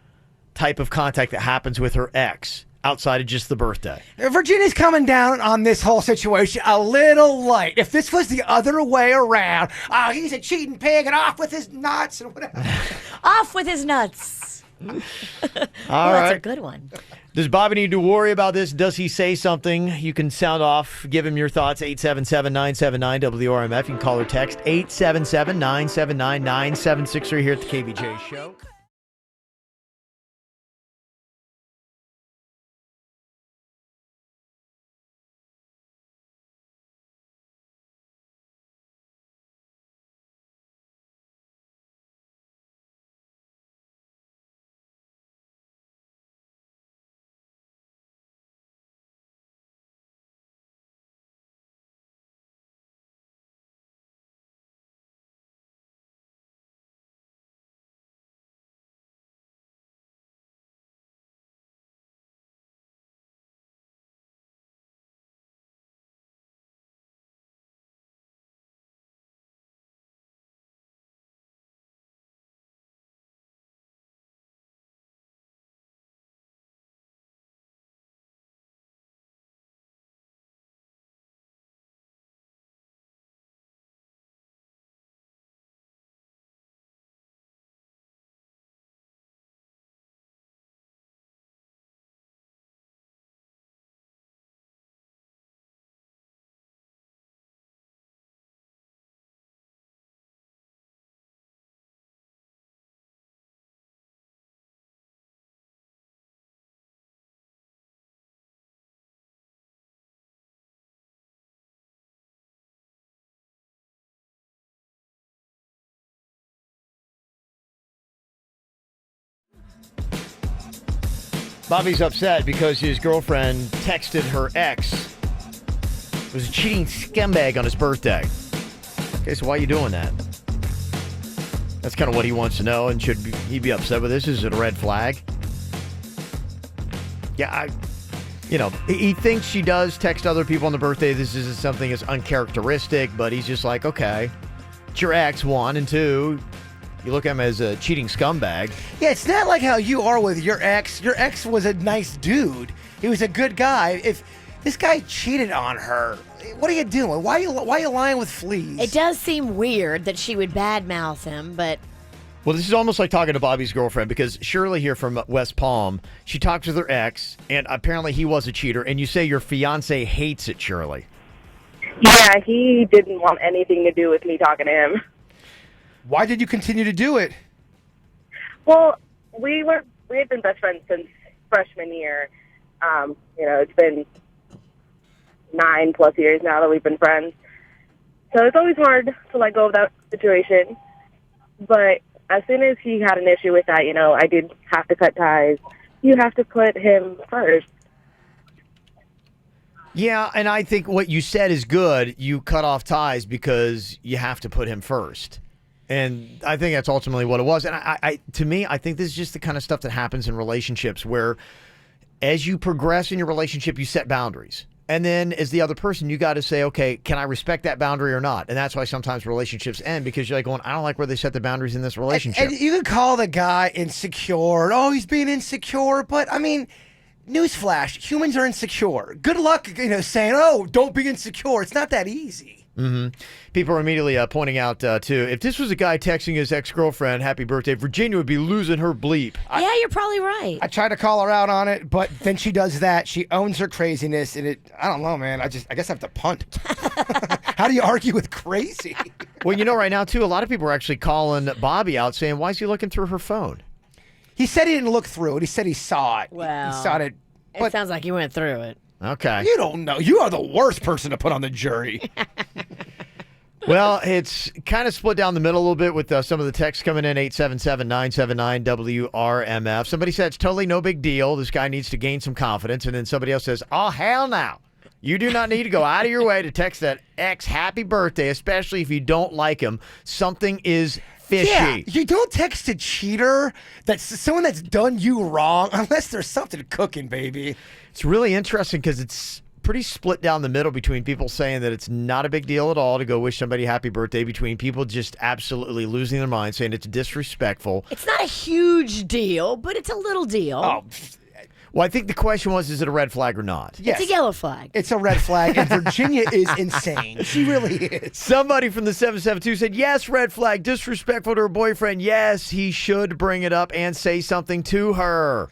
type of contact that happens with her ex outside of just the birthday? Virginia's coming down on this whole situation a little light. If this was the other way around, oh, he's a cheating pig and off with his nuts and whatever. Off with his nuts. All That's right. a good one. Does Bobby need to worry about this? Does he say something? You can sound off. Give him your thoughts. 877-979-WRMF. You can call or text 877-979-9763 here at the KVJ Show. Bobby's upset because his girlfriend texted her ex was a cheating scumbag on his birthday. Okay, so why are you doing that? That's kind of what he wants to know, and should he be upset with this? Is it a red flag? Yeah, he thinks she does text other people on the birthday. This isn't something that's uncharacteristic, but he's just like, okay, it's your ex, one, and two, you look at him as a cheating scumbag. Yeah, it's not like how you are with your ex. Your ex was a nice dude. He was a good guy. If this guy cheated on her, what are you doing? Why are you lying with fleas? It does seem weird that she would badmouth him, but... Well, this is almost like talking to Bobby's girlfriend, because Shirley here from West Palm, she talks with her ex, and apparently he was a cheater, and you say your fiance hates it, Shirley. Yeah, he didn't want anything to do with me talking to him. Why did you continue to do it? Well, we had been best friends since freshman year. It's been 9+ years now that we've been friends. So it's always hard to let go of that situation. But as soon as he had an issue with that, I did have to cut ties. You have to put him first. Yeah, and I think what you said is good. You cut off ties because you have to put him first. And I think that's ultimately what it was. And to me, I think this is just the kind of stuff that happens in relationships where as you progress in your relationship, you set boundaries. And then as the other person, you got to say, okay, can I respect that boundary or not? And that's why sometimes relationships end, because you're like going, I don't like where they set the boundaries in this relationship. And you can call the guy insecure. Oh, he's being insecure. But, I mean, newsflash, humans are insecure. Good luck, saying, oh, don't be insecure. It's not that easy. Mm-hmm. People are immediately pointing out, too, if this was a guy texting his ex-girlfriend, happy birthday, Virginia would be losing her bleep. Yeah, you're probably right. I try to call her out on it, but then she does that. She owns her craziness, and I don't know, man. I guess I have to punt. How do you argue with crazy? Well, right now, too, a lot of people are actually calling Bobby out saying, why is he looking through her phone? He said he didn't look through it. He said he saw it. Well, he saw it. It sounds like he went through it. Okay. You don't know. You are the worst person to put on the jury. Well, it's kind of split down the middle a little bit with some of the texts coming in, 877-979-WRMF. Somebody said it's totally no big deal. This guy needs to gain some confidence. And then somebody else says, oh, hell no. You do not need to go out of your way to text that ex happy birthday, especially if you don't like him. Something is fishy. Yeah, you don't text a cheater, that's someone that's done you wrong, unless there's something cooking, baby. It's really interesting because it's pretty split down the middle between people saying that it's not a big deal at all to go wish somebody happy birthday, between people just absolutely losing their mind, saying it's disrespectful. It's not a huge deal, but it's a little deal. Oh, well, I think the question was, is it a red flag or not? Yes. It's a yellow flag. It's a red flag, and Virginia is insane. She really is. Somebody from the 772 said, yes, red flag, disrespectful to her boyfriend. Yes, he should bring it up and say something to her.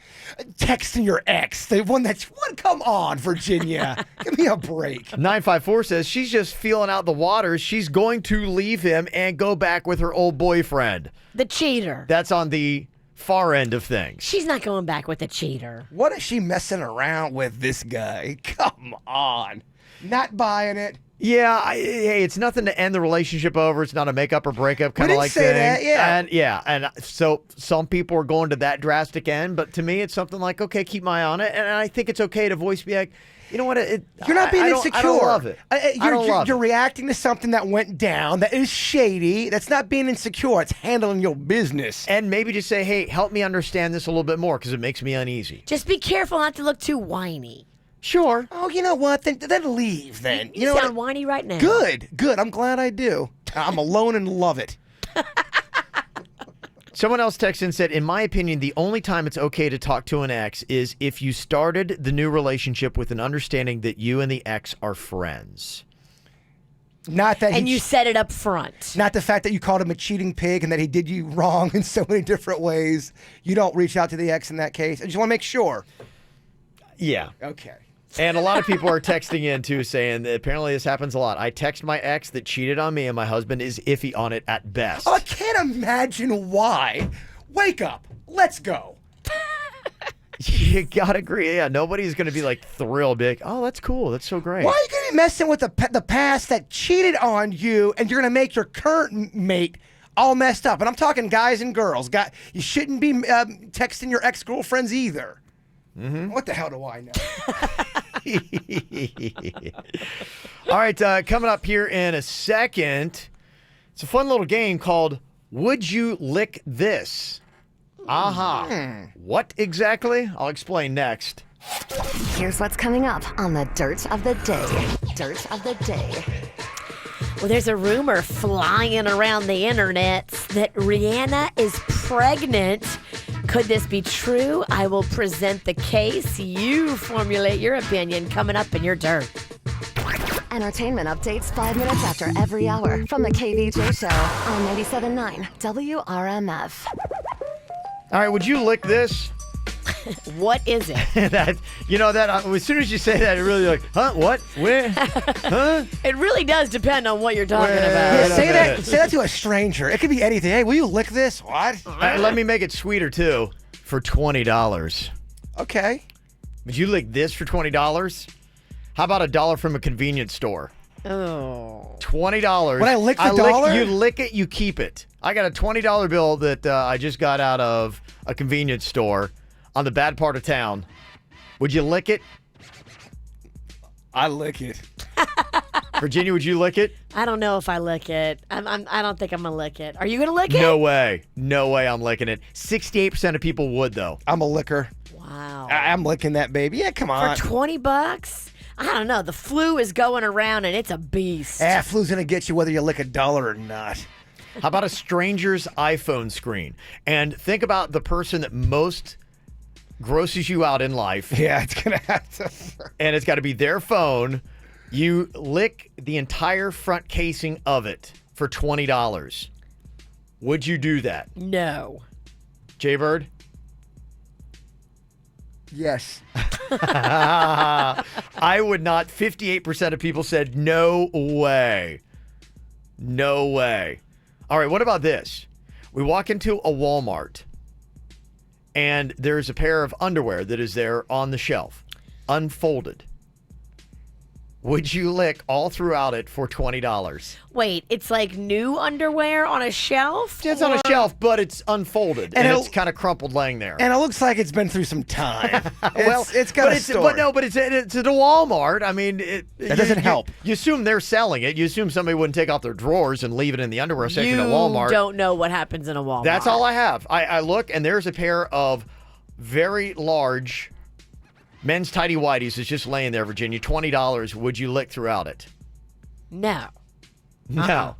Texting your ex, the one that's, come on, Virginia. Give me a break. 954 says she's just feeling out the waters. She's going to leave him and go back with her old boyfriend. The cheater. That's on the far end of things. She's not going back with the cheater. What is she messing around with this guy? Come on. Not buying it. Yeah, hey, it's nothing to end the relationship over. It's not a makeup or breakup kind of like say thing. That, yeah. And so some people are going to that drastic end, but to me, it's something like, okay, keep my eye on it, and I think it's okay to voice be like, you know what? You're not being insecure. I don't love it. You're reacting to something that went down that is shady. That's not being insecure. It's handling your business. And maybe just say, hey, help me understand this a little bit more because it makes me uneasy. Just be careful not to look too whiny. Sure. Oh, you know what? Then leave then. You sound whiny right now. Good. I'm glad I do. I'm alone and love it. Someone else texted and said, in my opinion, the only time it's okay to talk to an ex is if you started the new relationship with an understanding that you and the ex are friends. Not that you set it up front. Not the fact that you called him a cheating pig and that he did you wrong in so many different ways. You don't reach out to the ex in that case. I just want to make sure. Yeah. Okay. And a lot of people are texting in, too, saying that apparently this happens a lot. I text my ex that cheated on me, and my husband is iffy on it at best. Oh, I can't imagine why. Wake up. Let's go. You gotta agree. Yeah, nobody's going to be, thrilled. Be like, oh, that's cool. That's so great. Why are you going to be messing with the past that cheated on you, and you're going to make your current mate all messed up? And I'm talking guys and girls. You shouldn't be texting your ex-girlfriends either. Mm-hmm. What the hell do I know? All right, coming up here in a second, it's a fun little game called Would You Lick This? Aha. What exactly? I'll explain next. Here's what's coming up on the Dirt of the Day. Dirt of the Day. Well, there's a rumor flying around the internet that Rihanna is pregnant. Could this be true? I will present the case. You formulate your opinion coming up in your dirt. Entertainment updates 5 minutes after every hour from the KVJ Show on 97.9 WRMF. All right, would you lick this? What is it? As soon as you say that, you're really like, huh? What? Where? Huh? It really does depend on what you're talking about. Yeah, say that to a stranger. It could be anything. Hey, will you lick this? What? Let me make it sweeter, too, for $20. Okay. Would you lick this for $20? How about $1 from a convenience store? Oh. $20. When I lick the dollar? You lick it, you keep it. I got a $20 bill that I just got out of a convenience store on the bad part of town. Would you lick it? I lick it. Virginia, would you lick it? I don't know if I lick it. I don't think I'm going to lick it. Are you going to lick it? No way. No way I'm licking it. 68% of people would, though. I'm a licker. Wow. I'm licking that baby. Yeah, come on. For $20? I don't know. The flu is going around, and it's a beast. Flu's going to get you whether you lick $1 or not. How about a stranger's iPhone screen? And think about the person that most grosses you out in life. Yeah, it's going to have to. And it's got to be their phone You lick the entire front casing of it for $20. Would you do that? No. Jaybird? Yes. I would not. 58% of people said no way. No way. All right, what about this? We walk into a Walmart, and there's a pair of underwear that is there on the shelf, unfolded. Would you lick all throughout it for $20? Wait, it's like new underwear on a shelf? It's on a shelf, but it's unfolded, and it's kind of crumpled laying there. And it looks like it's been through some time. Well, it's got a story. But it's at a Walmart. I mean, That doesn't help. You assume they're selling it. You assume somebody wouldn't take off their drawers and leave it in the underwear section at Walmart. You don't know what happens in a Walmart. That's all I have. I look, and there's a pair of very large men's tidy whities is just laying there, Virginia. $20. Would you lick throughout it? No. No.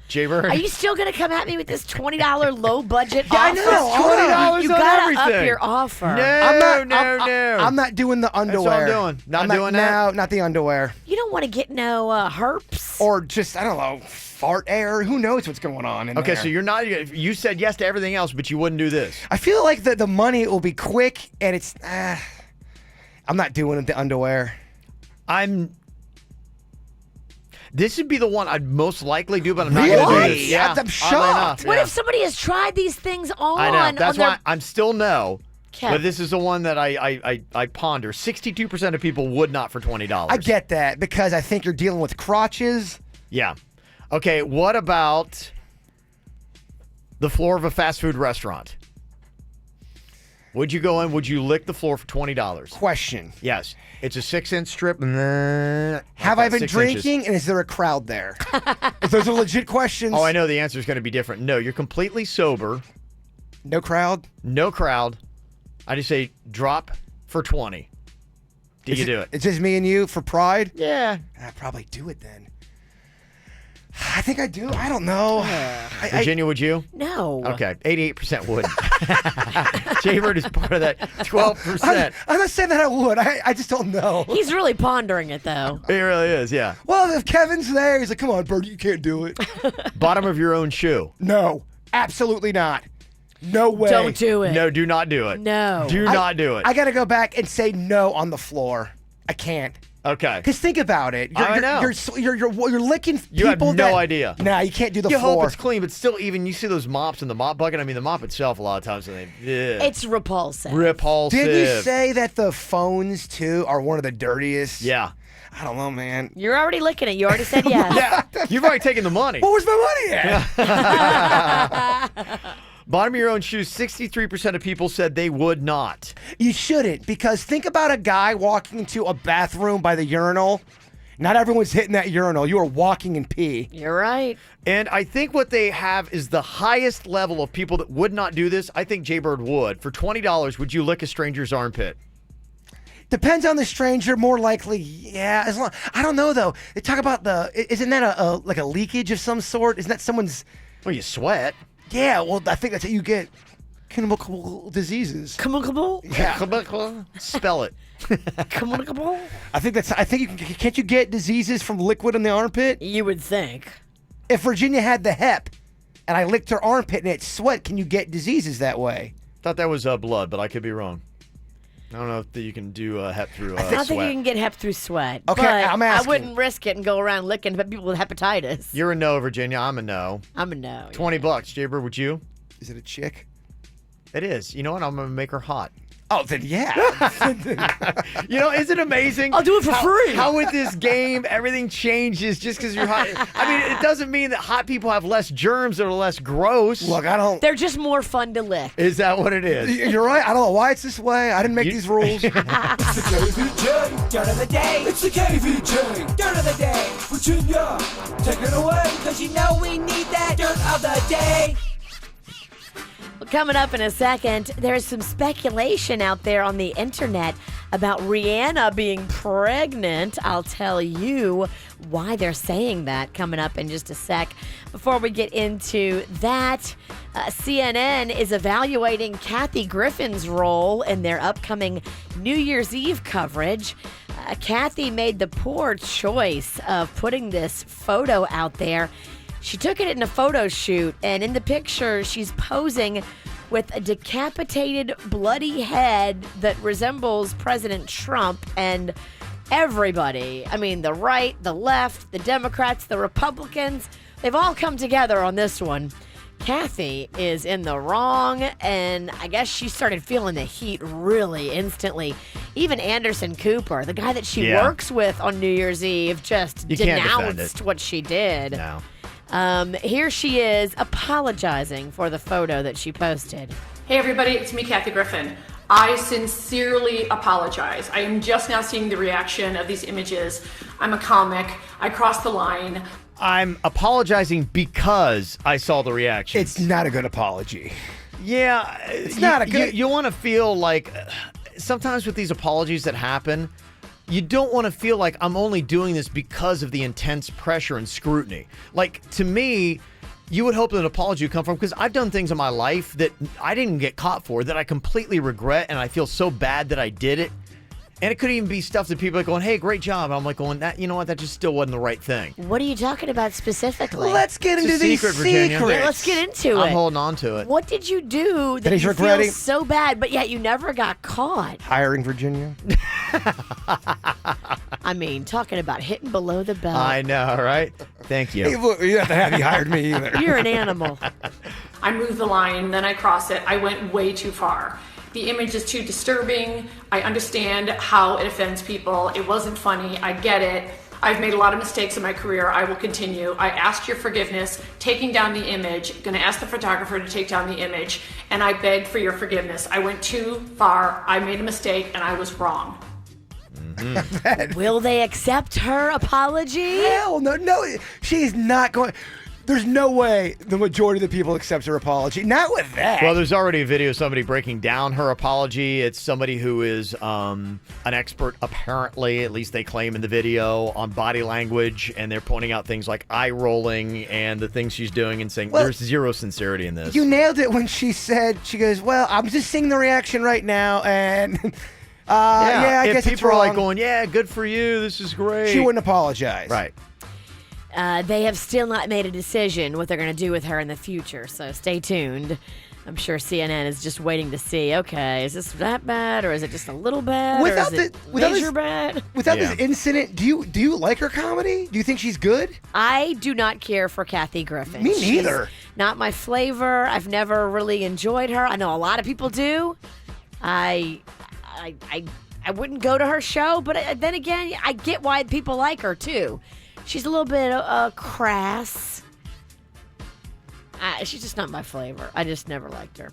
Jaybird? Are you still going to come at me with this $20 low budget Yeah, I offer? know. $20 You on gotta everything. up your offer. No. I'm not doing the underwear. That's what I'm doing. Not doing that? No, not the underwear. You don't want to get no herpes. Or just, I don't know, fart air. Who knows what's going on in there? Okay, so you're not. You said yes to everything else, but you wouldn't do this. I feel like the money will be quick, and it's... I'm not doing the underwear. This would be the one I'd most likely do, but I'm not going to do this. Yeah, I'm shocked. What if somebody has tried these things on? I know. That's on their... why I'm still no. Okay. But this is the one that I ponder. 62% of people would not for $20. I get that because I think you're dealing with crotches. Yeah. Okay, what about the floor of a fast food restaurant? Would you go in? Would you lick the floor for $20? Question. Yes. It's a 6-inch strip. Have I been drinking, and is there a crowd there? Those are legit questions. Oh, I know the answer is going to be different. No, you're completely sober. No crowd? No crowd. I just say drop for 20. Do you do it? It's just me and you for pride? Yeah. I'd probably do it then. I think I do. I don't know. Virginia, would you? No. Okay. 88% would. Jaybird is part of that 12%. I'm not saying that I would. I just don't know. He's really pondering it, though. He really is, yeah. Well, if Kevin's there, he's like, come on, Bird, you can't do it. Bottom of your own shoe. No. Absolutely not. No way. Don't do it. No, do not do it. No. Do not do it. I got to go back and say no on the floor. I can't. Okay. Because think about it. I know. You're licking people. You have no idea. Nah, you can't do the you floor. hope it's clean, but still, even you see those mops in the mop bucket. I mean, the mop itself, a lot of times, it's repulsive. Repulsive. Did you say that the phones, too, are one of the dirtiest? Yeah. I don't know, man. You're already licking it. You already said yes. Yeah. You've already taken the money. What was my money at? Bottom of your own shoes, 63% of people said they would not. You shouldn't, because think about a guy walking into a bathroom by the urinal. Not everyone's hitting that urinal. You are walking in pee. You're right. And I think what they have is the highest level of people that would not do this. I think Jaybird would. For $20, would you lick a stranger's armpit? Depends on the stranger. More likely, yeah. As long, I don't know, though. They talk about isn't that like a leakage of some sort? Isn't that someone's... Well, you sweat. Yeah, well, I think that's how you get communicable diseases. Communicable? Yeah. Spell it. Communicable? I think can't you get diseases from liquid in the armpit? You would think. If Virginia had the hep and I licked her armpit and it's sweat, can you get diseases that way? Thought that was blood, but I could be wrong. I don't know if you can do hep through I don't think you can get hep through sweat. Okay, but I'm asking. I wouldn't risk it and go around licking people with hepatitis. You're a no, Virginia. I'm a no. I'm a no. $20, Jaybird, would you? Is it a chick? It is. You know what? I'm going to make her hot. Oh, then yeah. You know, isn't it amazing? I'll do it for free. How with this game, everything changes just because you're hot. I mean, it doesn't mean that hot people have less germs or less gross. Look, I don't... They're just more fun to lick. Is that what it is? You're right. I don't know why it's this way. I didn't make these rules. It's the KVJ, dirt of the day. It's the KVJ, dirt of the day. Virginia, take it away. Cause you know we need that dirt of the day. Coming up in a second, there's some speculation out there on the internet about Rihanna being pregnant. I'll tell you why they're saying that coming up in just a sec. Before we get into that, CNN is evaluating Kathy Griffin's role in their upcoming New Year's Eve coverage. Kathy made the poor choice of putting this photo out there. She took it in a photo shoot, and in the picture, she's posing with a decapitated, bloody head that resembles President Trump. And everybody, I mean, the right, the left, the Democrats, the Republicans, they've all come together on this one. Kathy is in the wrong, and I guess she started feeling the heat really instantly. Even Anderson Cooper, the guy that she works with on New Year's Eve, just denounced what she did. No. Here she is apologizing for the photo that she posted. Hey everybody, it's me, Kathy Griffin. I sincerely apologize. I am just now seeing the reaction of these images. I'm a comic. I crossed the line. I'm apologizing because I saw the reaction. It's not a good apology. Yeah. It's not a good... You want to feel like... Sometimes with these apologies that happen, you don't want to feel like I'm only doing this because of the intense pressure and scrutiny. Like, to me, you would hope that an apology would come from, because I've done things in my life that I didn't get caught for that I completely regret, and I feel so bad that I did it. And it could even be stuff that people are going, hey, great job. And I'm like going, that, you know what, that just still wasn't the right thing. What are you talking about specifically? Let's get into these secrets. Yeah, let's get into it. I'm holding on to it. What did you do that you feel so bad, but yet you never got caught? Hiring Virginia. I mean, talking about hitting below the belt. I know, right? Thank you. Hey, look, you have to have you hired me either. You're an animal. I moved the line, then I crossed it. I went way too far. The image is too disturbing. I understand how it offends people. It wasn't funny. I get it. I've made a lot of mistakes in my career. I will continue. I asked your forgiveness, taking down the image, going to ask the photographer to take down the image, and I begged for your forgiveness. I went too far. I made a mistake, and I was wrong. Will they accept her apology? Hell no. She's not going... There's no way the majority of the people accept her apology. Not with that. Well, there's already a video of somebody breaking down her apology. It's somebody who is an expert, apparently, at least they claim in the video, on body language, and they're pointing out things like eye rolling and the things she's doing and saying there's zero sincerity in this. You nailed it when she said, she goes, well, I'm just seeing the reaction right now, and I guess people it's wrong. are like going, yeah, good for you, this is great. She wouldn't apologize. Right. They have still not made a decision what they're going to do with her in the future, so stay tuned. I'm sure CNN is just waiting to see, okay, is this that bad, or is it just a little bad, or is it major bad? Without this incident, do you like her comedy? Do you think she's good? I do not care for Kathy Griffin. Me neither. She's not my flavor. I've never really enjoyed her. I know a lot of people do. I wouldn't go to her show, but then again, I get why people like her too. She's a little bit crass. She's just not my flavor. I just never liked her.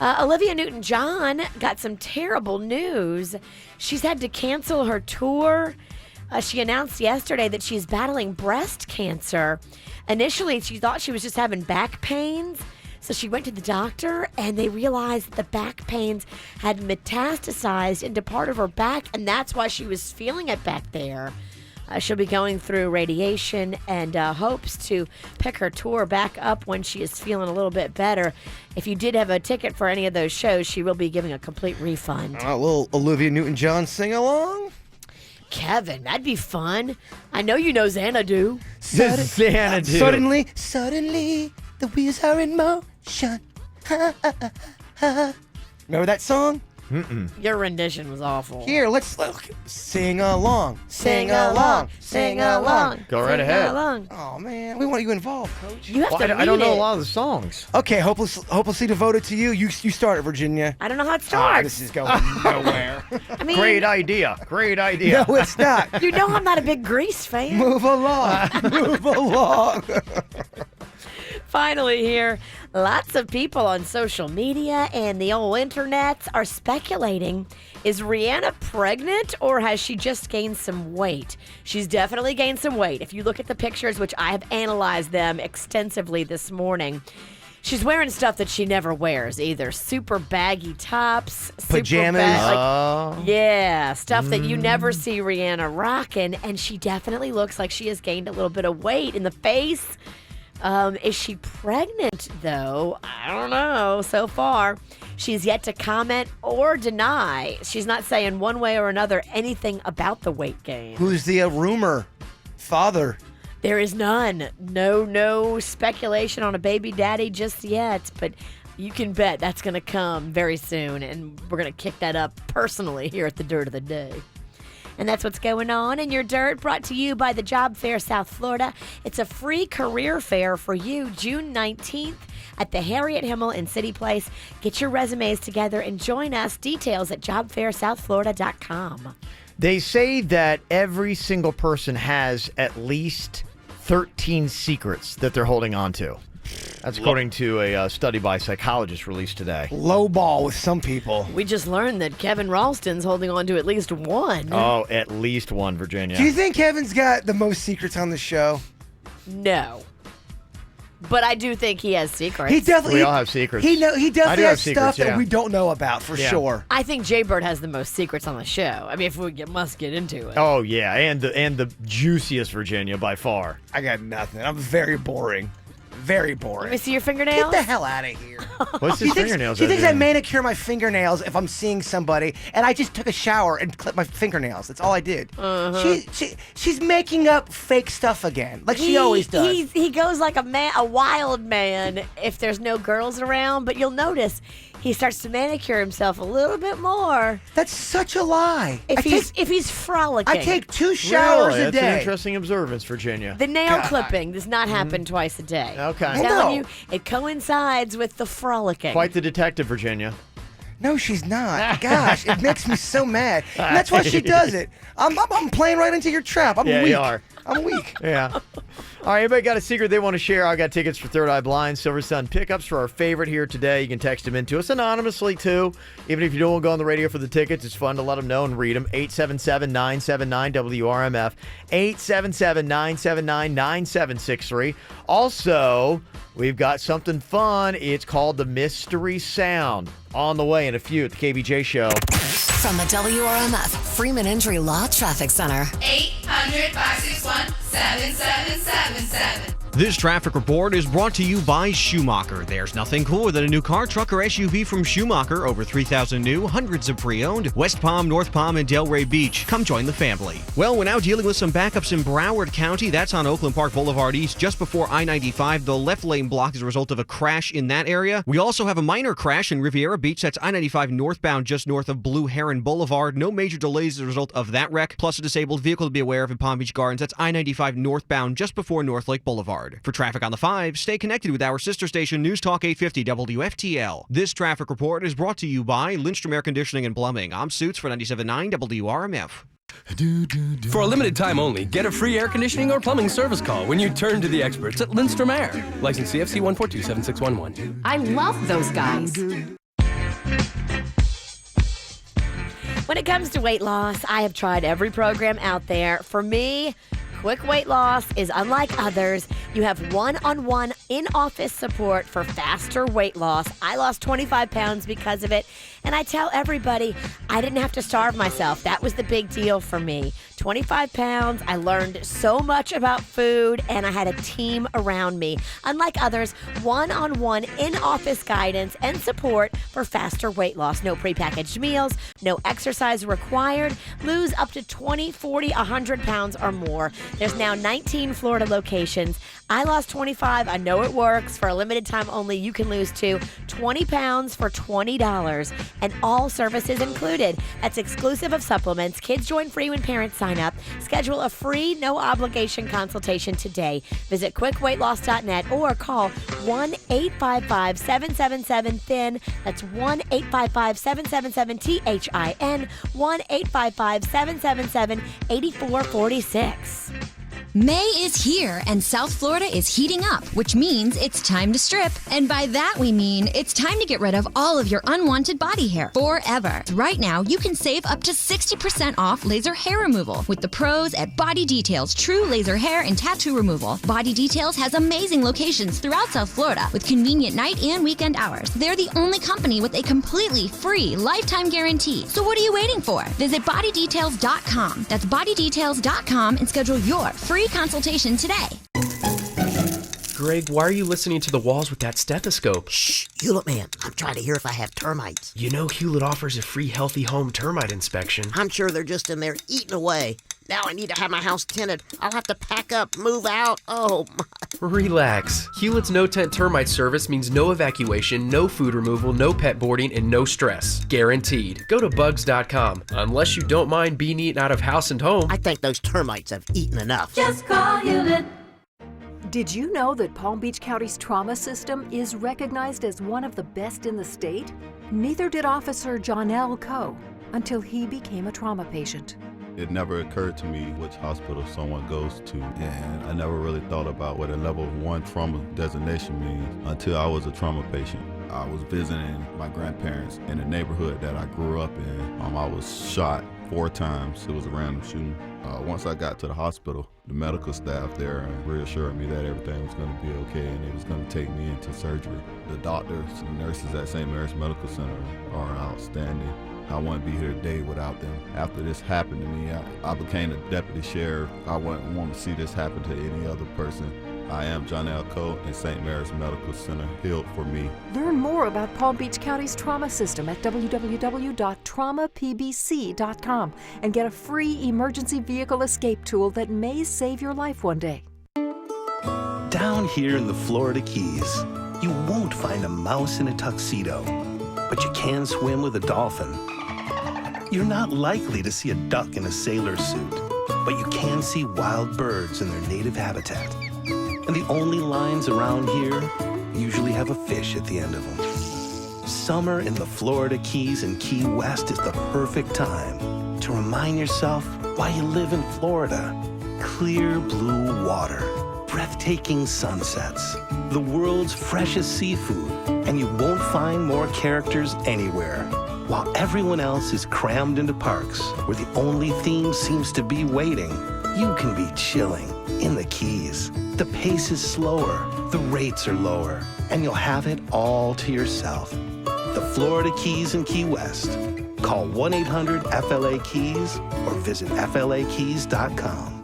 Olivia Newton-John got some terrible news. She's had to cancel her tour. She announced yesterday that she's battling breast cancer. Initially, she thought she was just having back pains. So she went to the doctor, and they realized that the back pains had metastasized into part of her back, and that's why she was feeling it back there. She'll be going through radiation and hopes to pick her tour back up when she is feeling a little bit better. If you did have a ticket for any of those shows, she will be giving a complete refund. A little Olivia Newton-John sing-along? Kevin, that'd be fun. I know you know Xanadu. Xanadu. Suddenly, the wheels are in motion. Remember that song? Mm-mm. Your rendition was awful. Here, let's sing along. Sing along. Sing along. Go right ahead. Along. Oh, man. We want you involved, Coach. You have to I don't know read a lot of the songs. Okay, hopelessly devoted to you. You start it, Virginia. I don't know how it starts. This is going nowhere. I mean, Great idea. No, it's not. You know I'm not a big Grease fan. Move along. Move along. Finally here, lots of people on social media and the old internets are speculating, is Rihanna pregnant or has she just gained some weight? She's definitely gained some weight. If you look at the pictures, which I have analyzed them extensively this morning, She's wearing stuff that she never wears either. Super baggy tops. Pajamas. Yeah, stuff that you never see Rihanna rocking. And she definitely looks like she has gained a little bit of weight in the face. Is she pregnant, though? I don't know. So far, she's yet to comment or deny. She's not saying one way or another anything about the weight gain. Who's the rumor? Father. There is none. No speculation on a baby daddy just yet, but you can bet that's going to come very soon, and we're going to kick that up personally here at the Dirt of the Day. And that's what's going on in your dirt, brought to you by the Job Fair South Florida. It's a free career fair for you June 19th at the Harriet Himmel in City Place. Get your resumes together and join us. Details at jobfairsouthflorida.com. They say that every single person has at least 13 secrets that they're holding on to. That's according to a study by psychologists released today. Low ball with some people. We just learned that Kevin Ralston's holding on to at least one. Oh, at least one, Virginia. Do you think Kevin's got the most secrets on the show? No. But I do think he has secrets. He definitely. We all have secrets. He definitely has secrets, stuff that we don't know about for sure. I think Jay Bird has the most secrets on the show. I mean, if we must get into it. Oh yeah, and the juiciest, Virginia, by far. I got nothing. I'm very boring. Very boring. Let me see your fingernails. Get the hell out of here. What's his fingernails? She thinks I manicure my fingernails if I'm seeing somebody, and I just took a shower and clipped my fingernails. That's all I did. She's making up fake stuff again, like she always does. He goes like a wild man if there's no girls around, but you'll notice he starts to manicure himself a little bit more. That's such a lie. If he's frolicking. I take 2 showers a day. That's an interesting observance, Virginia. The nail clipping does not happen twice a day. Okay. I'm telling you, it coincides with the frolicking. Quite the detective, Virginia. No, she's not. Gosh, it makes me so mad. And that's why she does it. I'm playing right into your trap. I'm weak. You are. I'm weak. Yeah. All right, anybody got a secret they want to share? I got tickets for Third Eye Blind, Silver Sun pickups for our favorite here today. You can text them in to us anonymously, too. Even if you don't want to go on the radio for the tickets, it's fun to let them know and read them. 877-979-WRMF. 877-979-9763. Also, we've got something fun. It's called the Mystery Sound. On the way in a few at the KVJ Show. From the WRMF Freeman Injury Law Traffic Center. 800-561-7777. This traffic report is brought to you by Schumacher. There's nothing cooler than a new car, truck, or SUV from Schumacher. Over 3,000 new, hundreds of pre-owned. West Palm, North Palm, and Delray Beach. Come join the family. Well, we're now dealing with some backups in Broward County. That's on Oakland Park Boulevard East, just before I-95. The left lane blocked as a result of a crash in that area. We also have a minor crash in Riviera Beach. That's I-95 northbound, just north of Blue Heron Boulevard. No major delays as a result of that wreck. Plus a disabled vehicle to be aware of in Palm Beach Gardens. That's I-95 northbound, just before North Lake Boulevard. For traffic on the 5, stay connected with our sister station, News Talk 850 WFTL. This traffic report is brought to you by Lindstrom Air Conditioning and Plumbing. I'm Suits for 97.9 WRMF. For a limited time only, get a free air conditioning or plumbing service call when you turn to the experts at Lindstrom Air. License CFC 1427611. I love those guys. When it comes to weight loss, I have tried every program out there. For me, Quick Weight Loss is unlike others. You have one-on-one in-office support for faster weight loss. I lost 25 pounds because of it, and I tell everybody I didn't have to starve myself. That was the big deal for me. 25 pounds, I learned so much about food, and I had a team around me. Unlike others, one-on-one in-office guidance and support for faster weight loss. No prepackaged meals, no exercise required. Lose up to 20, 40, 100 pounds or more. There's now 19 Florida locations. I lost 25. I know it works. For a limited time only, you can lose 20 pounds for $20, and all services included. That's exclusive of supplements. Kids join free when parents sign up. Schedule a free, no-obligation consultation today. Visit quickweightloss.net or call 1-855-777-THIN. That's 1-855-777-THIN. 1-855-777-8446. May is here and South Florida is heating up, which means it's time to strip. And by that we mean it's time to get rid of all of your unwanted body hair forever. Right now, you can save up to 60% off laser hair removal with the pros at Body Details True Laser Hair and Tattoo Removal. Body Details has amazing locations throughout South Florida with convenient night and weekend hours. They're the only company with a completely free lifetime guarantee. So what are you waiting for? Visit bodydetails.com. That's bodydetails.com and schedule your free consultation today. Greg, why are you listening to the walls with that stethoscope? Shh, Hewlett man, I'm trying to hear if I have termites. You know Hewlett offers a free Healthy Home termite inspection. I'm sure they're just in there eating away. Now I need to have my house tinted. I'll have to pack up, move out. Oh, my. Relax. Hewlett's no-tent termite service means no evacuation, no food removal, no pet boarding, and no stress. Guaranteed. Go to bugs.com. Unless you don't mind being eaten out of house and home. I think those termites have eaten enough. Just call Hewlett. Did you know that Palm Beach County's trauma system is recognized as one of the best in the state? Neither did Officer Jonell Coe until he became a trauma patient. It never occurred to me which hospital someone goes to, and I never really thought about what a level 1 trauma designation means until I was a trauma patient. I was visiting my grandparents in the neighborhood that I grew up in. I was shot 4 times. It was a random shooting. Once I got to the hospital, the medical staff there reassured me that everything was going to be okay and they was going to take me into surgery. The doctors and nurses at St. Mary's Medical Center are outstanding. I wouldn't be here today without them. After this happened to me, I became a deputy sheriff. I wouldn't want to see this happen to any other person. I am Jonell Coe, and St. Mary's Medical Center healed for me. Learn more about Palm Beach County's trauma system at www.traumapbc.com and get a free emergency vehicle escape tool that may save your life one day. Down here in the Florida Keys, you won't find a mouse in a tuxedo, but you can swim with a dolphin. You're not likely to see a duck in a sailor suit, but you can see wild birds in their native habitat. And the only lines around here usually have a fish at the end of them. Summer in the Florida Keys and Key West is the perfect time to remind yourself why you live in Florida. Clear blue water, breathtaking sunsets, the world's freshest seafood, and you won't find more characters anywhere. While everyone else is crammed into parks where the only theme seems to be waiting, you can be chilling in the Keys. The pace is slower, the rates are lower, and you'll have it all to yourself. The Florida Keys and Key West. Call 1-800-FLA-KEYS or visit FLAKeys.com.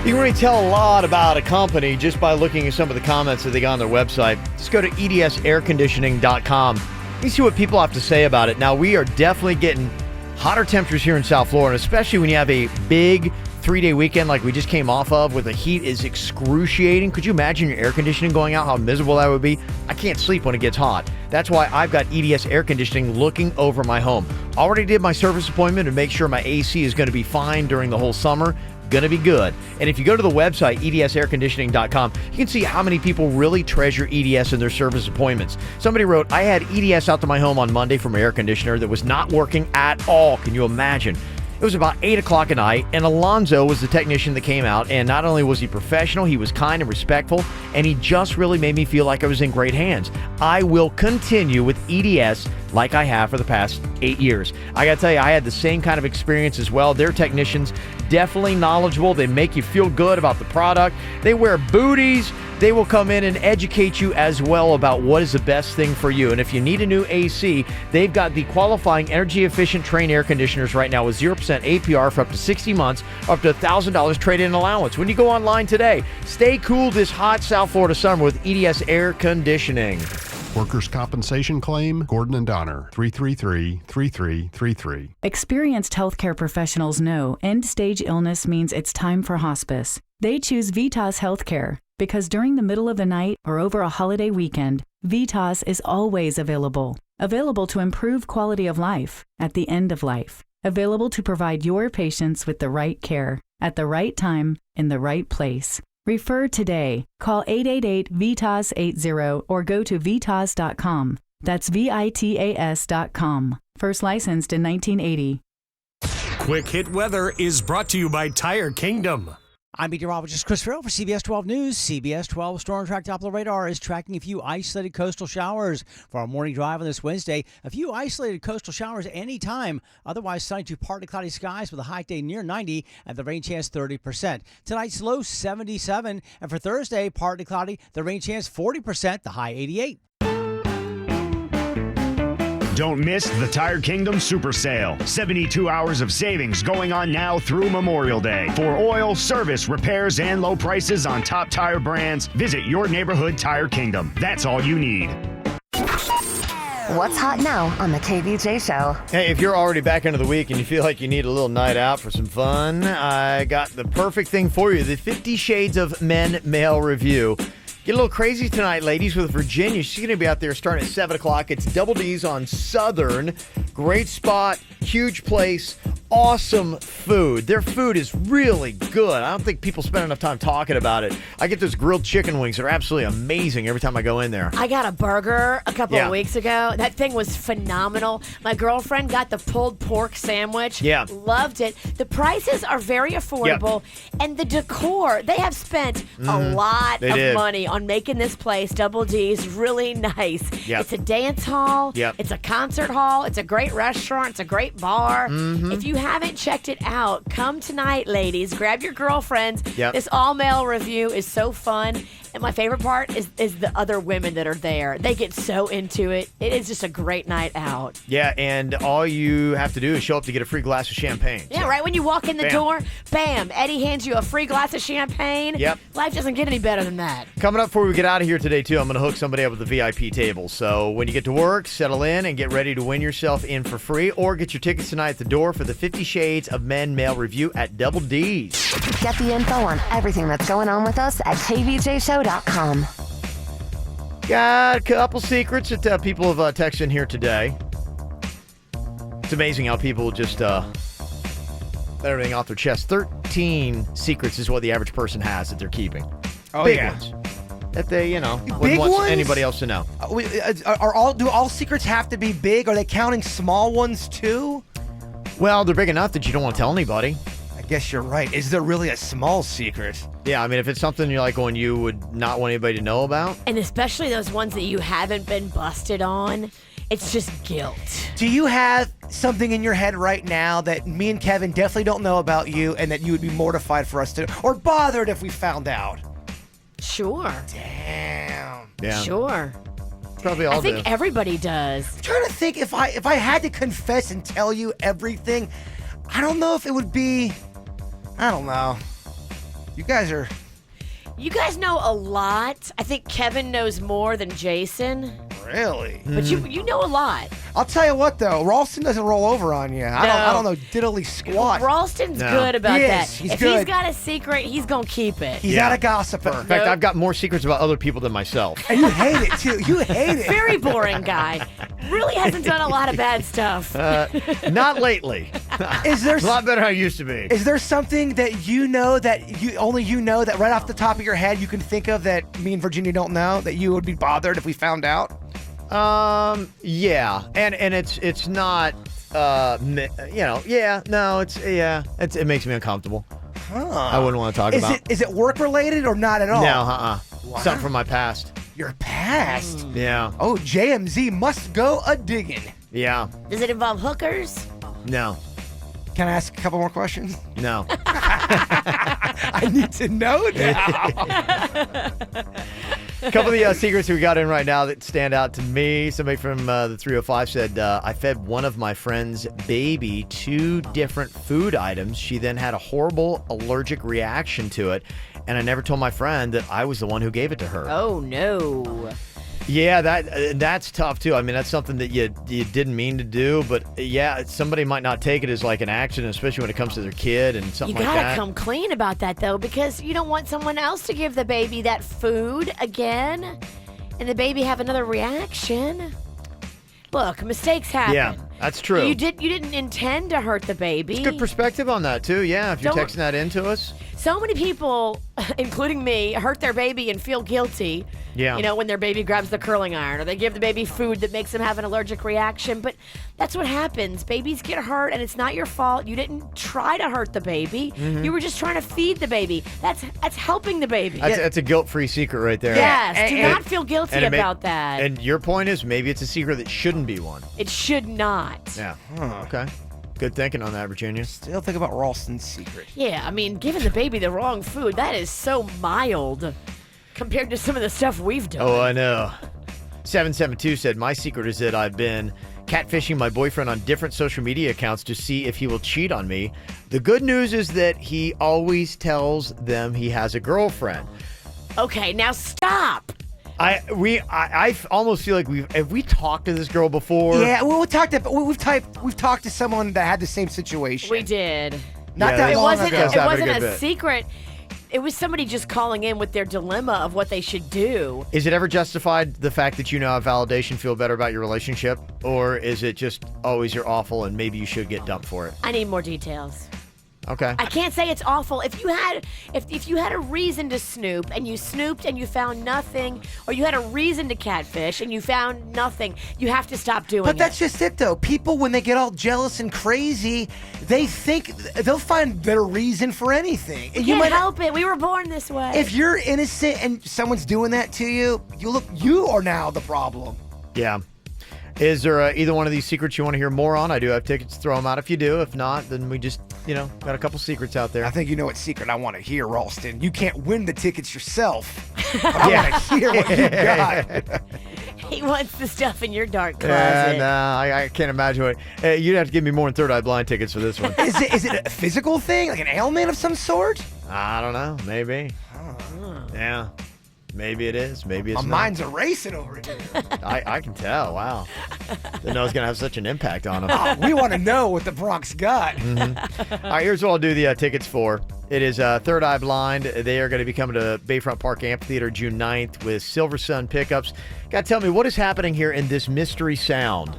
You can really tell a lot about a company just by looking at some of the comments that they got on their website. Just go to edsairconditioning.com. You can see what people have to say about it. Now, we are definitely getting hotter temperatures here in South Florida, especially when you have a big 3-day weekend like we just came off of, where the heat is excruciating. Could you imagine your air conditioning going out, how miserable that would be? I can't sleep when it gets hot. That's why I've got EDS Air Conditioning looking over my home. Already did my service appointment to make sure my AC is going to be fine during the whole summer. Going to be good. And if you go to the website, edsairconditioning.com, you can see how many people really treasure EDS in their service appointments. Somebody wrote, I had EDS out to my home on Monday from an air conditioner that was not working at all. Can you imagine? It was about 8 o'clock at night, and Alonzo was the technician that came out, and not only was he professional, he was kind and respectful, and he just really made me feel like I was in great hands. I will continue with EDS like I have for the past 8 years. I gotta tell you, I had the same kind of experience as well. Their technicians, definitely knowledgeable. They make you feel good about the product. They wear booties. They will come in and educate you as well about what is the best thing for you. And if you need a new AC, they've got the qualifying energy-efficient Trane air conditioners right now with 0% APR for up to 60 months, up to $1,000 trade-in allowance. When you go online today, stay cool this hot South Florida summer with EDS Air Conditioning. Workers' compensation claim, Gordon and Donner, 333-3333. Experienced healthcare professionals know end-stage illness means it's time for hospice. They choose Vitas Healthcare because during the middle of the night or over a holiday weekend, Vitas is always available. Available to improve quality of life at the end of life. Available to provide your patients with the right care at the right time in the right place. Refer today. Call 888-VITAS-80 or go to vitas.com. That's VITAS.com. First licensed in 1980. Quick Hit Weather is brought to you by Tire Kingdom. I'm meteorologist Chris Farrell for CBS 12 News. CBS 12 Storm Track Doppler radar is tracking a few isolated coastal showers for our morning drive on this Wednesday. A few isolated coastal showers anytime. Otherwise, sunny to partly cloudy skies with a high day near 90 and the rain chance 30%. Tonight's low 77, and for Thursday, partly cloudy, the rain chance 40%, the high 88. Don't miss the Tire Kingdom Super Sale. 72 hours of savings going on now through Memorial Day. For oil, service, repairs, and low prices on top tire brands, visit your neighborhood Tire Kingdom. That's all you need. What's hot now on the KVJ show? Hey, if you're already back into the week and you feel like you need a little night out for some fun, I got the perfect thing for you. The 50 Shades of Men Male Review. Get a little crazy tonight, ladies, with Virginia. She's going to be out there starting at 7 o'clock. It's Double D's on Southern. Great spot, huge place, awesome food. Their food is really good. I don't think people spend enough time talking about it. I get those grilled chicken wings that are absolutely amazing every time I go in there. I got a burger a couple of weeks ago. That thing was phenomenal. My girlfriend got the pulled pork sandwich. Yeah. Loved it. The prices are very affordable. Yep. And the decor, they have spent a lot of money on making this place, Double D's, really nice. Yep. It's a dance hall. Yep. It's a concert hall. It's a great restaurant. It's a great bar. Mm-hmm. If you haven't checked it out, come tonight, ladies. Grab your girlfriends. Yep. This all-male review is so fun. And my favorite part is the other women that are there. They get so into it. It is just a great night out. Yeah, and all you have to do is show up to get a free glass of champagne. Yeah, right when you walk in the door, bam, Eddie hands you a free glass of champagne. Yep. Life doesn't get any better than that. Coming up before we get out of here today, too, I'm going to hook somebody up with the VIP table. So when you get to work, settle in and get ready to win yourself in for free, or get your tickets tonight at the door for the 50 Shades of Men Male Review at Double D's. Get the info on everything that's going on with us at kvjshow.com. Got a couple secrets that people have texted in here today. It's amazing how people just let everything off their chest. 13 secrets is what the average person has that they're keeping. Oh, Big yeah. ones. That they, wouldn't Big want ones? anybody else to know. Do all secrets have to be big? Are they counting small ones too? Well, they're big enough that you don't want to tell anybody. I guess you're right. Is there really a small secret? Yeah, I mean, if it's something you're like going, you would not want anybody to know about. And especially those ones that you haven't been busted on, it's just guilt. Do you have something in your head right now that me and Kevin definitely don't know about you and that you would be mortified for us to, or bothered if we found out? Sure. Damn. Yeah. Sure. Probably all I think everybody does. I'm trying to think if I had to confess and tell you everything, I don't know if it would be, I don't know. You guys know a lot. I think Kevin knows more than Jason. Really? But you know a lot. I'll tell you what though, Ralston doesn't roll over on you. I don't know diddly squat. Ralston's good about that. He's if good. he's got a secret, he's gonna keep it. He's not a gossiper. In fact, I've got more secrets about other people than myself. And you hate it too. You hate it. Very boring guy. Really hasn't done a lot of bad stuff. Not lately. Is there a lot better than I used to be? Is there something that you know that you know that right off the top of your head you can think of that me and Virginia don't know that you would be bothered if we found out? Yeah, and it's not, it makes me uncomfortable. Huh. I wouldn't want to talk about. Is it work related or not at all? No, something from my past. Your past? Yeah. Oh, JMZ must go a digging. Yeah. Does it involve hookers? No. Can I ask a couple more questions? No. I need to know now. A couple of the secrets we got in right now that stand out to me. Somebody from the 305 said, I fed one of my friend's baby 2 different food items. She then had a horrible allergic reaction to it, and I never told my friend that I was the one who gave it to her. Oh, no. Yeah, that's tough, too. I mean, that's something that you didn't mean to do, but yeah, somebody might not take it as like an accident, especially when it comes to their kid and something like that. You gotta come clean about that, though, because you don't want someone else to give the baby that food again, and the baby have another reaction. Look, mistakes happen. Yeah, that's true. You didn't intend to hurt the baby. It's good perspective on that, too. Yeah, if you're texting that into us. So many people including me, hurt their baby and feel guilty. Yeah. You know, when their baby grabs the curling iron or they give the baby food that makes them have an allergic reaction. But that's what happens. Babies get hurt and it's not your fault. You didn't try to hurt the baby. You were just trying to feed the baby. That's helping the baby. That's a guilt-free secret right there. Yes. Do not feel guilty about that. And your point is maybe it's a secret that shouldn't be one. It should not. Yeah. Okay. Good thinking on that, Virginia. Still think about Ralston's secret. Yeah, I mean, giving the baby the wrong food, that is so mild compared to some of the stuff we've done. Oh, I know. 772 said, my secret is that I've been catfishing my boyfriend on different social media accounts to see if he will cheat on me. The good news is that he always tells them he has a girlfriend. Okay, now stop. I almost feel like have we talked to this girl before? Yeah, well, we've talked to someone that had the same situation. We did. Not that long ago. It wasn't a secret. It was somebody just calling in with their dilemma of what they should do. Is it ever justified, the fact that you now have validation, feel better about your relationship? Or is it just always you're awful and maybe you should get dumped for it? I need more details. Okay. I can't say it's awful. If you had a reason to snoop and you snooped and you found nothing, or you had a reason to catfish and you found nothing, you have to stop doing it. But that's just it, though. People, when they get all jealous and crazy, they think they'll find their reason for anything. You can't help it. We were born this way. If you're innocent and someone's doing that to you, you are now the problem. Yeah. Is there either one of these secrets you want to hear more on? I do have tickets. Throw them out if you do. If not, then we just, got a couple secrets out there. I think you know what secret I want to hear, Ralston. You can't win the tickets yourself. I want to hear what you got. He wants the stuff in your dark closet. I can't imagine what. You'd have to give me more than Third Eye Blind tickets for this one. Is it a physical thing? Like an ailment of some sort? I don't know. Maybe. Yeah. Maybe it is. Maybe it's My not. mind's erasing over here. I can tell. Wow. Didn't know it was going to have such an impact on him. Oh, we want to know what the Bronx got. All right, here's what I'll do the tickets for. It is Third Eye Blind. They are going to be coming to Bayfront Park Amphitheater June 9th with Silver Sun pickups. Got to tell me, what is happening here in this mystery sound?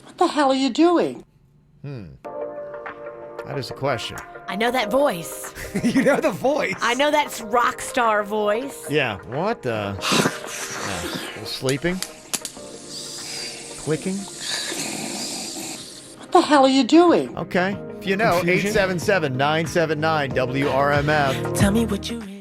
What the hell are you doing? That is the question. I know that voice. You know the voice. I know that rock star voice. Yeah. What the? Sleeping? Clicking? What the hell are you doing? Okay. If you know, 877-979 WRMF. Tell me what you really...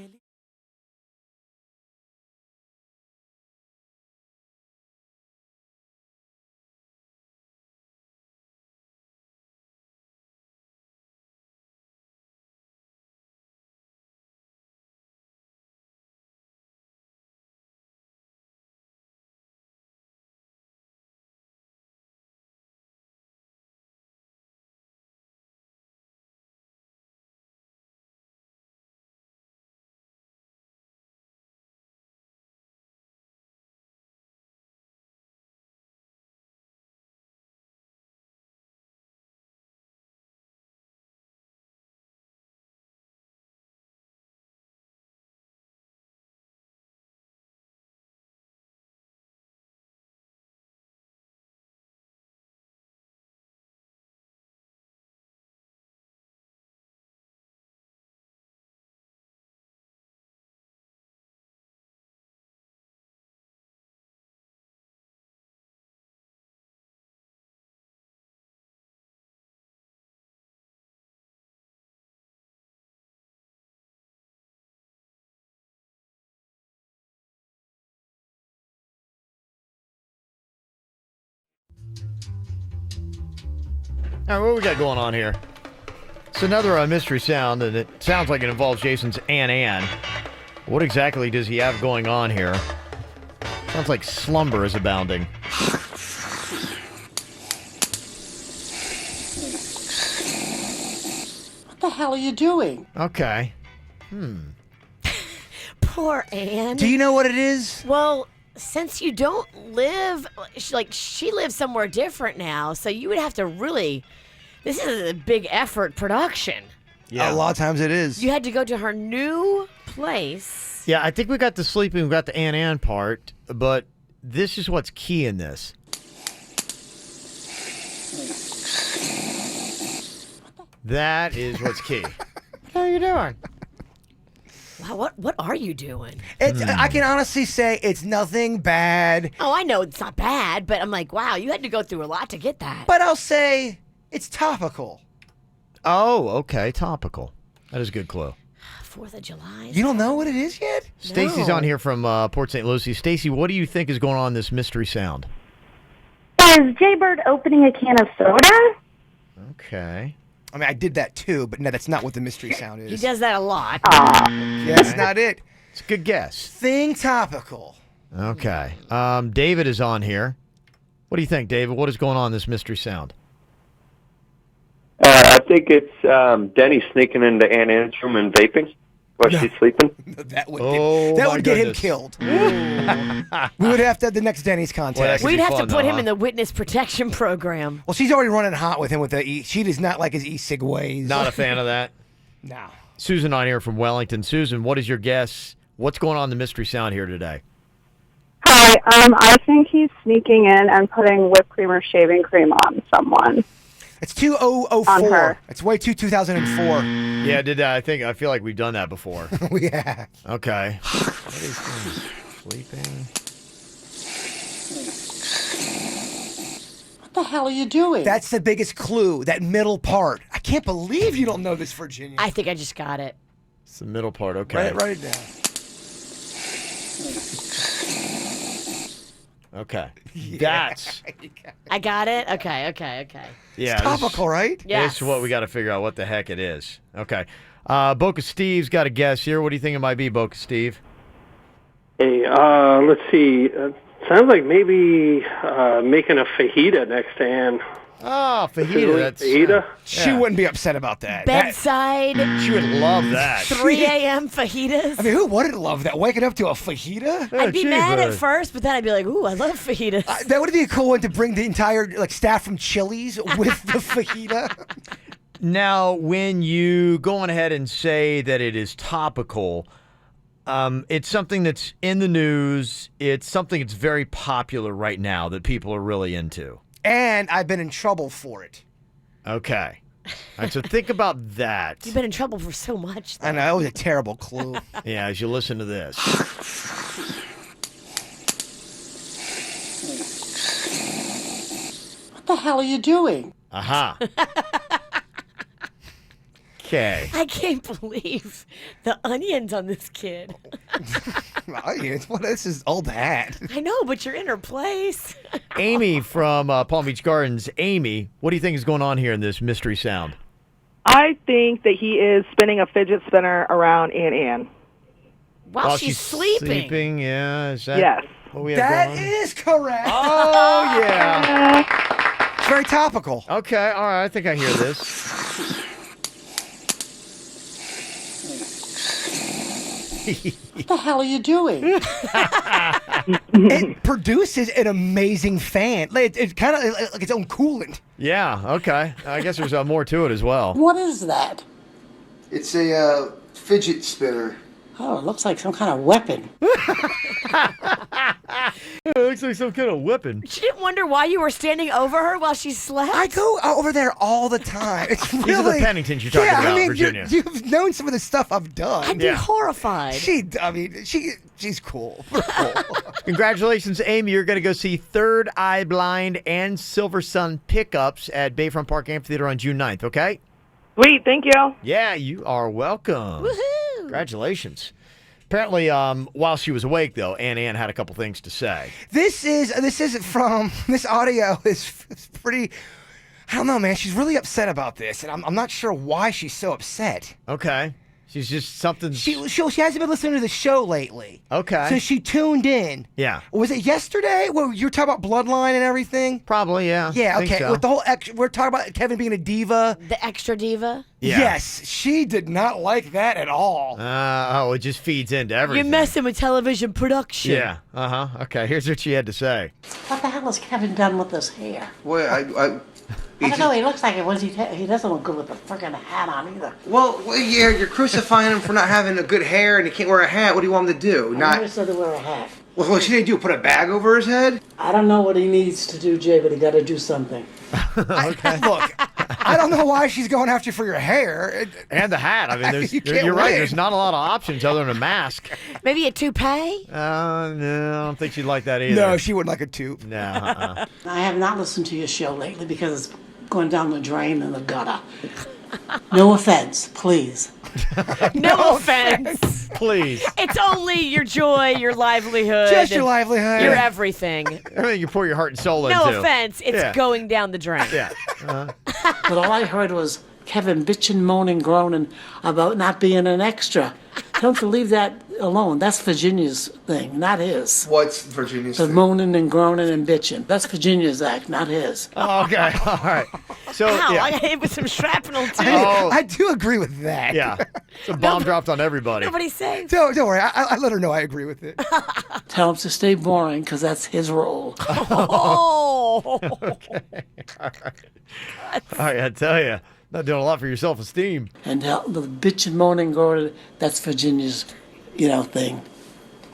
All right, what we got going on here? It's another mystery sound, and it sounds like it involves Jason's Ann. What exactly does he have going on here? Sounds like slumber is abounding. What the hell are you doing? Okay. Poor Anne. Do you know what it is? Well, since you don't live, she lives somewhere different now, so you would have to really, this is a big effort production. Yeah. A lot of times it is. You had to go to her new place. Yeah, I think we got the sleeping, we got the Ann part, but this is what's key in this. That is what's key. How are you doing? Wow, what are you doing? I can honestly say it's nothing bad. Oh, I know it's not bad, but I'm like, wow, you had to go through a lot to get that. But I'll say it's topical. Oh, okay. Topical. That is a good clue. 4th of July. You don't know what it is yet? Stacy's on here from Port St. Lucie. Stacy, what do you think is going on in this mystery sound? Is Jaybird opening a can of soda? Okay. I mean, I did that too, but no, that's not what the mystery sound is. He does that a lot. Yeah, that's not it. It's a good guess. Thing topical. Okay. David is on here. What do you think, David? What is going on in this mystery sound? I think it's Denny sneaking into Aunt Anne's room and vaping while she's sleeping. That would get him killed. We would have to have the next Denny's contest. We'd have to put him in the witness protection program. Well, she's already running hot with him with the she does not like his e-cig ways. Not a fan of that. No. Susan on here from Wellington. Susan, what is your guess? What's going on in the mystery sound here today? Hi, I think he's sneaking in and putting whipped cream or shaving cream on someone. It's 2004. It's way too 2004. Yeah, did that. I feel like we've done that before. Yeah. Okay. What is sleeping? What the hell are you doing? That's the biggest clue, that middle part. I can't believe you don't know this, Virginia. I think I just got it. It's the middle part. Okay. Write it down. Okay. That's. I got it? Okay. Yeah. It's topical, right? Yes. This is what we got to figure out what the heck it is. Okay. Boca Steve's got a guess here. What do you think it might be, Boca Steve? Hey, let's see. Sounds like maybe making a fajita next to Anne. Oh, fajita. That's fajita. She wouldn't be upset about that. Bedside. She would love that. 3 a.m. fajitas. I mean, who wouldn't love that? Waking up to a fajita? I'd be mad at first, but then I'd be like, ooh, I love fajitas. That would be a cool one to bring the entire staff from Chili's with the fajita. Now, when you go on ahead and say that it is topical, it's something that's in the news. It's something that's very popular right now that people are really into. And I've been in trouble for it. Okay. All right, so think about that. You've been in trouble for so much. I know, that was a terrible clue. Yeah, as you listen to this. What the hell are you doing? Aha. Okay. I can't believe the onions on this kid. Onions? What? This is old hat. I know, but you're in her place. Amy from Palm Beach Gardens. Amy, what do you think is going on here in this mystery sound? I think that he is spinning a fidget spinner around Aunt Anne. While she's sleeping. Yeah. Is that Yes. what we have That going on? is correct. Oh, yeah. It's very topical. Okay, all right. I think I hear this. What the hell are you doing? It produces an amazing fan. It's kind of like its own coolant. Yeah, okay. I guess there's more to it as well. What is that? It's a fidget spinner. Oh, it looks like some kind of weapon. It looks like some kind of weapon. She didn't wonder why you were standing over her while she slept? I go over there all the time. It's really... These are the Penningtons you're talking about, Virginia. You've known some of the stuff I've done. I'd be horrified. She's cool. Congratulations, Amy. You're going to go see Third Eye Blind and Silver Sun Pickups at Bayfront Park Amphitheater on June 9th, okay? Sweet, thank you. Yeah, you are welcome. Woohoo! Congratulations. Apparently, while she was awake, though, Ann had a couple things to say. This audio is pretty, I don't know, man. She's really upset about this, and I'm not sure why she's so upset. Okay. She's just something... She hasn't been listening to the show lately. Okay. So she tuned in. Yeah. Was it yesterday where you were talking about Bloodline and everything? Probably, yeah. Yeah, Think okay. so. With the whole we're talking about Kevin being a diva. The extra diva? Yeah. Yes, she did not like that at all. It just feeds into everything. You're messing with television production. Yeah. Okay, here's what she had to say. What the hell has Kevin done with his hair? Well, I don't know. He looks like it was. He doesn't look good with the friggin' hat on either. Well, yeah, you're crucifying him for not having a good hair and he can't wear a hat. What do you want him to do? I never said to wear a hat. Well, what should he do? Put a bag over his head? I don't know what he needs to do, Jay, but he got to do something. Look, I don't know why she's going after you for your hair. And the hat. I mean, you're right. win. There's not a lot of options other than a mask. Maybe a toupee? No, I don't think she'd like that either. No, she wouldn't like a tube. No. I have not listened to your show lately because it's going down the drain and the gutter. No offense, please. No offense. Please. It's only your joy, your livelihood. Just your livelihood. Your everything. Everything you pour your heart and soul into. No offense. It's going down the drain. Yeah. But all I heard was Kevin bitching, moaning, groaning about not being an extra. Don't you leave that alone. That's Virginia's thing, not his. What's Virginia's The thing? moaning and groaning and bitching. That's Virginia's act, not his. Oh, okay. All right. So, Ow, yeah. I got hit with some shrapnel, too. I do agree with that. Yeah. It's a bomb dropped on everybody. Nobody's safe. Don't worry. I let her know I agree with it. Tell him to stay boring, because that's his role. Oh. Okay. All right, I tell you. Not doing a lot for your self-esteem. And the bitching, moaning, groaning, that's Virginia's, thing.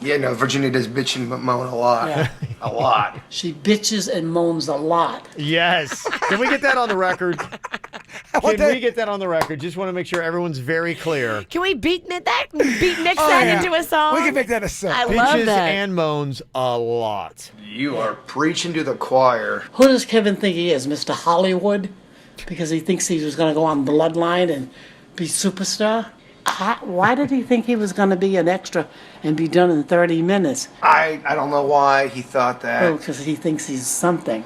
Yeah, no, Virginia does bitching but moan a lot. Yeah. A lot. She bitches and moans a lot. Yes. Can we get that on the record? Can we get that on the record? Just want to make sure everyone's very clear. Can we beat mix that into a song? We can make that a song. I love Bitches that. and moans a lot. You are preaching to the choir. Who does Kevin think he is, Mr. Hollywood? Because he thinks he was going to go on Bloodline and be superstar? Why did he think he was going to be an extra and be done in 30 minutes? I don't know why he thought that. Oh, because he thinks he's something.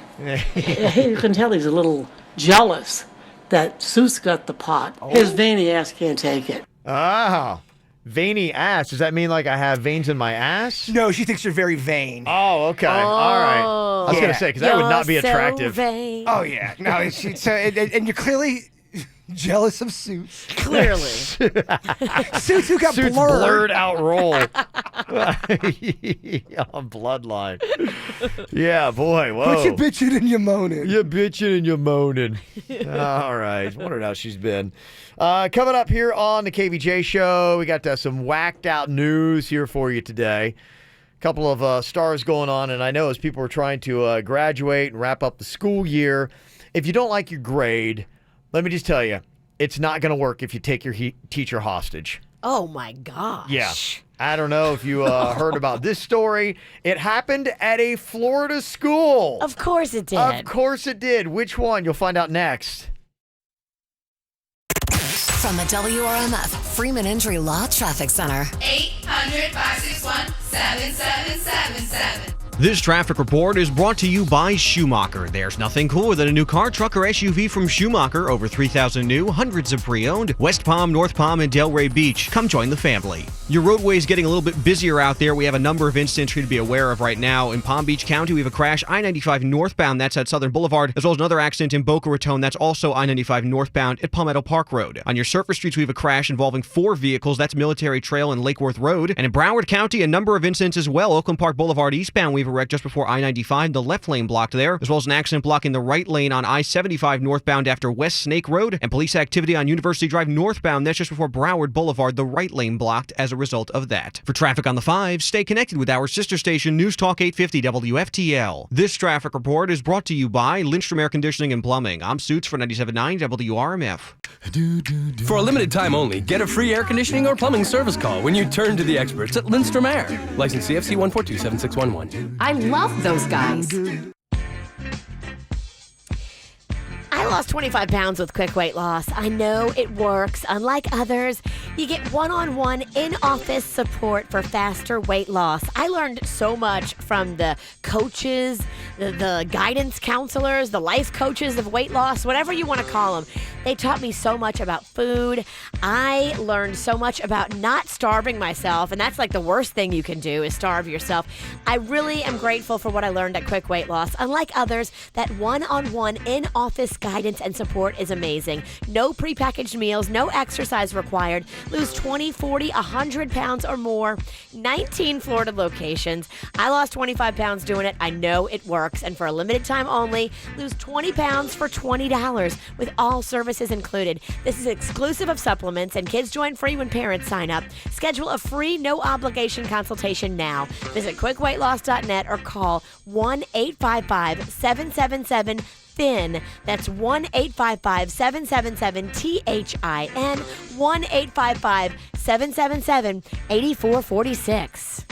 You can tell he's a little jealous that Seuss got the part. His veiny ass can't take it. Oh. Veiny ass. Does that mean like I have veins in my ass? No, she thinks you're very vain. Oh, okay. All right. I was going to say, because that would not be attractive. Oh, yeah. No, and you're clearly jealous of Suits. Clearly. Suits who got Suits blurred out role. On Bloodline. Yeah, boy. Whoa. But you're bitching and you're moaning. You're bitching and you're moaning. All right. Wondered how she's been. Coming up here on the KVJ show, we got some whacked out news here for you today. A couple of stars going on, and I know as people are trying to graduate and wrap up the school year, if you don't like your grade, let me just tell you, it's not going to work if you take your teacher hostage. Oh, my gosh. Yeah. I don't know if you heard about this story. It happened at a Florida school. Of course it did. Of course it did. Which one? You'll find out next. From the WRMF Freeman Injury Law Traffic Center. 800-561-7777. This traffic report is brought to you by Schumacher. There's nothing cooler than a new car, truck, or SUV from Schumacher. Over 3,000 new, hundreds of pre-owned. West Palm, North Palm, and Delray Beach. Come join the family. Your roadway is getting a little bit busier out there. We have a number of incidents for you to be aware of right now. In Palm Beach County, we have a crash, I-95 northbound. That's at Southern Boulevard, as well as another accident in Boca Raton. That's also I-95 northbound at Palmetto Park Road. On your surface streets, we have a crash involving 4 vehicles. That's Military Trail and Lake Worth Road. And in Broward County, a number of incidents as well. Oakland Park Boulevard eastbound, we have a wreck just before I-95, the left lane blocked there, as well as an accident blocking the right lane on I-75 northbound after West Snake Road, and police activity on University Drive northbound. That's just before Broward Boulevard, the right lane blocked as a result of that. For traffic on the 5, stay connected with our sister station, News Talk 850 WFTL. This traffic report is brought to you by Lindstrom Air Conditioning and Plumbing. I'm Suits for 97.9 WRMF. For a limited time only, get a free air conditioning or plumbing service call when you turn to the experts at Lindstrom Air. License CFC 1427611. I love those guys. I lost 25 pounds with quick weight loss. I know it works. Unlike others, you get one-on-one in-office support for faster weight loss. I learned so much from the coaches, the guidance counselors, the life coaches of weight loss, whatever you want to call them. They taught me so much about food. I learned so much about not starving myself, and that's like the worst thing you can do is starve yourself. I really am grateful for what I learned at Quick Weight Loss. Unlike others, that one-on-one in-office guidance and support is amazing. No prepackaged meals, no exercise required. Lose 20, 40, 100 pounds or more. 19 Florida locations. I lost 25 pounds doing it. I know it works. And for a limited time only, lose 20 pounds for $20 with all services included. This is exclusive of supplements, and kids join free when parents sign up. Schedule a free, no-obligation consultation now. Visit quickweightloss.net or call 1-855-777-3333. THIN. That's 1-855-777-THIN, 1-855-777-8446.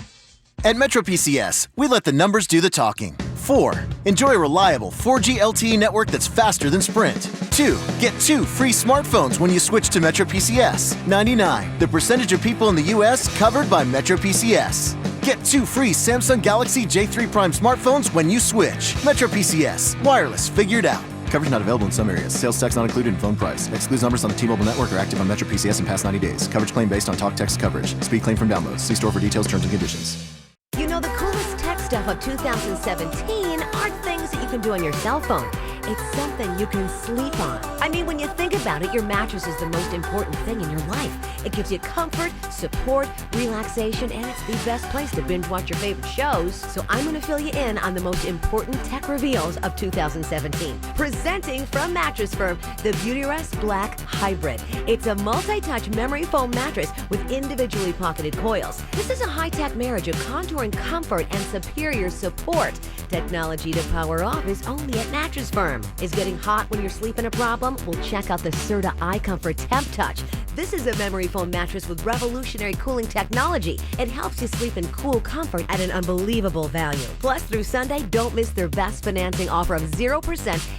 At Metro PCS, we let the numbers do the talking. 4. Enjoy a reliable 4G LTE network that's faster than Sprint. 2. Get 2 free smartphones when you switch to Metro PCS. 99. The percentage of people in the U.S. covered by Metro PCS. Get 2 free Samsung Galaxy J3 Prime smartphones when you switch. Metro PCS. Wireless figured out. Coverage not available in some areas. Sales tax not included in phone price. Excludes numbers on the T-Mobile network or active on Metro PCS in past 90 days. Coverage claim based on talk text coverage. Speed claim from downloads. See store for details, terms and conditions. You know, the coolest tech stuff of 2017 aren't things that you can do on your cell phone. It's something you can sleep on. I mean, when you think about it, your mattress is the most important thing in your life. It gives you comfort, support, relaxation, and it's the best place to binge watch your favorite shows. So I'm going to fill you in on the most important tech reveals of 2017. Presenting from Mattress Firm, the Beautyrest Black Hybrid. It's a multi-touch memory foam mattress with individually pocketed coils. This is a high-tech marriage of contouring comfort and superior support. Technology to power off is only at Mattress Firm. Is getting hot when you're sleeping a problem? Well, check out the Serta iComfort Temp Touch. This is a memory foam mattress with revolutionary cooling technology. It helps you sleep in cool comfort at an unbelievable value. Plus, through Sunday, don't miss their best financing offer of 0%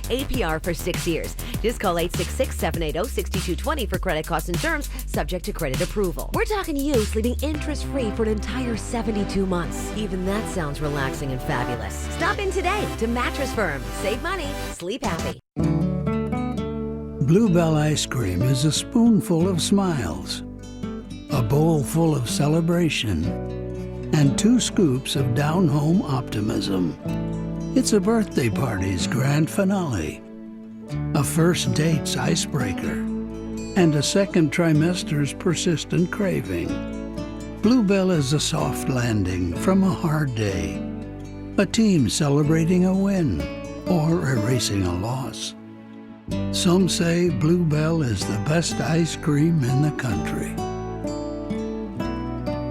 APR for 6 years. Just call 866-780-6220 for credit costs and terms, subject to credit approval. We're talking to you sleeping interest-free for an entire 72 months. Even that sounds relaxing and fabulous. Stop in today to Mattress Firm. Save money, sleep happy. Bluebell ice cream is a spoonful of smiles, a bowl full of celebration, and 2 scoops of down-home optimism. It's a birthday party's grand finale, a first date's icebreaker, and a second trimester's persistent craving. Bluebell is a soft landing from a hard day, a team celebrating a win or erasing a loss. Some say Bluebell is the best ice cream in the country.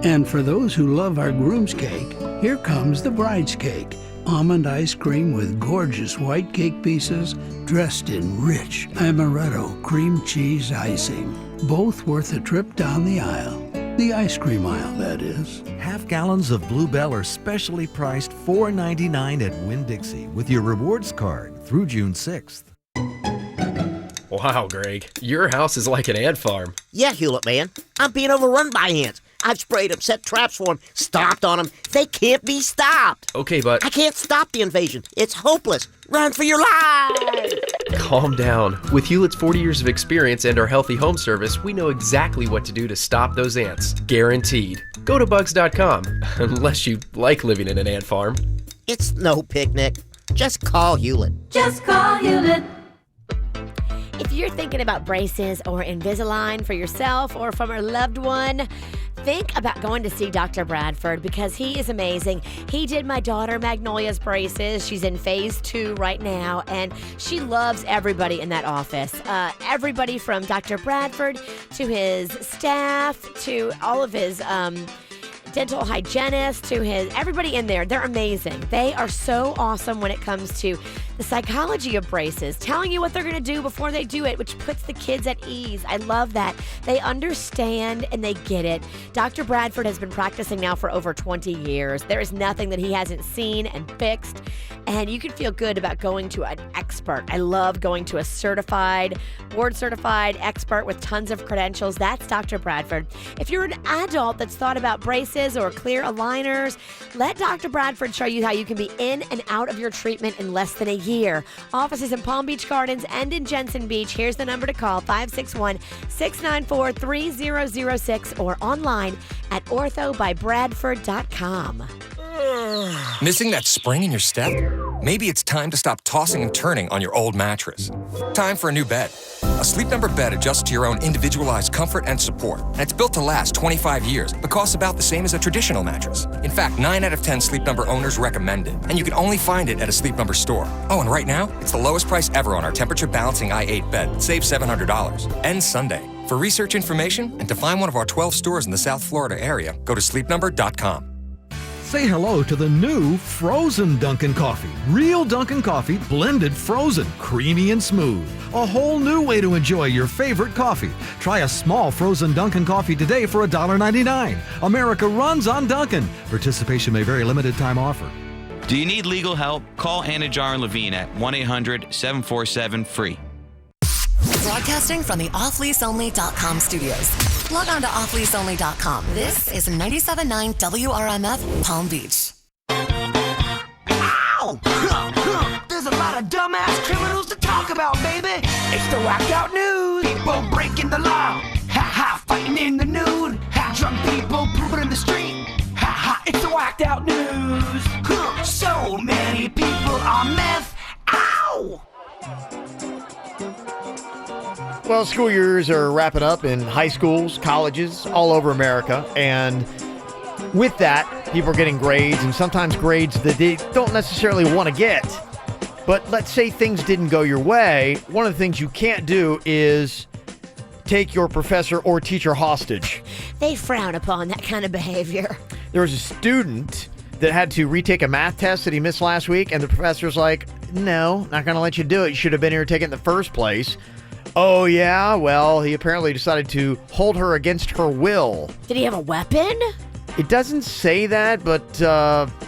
And for those who love our groom's cake, here comes the bride's cake. Almond ice cream with gorgeous white cake pieces dressed in rich amaretto cream cheese icing. Both worth a trip down the aisle. The ice cream aisle, that is. Half gallons of Bluebell are specially priced $4.99 at Winn-Dixie with your rewards card through June 6th. Wow, Greg, your house is like an ant farm. Yeah, Hewlett, man. I'm being overrun by ants. I've sprayed them, set traps for them, stomped on them. They can't be stopped. Okay, but... I can't stop the invasion. It's hopeless. Run for your life! Calm down. With Hewlett's 40 years of experience and our healthy home service, we know exactly what to do to stop those ants. Guaranteed. Go to bugs.com. Unless you like living in an ant farm. It's no picnic. Just call Hewlett. Just call Hewlett. If you're thinking about braces or Invisalign for yourself or from a loved one, think about going to see Dr. Bradford because he is amazing. He did my daughter Magnolia's braces. She's in phase 2 right now, and she loves everybody in that office. Everybody from Dr. Bradford to his staff to all of his dental hygienist to everybody in there. They're amazing. They are so awesome when it comes to the psychology of braces, telling you what they're going to do before they do it, which puts the kids at ease. I love that. They understand and they get it. Dr. Bradford has been practicing now for over 20 years. There is nothing that he hasn't seen and fixed, and you can feel good about going to an expert. I love going to a certified, board-certified expert with tons of credentials. That's Dr. Bradford. If you're an adult that's thought about braces or clear aligners, let Dr. Bradford show you how you can be in and out of your treatment in less than a year. Offices in Palm Beach Gardens and in Jensen Beach. Here's the number to call, 561-694-3006 or online at orthobybradford.com. Missing that spring in your step? Maybe it's time to stop tossing and turning on your old mattress. Time for a new bed. A Sleep Number bed adjusts to your own individualized comfort and support. And it's built to last 25 years, but costs about the same as a traditional mattress. In fact, 9 out of 10 Sleep Number owners recommend it. And you can only find it at a Sleep Number store. Oh, and right now, it's the lowest price ever on our temperature balancing i8 bed. Save $700. Ends Sunday. For research information and to find one of our 12 stores in the South Florida area, go to sleepnumber.com. Say hello to the new frozen Dunkin' Coffee. Real Dunkin' Coffee, blended frozen, creamy and smooth. A whole new way to enjoy your favorite coffee. Try a small frozen Dunkin' Coffee today for $1.99. America runs on Dunkin'. Participation may vary, limited time offer. Do you need legal help? Call Anna Jar Levine at 1-800-747-FREE. Broadcasting from the offleaseonly.com studios. Log on to offleaseonly.com. This is 97.9 WRMF Palm Beach. Ow! There's a lot of dumbass criminals to talk about, baby. It's the whacked out news. People breaking the law. Ha ha, fighting in the nude. Ha, drunk people pooping in the street. Ha ha, it's the whacked out news. So many people on meth. Ow! Well, school years are wrapping up in high schools, colleges, all over America. And with that, people are getting grades, and sometimes grades that they don't necessarily want to get. But let's say things didn't go your way. One of the things you can't do is take your professor or teacher hostage. They frown upon that kind of behavior. There was a student that had to retake a math test that he missed last week, and the professor's like, no, not going to let you do it. You should have been here to take it in the first place. Oh, yeah? Well, he apparently decided to hold her against her will. Did he have a weapon? It doesn't say that, but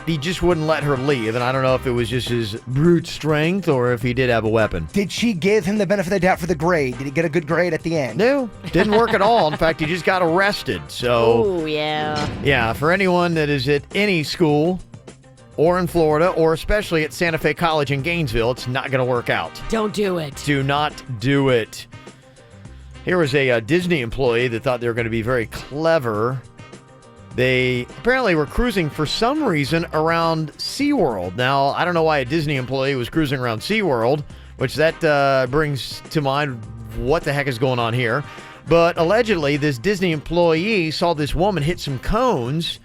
he just wouldn't let her leave. And I don't know if it was just his brute strength or if he did have a weapon. Did she give him the benefit of the doubt for the grade? Did he get a good grade at the end? No, didn't work at all. In fact, he just got arrested. So, oh, yeah. Yeah, for anyone that is at any school or in Florida, or especially at Santa Fe College in Gainesville, it's not going to work out. Don't do it. Do not do it. Here was a Disney employee that thought they were going to be very clever. They apparently were cruising for some reason around SeaWorld. Now, I don't know why a Disney employee was cruising around SeaWorld, which that brings to mind what the heck is going on here. But allegedly, this Disney employee saw this woman hit some cones.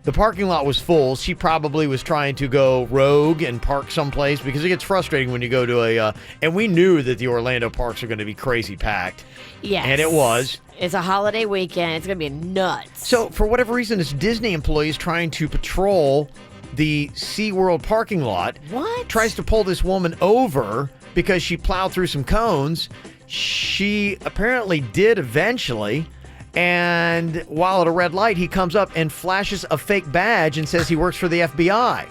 The parking lot was full. She probably was trying to go rogue and park someplace because it gets frustrating when you go to and we knew that the Orlando parks are going to be crazy packed. Yes. And it was. It's a holiday weekend. It's going to be nuts. So, for whatever reason, this Disney employee is trying to patrol the SeaWorld parking lot. What? Tries to pull this woman over because she plowed through some cones. She apparently did eventually. And while at a red light, he comes up and flashes a fake badge and says he works for the FBI.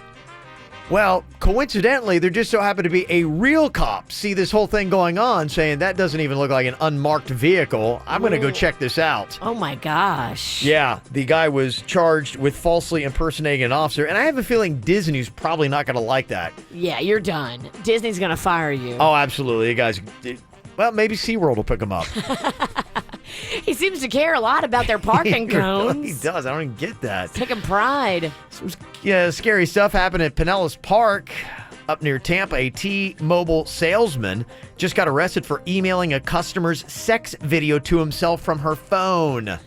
Well, coincidentally, there just so happened to be a real cop see this whole thing going on, saying that doesn't even look like an unmarked vehicle. I'm going to go check this out. Oh, my gosh. Yeah, the guy was charged with falsely impersonating an officer, and I have a feeling Disney's probably not going to like that. Yeah, you're done. Disney's going to fire you. Oh, absolutely. You guys, well, maybe SeaWorld will pick him up. He seems to care a lot about their parking cones. He really does. I don't even get that. Taking pride. Some scary stuff happened at Pinellas Park up near Tampa. A T-Mobile salesman just got arrested for emailing a customer's sex video to himself from her phone.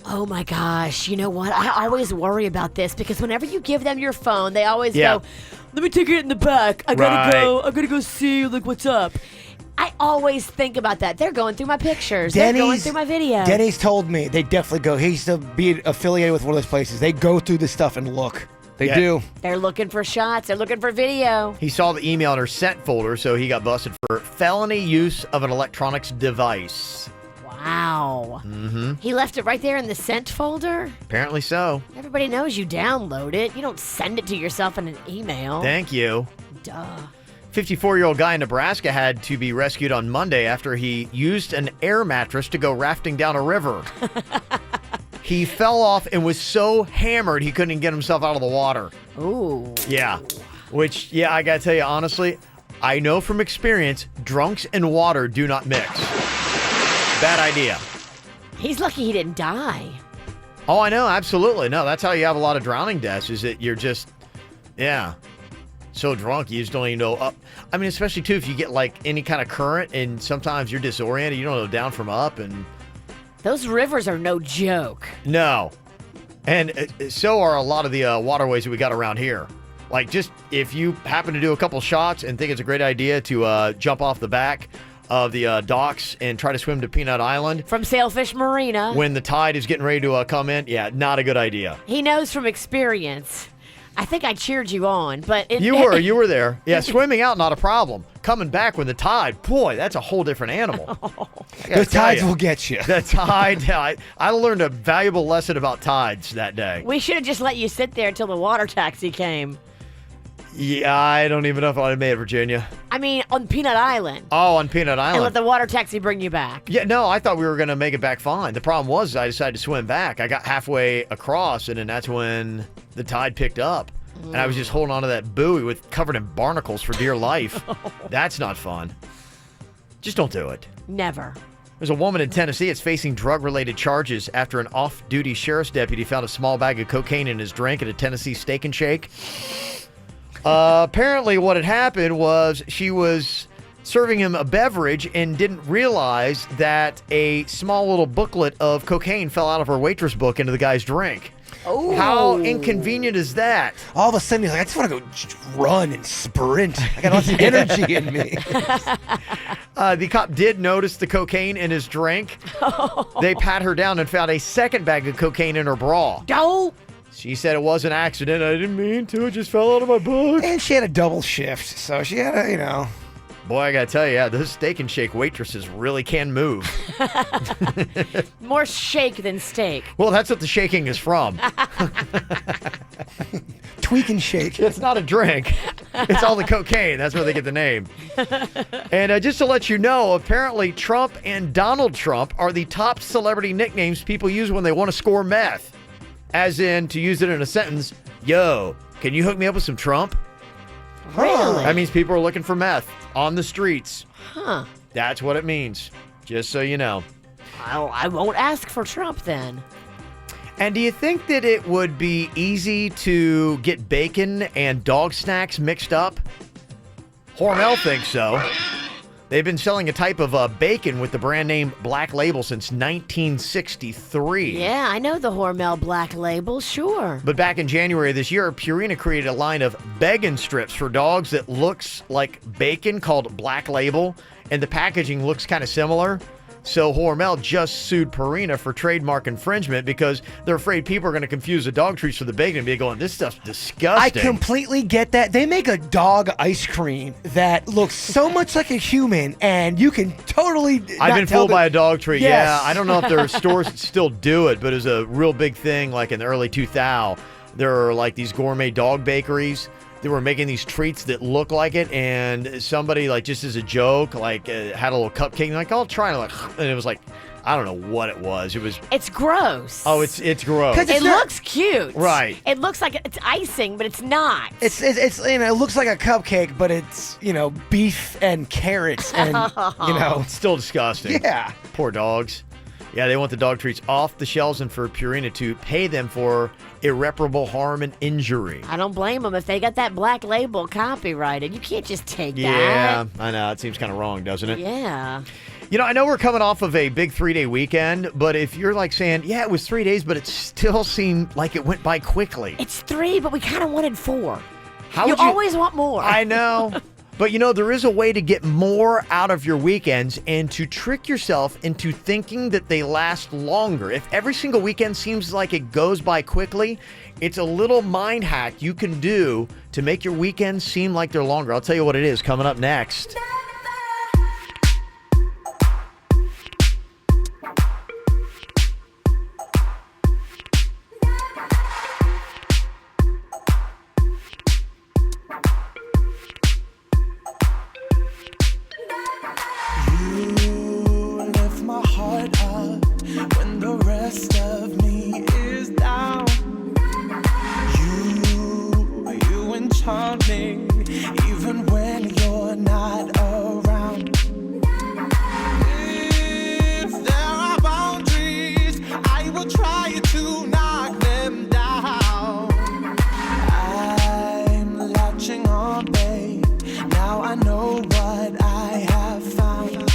Oh my gosh. You know what? I always worry about this because whenever you give them your phone, they always go, let me take it in the back. I gotta go see, like, what's up. I always think about that. They're going through my pictures. They're going through my video. Denny's told me they definitely go. He used to be affiliated with one of those places. They go through this stuff and look. They do. They're looking for shots. They're looking for video. He saw the email in her sent folder, so he got busted for felony use of an electronics device. Wow. Mm-hmm. He left it right there in the sent folder? Apparently so. Everybody knows you download it. You don't send it to yourself in an email. Thank you. Duh. 54-year-old guy in Nebraska had to be rescued on Monday after he used an air mattress to go rafting down a river. He fell off and was so hammered he couldn't get himself out of the water. Ooh. Yeah. Which, I got to tell you, honestly, I know from experience, drunks and water do not mix. Bad idea. He's lucky he didn't die. Oh, I know. Absolutely. No, that's how you have a lot of drowning deaths, is that you're just, so drunk you just don't even know up. I mean, especially too if you get like any kind of current and sometimes you're disoriented, you don't know down from up. And those rivers are no joke. No. And so are a lot of the waterways that we got around here. Like, just if you happen to do a couple shots and think it's a great idea to jump off the back of the docks and try to swim to Peanut Island from Sailfish Marina when the tide is getting ready to come in, not a good idea. He knows from experience. I think I cheered you on, but You were there. Yeah, swimming out, not a problem. Coming back with the tide, boy, that's a whole different animal. The tides will get you. The tide, I learned a valuable lesson about tides that day. We should have just let you sit there until the water taxi came. Yeah, I don't even know if I'd have made it, Virginia. I mean, on Peanut Island. Oh, on Peanut Island. And let the water taxi bring you back. Yeah, no, I thought we were going to make it back fine. The problem was I decided to swim back. I got halfway across, and then that's when the tide picked up. And I was just holding onto that buoy covered in barnacles for dear life. That's not fun. Just don't do it. Never. There's a woman in Tennessee that's facing drug-related charges after an off-duty sheriff's deputy found a small bag of cocaine in his drink at a Tennessee Steak and Shake. Apparently what had happened was she was serving him a beverage and didn't realize that a small little booklet of cocaine fell out of her waitress book into the guy's drink. Oh. How inconvenient is that? All of a sudden, he's like, I just want to go run and sprint. I got lots of energy in me. The cop did notice the cocaine in his drink. They pat her down and found a second bag of cocaine in her bra. Don't. She said it was an accident. I didn't mean to. It just fell out of my book. And she had a double shift, so she had a, Boy, I gotta tell you, yeah, those Steak and Shake waitresses really can move. More shake than steak. Well, that's what the shaking is from. Tweak and shake. It's not a drink. It's all the cocaine. That's where they get the name. And just to let you know, apparently Trump and Donald Trump are the top celebrity nicknames people use when they want to score meth. As in, to use it in a sentence, yo, can you hook me up with some Trump? Really? That means people are looking for meth on the streets. Huh. That's what it means, just so you know. I won't ask for Trump then. And do you think that it would be easy to get bacon and dog snacks mixed up? Hormel thinks so. They've been selling a type of bacon with the brand name Black Label since 1963. Yeah, I know the Hormel Black Label, sure. But back in January of this year, Purina created a line of bacon strips for dogs that looks like bacon called Black Label, and the packaging looks kind of similar. So Hormel just sued Purina for trademark infringement because they're afraid people are going to confuse the dog treats for the bacon and be going, this stuff's disgusting. I completely get that. They make a dog ice cream that looks so much like a human, and you can totally I've been fooled by a dog treat. Yes. Yeah, I don't know if there are stores that still do it, but it was a real big thing like in the early 2000s. There are like these gourmet dog bakeries. They were making these treats that look like it, and somebody, like, just as a joke, like, had a little cupcake, and like, I'll try it, and it was like, I don't know what it was. It's gross. Oh, it's gross. It looks cute. Right. It looks like it's icing, but it's not. It's it looks like a cupcake, but it's beef and carrots and It's still disgusting. Yeah. Poor dogs. Yeah, they want the dog treats off the shelves and for Purina to pay them for irreparable harm and injury. I don't blame them if they got that Black Label copyrighted. You can't just take Yeah, that. I know. It seems kind of wrong, doesn't it? Yeah. I know we're coming off of a big 3-day weekend, but if you're like saying, yeah, it was 3 days, but it still seemed like it went by quickly. It's 3, but we kind of wanted 4. How you would you always want more. I know. But there is a way to get more out of your weekends and to trick yourself into thinking that they last longer. If every single weekend seems like it goes by quickly, it's a little mind hack you can do to make your weekends seem like they're longer. I'll tell you what it is coming up next. Even when you're not around. If there are boundaries, I will try to knock them down. I'm latching on, babe. Now I know what I have found.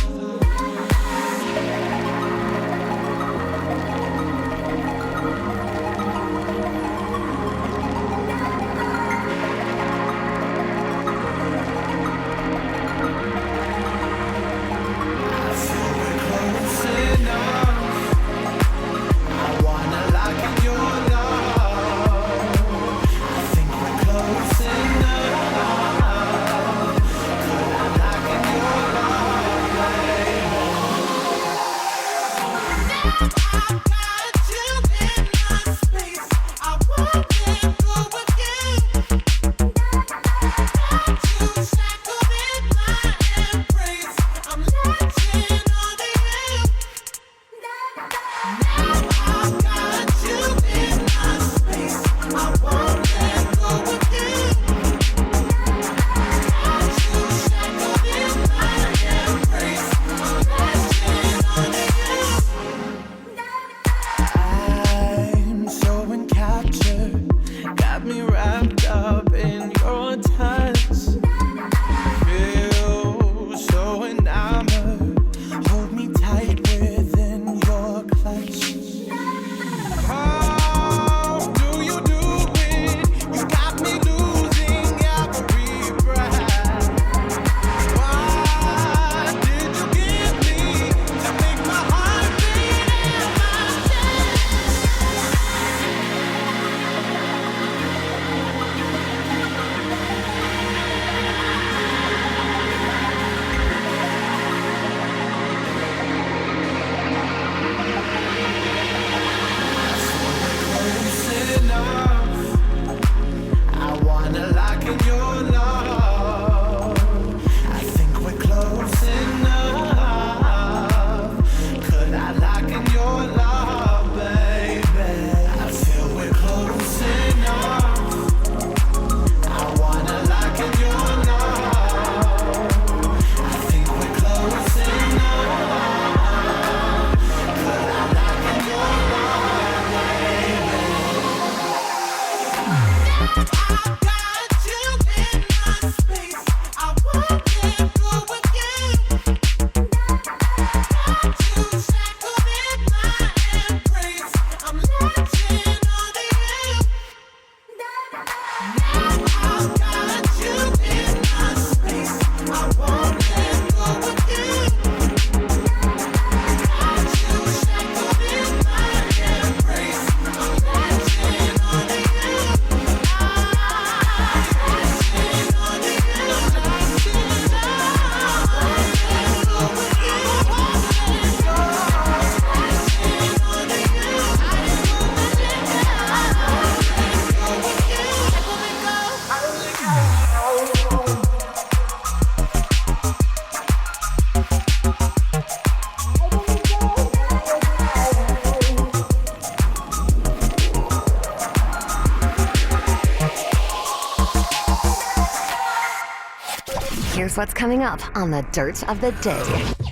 what's coming up on the Dirt of the Day.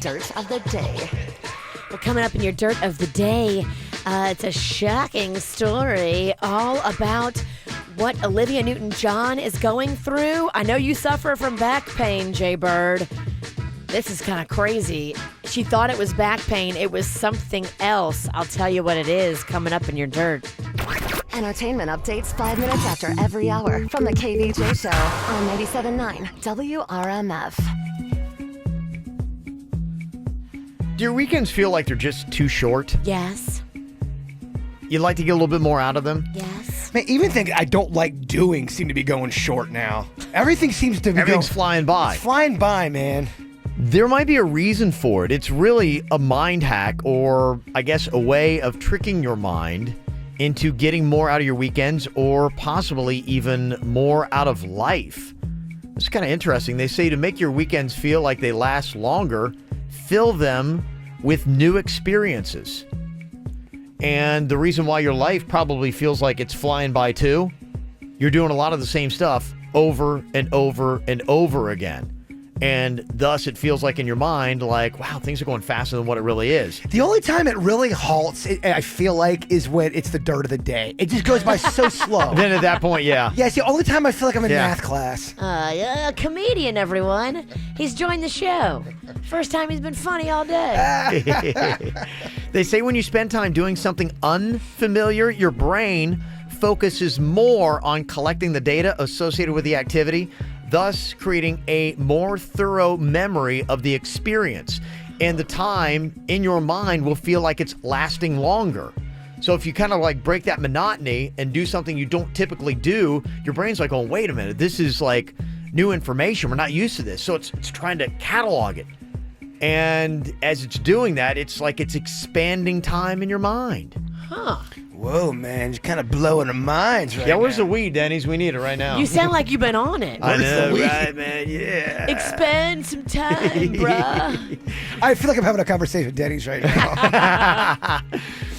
Dirt of the Day. Well, coming up in your Dirt of the Day, it's a shocking story all about what Olivia Newton-John is going through. I know you suffer from back pain, Jay Bird. This is kind of crazy. She thought it was back pain. It was something else. I'll tell you what it is coming up in your Dirt. Entertainment updates 5 minutes after every hour from the KVJ Show on 97.9 WRMF. Do your weekends feel like they're just too short? Yes. You'd like to get a little bit more out of them? Yes. Man, even things I don't like doing seem to be going short now. Everything seems to be Everything's flying by. It's flying by, man. There might be a reason for it. It's really a mind hack, or I guess a way of tricking your mind into getting more out of your weekends, or possibly even more out of life. It's kind of interesting. They say to make your weekends feel like they last longer, fill them with new experiences. And the reason why your life probably feels like it's flying by too, you're doing a lot of the same stuff over and over and over again. And thus it feels like in your mind, like, wow, things are going faster than what it really is. The only time it really halts, I feel like, is when it's the Dirt of the Day. It just goes by so slow. Then at that point, yeah. Yeah, it's the only time I feel like I'm in math class. A comedian, everyone. He's joined the show. First time he's been funny all day. They say when you spend time doing something unfamiliar, your brain focuses more on collecting the data associated with the activity, thus creating a more thorough memory of the experience. And the time in your mind will feel like it's lasting longer. So if you kind of like break that monotony and do something you don't typically do, your brain's like, oh, wait a minute, this is like new information. We're not used to this. So it's trying to catalog it. And as it's doing that, it's like it's expanding time in your mind. Huh. Whoa, man, you're kind of blowing our minds right now. Yeah, where's the weed, Denny's? We need it right now. You sound like you've been on it. I know, right, man? Yeah. Expend some time, bruh. I feel like I'm having a conversation with Denny's right now.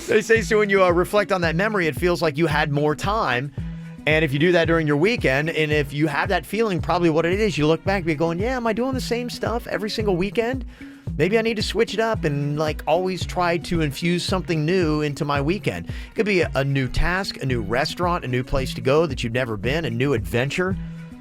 They say so when you reflect on that memory, it feels like you had more time. And if you do that during your weekend, and if you have that feeling, probably what it is, you look back and you're going, yeah, am I doing the same stuff every single weekend? Maybe I need to switch it up and like always try to infuse something new into my weekend. It could be a new task, a new restaurant, a new place to go that you've never been, a new adventure,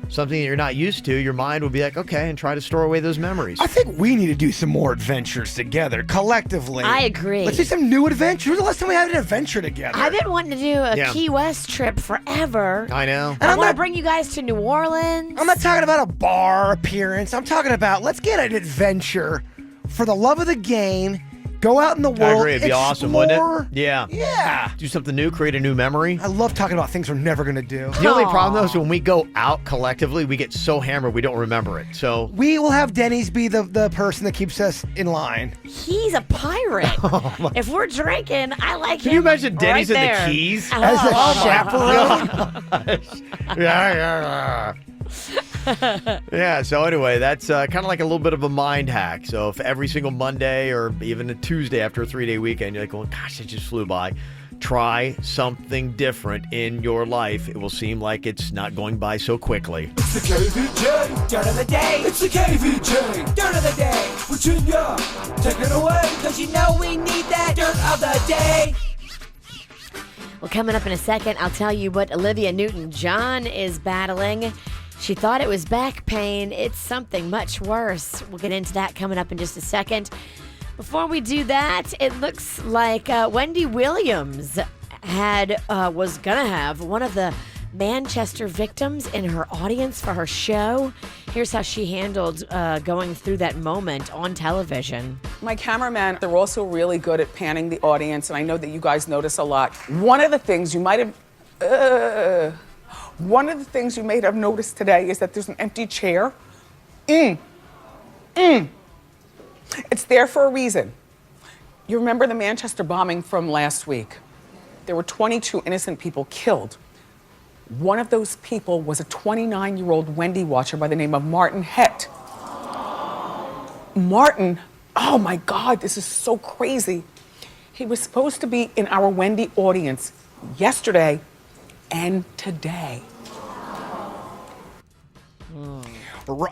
something that you're not used to. Your mind will be like, okay, and try to store away those memories. I think we need to do some more adventures together, collectively. I agree. Let's do some new adventures. When's the last time we had an adventure together? I've been wanting to do a Key West trip forever. I know. I want to bring you guys to New Orleans. I'm not talking about a bar appearance. I'm talking about let's get an adventure for the love of the game. Go out in the world. I agree. It'd be awesome, wouldn't explore. it? Yeah. Yeah. Do something new, create a new memory. I love talking about things we're never going to do. The only problem, though, is when we go out collectively, we get so hammered we don't remember it. So we will have Denny's be the person that keeps us in line. He's a pirate. If we're drinking, I like him. Can you imagine Denny's right in there. the Keys? As a chaperone? Yeah. Yeah, so anyway, that's kind of like a little bit of a mind hack. So if every single Monday or even a Tuesday after a 3-day weekend, you're like, well, gosh, it just flew by. Try something different in your life. It will seem like it's not going by so quickly. It's the KVJ Dirt of the Day. It's the KVJ Dirt of the Day. Virginia, take it away, because you know we need that Dirt of the Day. Well, coming up in a second, I'll tell you what Olivia Newton-John is battling. She thought it was back pain. It's something much worse. We'll get into that coming up in just a second. Before we do that, it looks like Wendy Williams was going to have one of the Manchester victims in her audience for her show. Here's how she handled going through that moment on television. My cameramen, they're also really good at panning the audience, and I know that you guys notice a lot. One of the things you might have noticed today is that there's an empty chair. It's there for a reason. You remember the Manchester bombing from last week? There were 22 innocent people killed. One of those people was a 29-year-old Wendy watcher by the name of Martin Hett. Martin, oh my God, this is so crazy. He was supposed to be in our Wendy audience yesterday and today.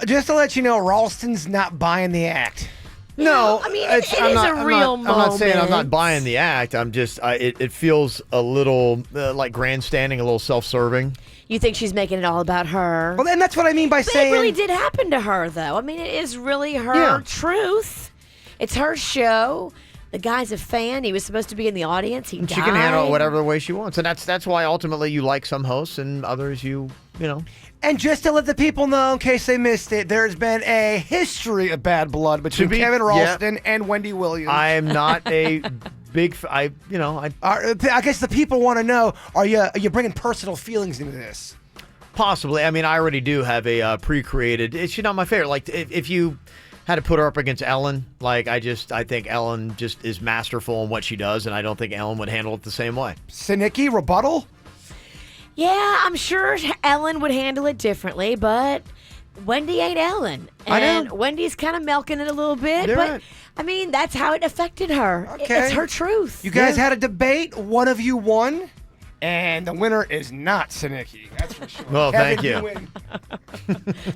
Just to let you know, Ralston's not buying the act. No, I mean, it is a real moment. I'm not saying I'm not buying the act. I'm just, it feels a little like grandstanding, a little self-serving. You think she's making it all about her? Well, and that's what I mean by saying. It really did happen to her, though. I mean, it is really her truth. It's her show. The guy's a fan. He was supposed to be in the audience. He died. She can handle it whatever way she wants, and that's why ultimately you like some hosts and others you know. And just to let the people know, in case they missed it, there's been a history of bad blood between Kevin Ralston and Wendy Williams. I am not a big. I guess the people want to know: are you bringing personal feelings into this? Possibly. I mean, I already do have a pre-created. She's not my favorite. Like if you had to put her up against Ellen, like I think Ellen just is masterful in what she does, and I don't think Ellen would handle it the same way. Sinicki, rebuttal? Yeah, I'm sure Ellen would handle it differently, but Wendy ain't Ellen. And Wendy's kind of milking it a little bit, You're but right. I mean, that's how it affected her. Okay. It's her truth. You guys had a debate. One of you won, and the winner is not Sinicki. That's for sure. Well, Kevin, thank you. win.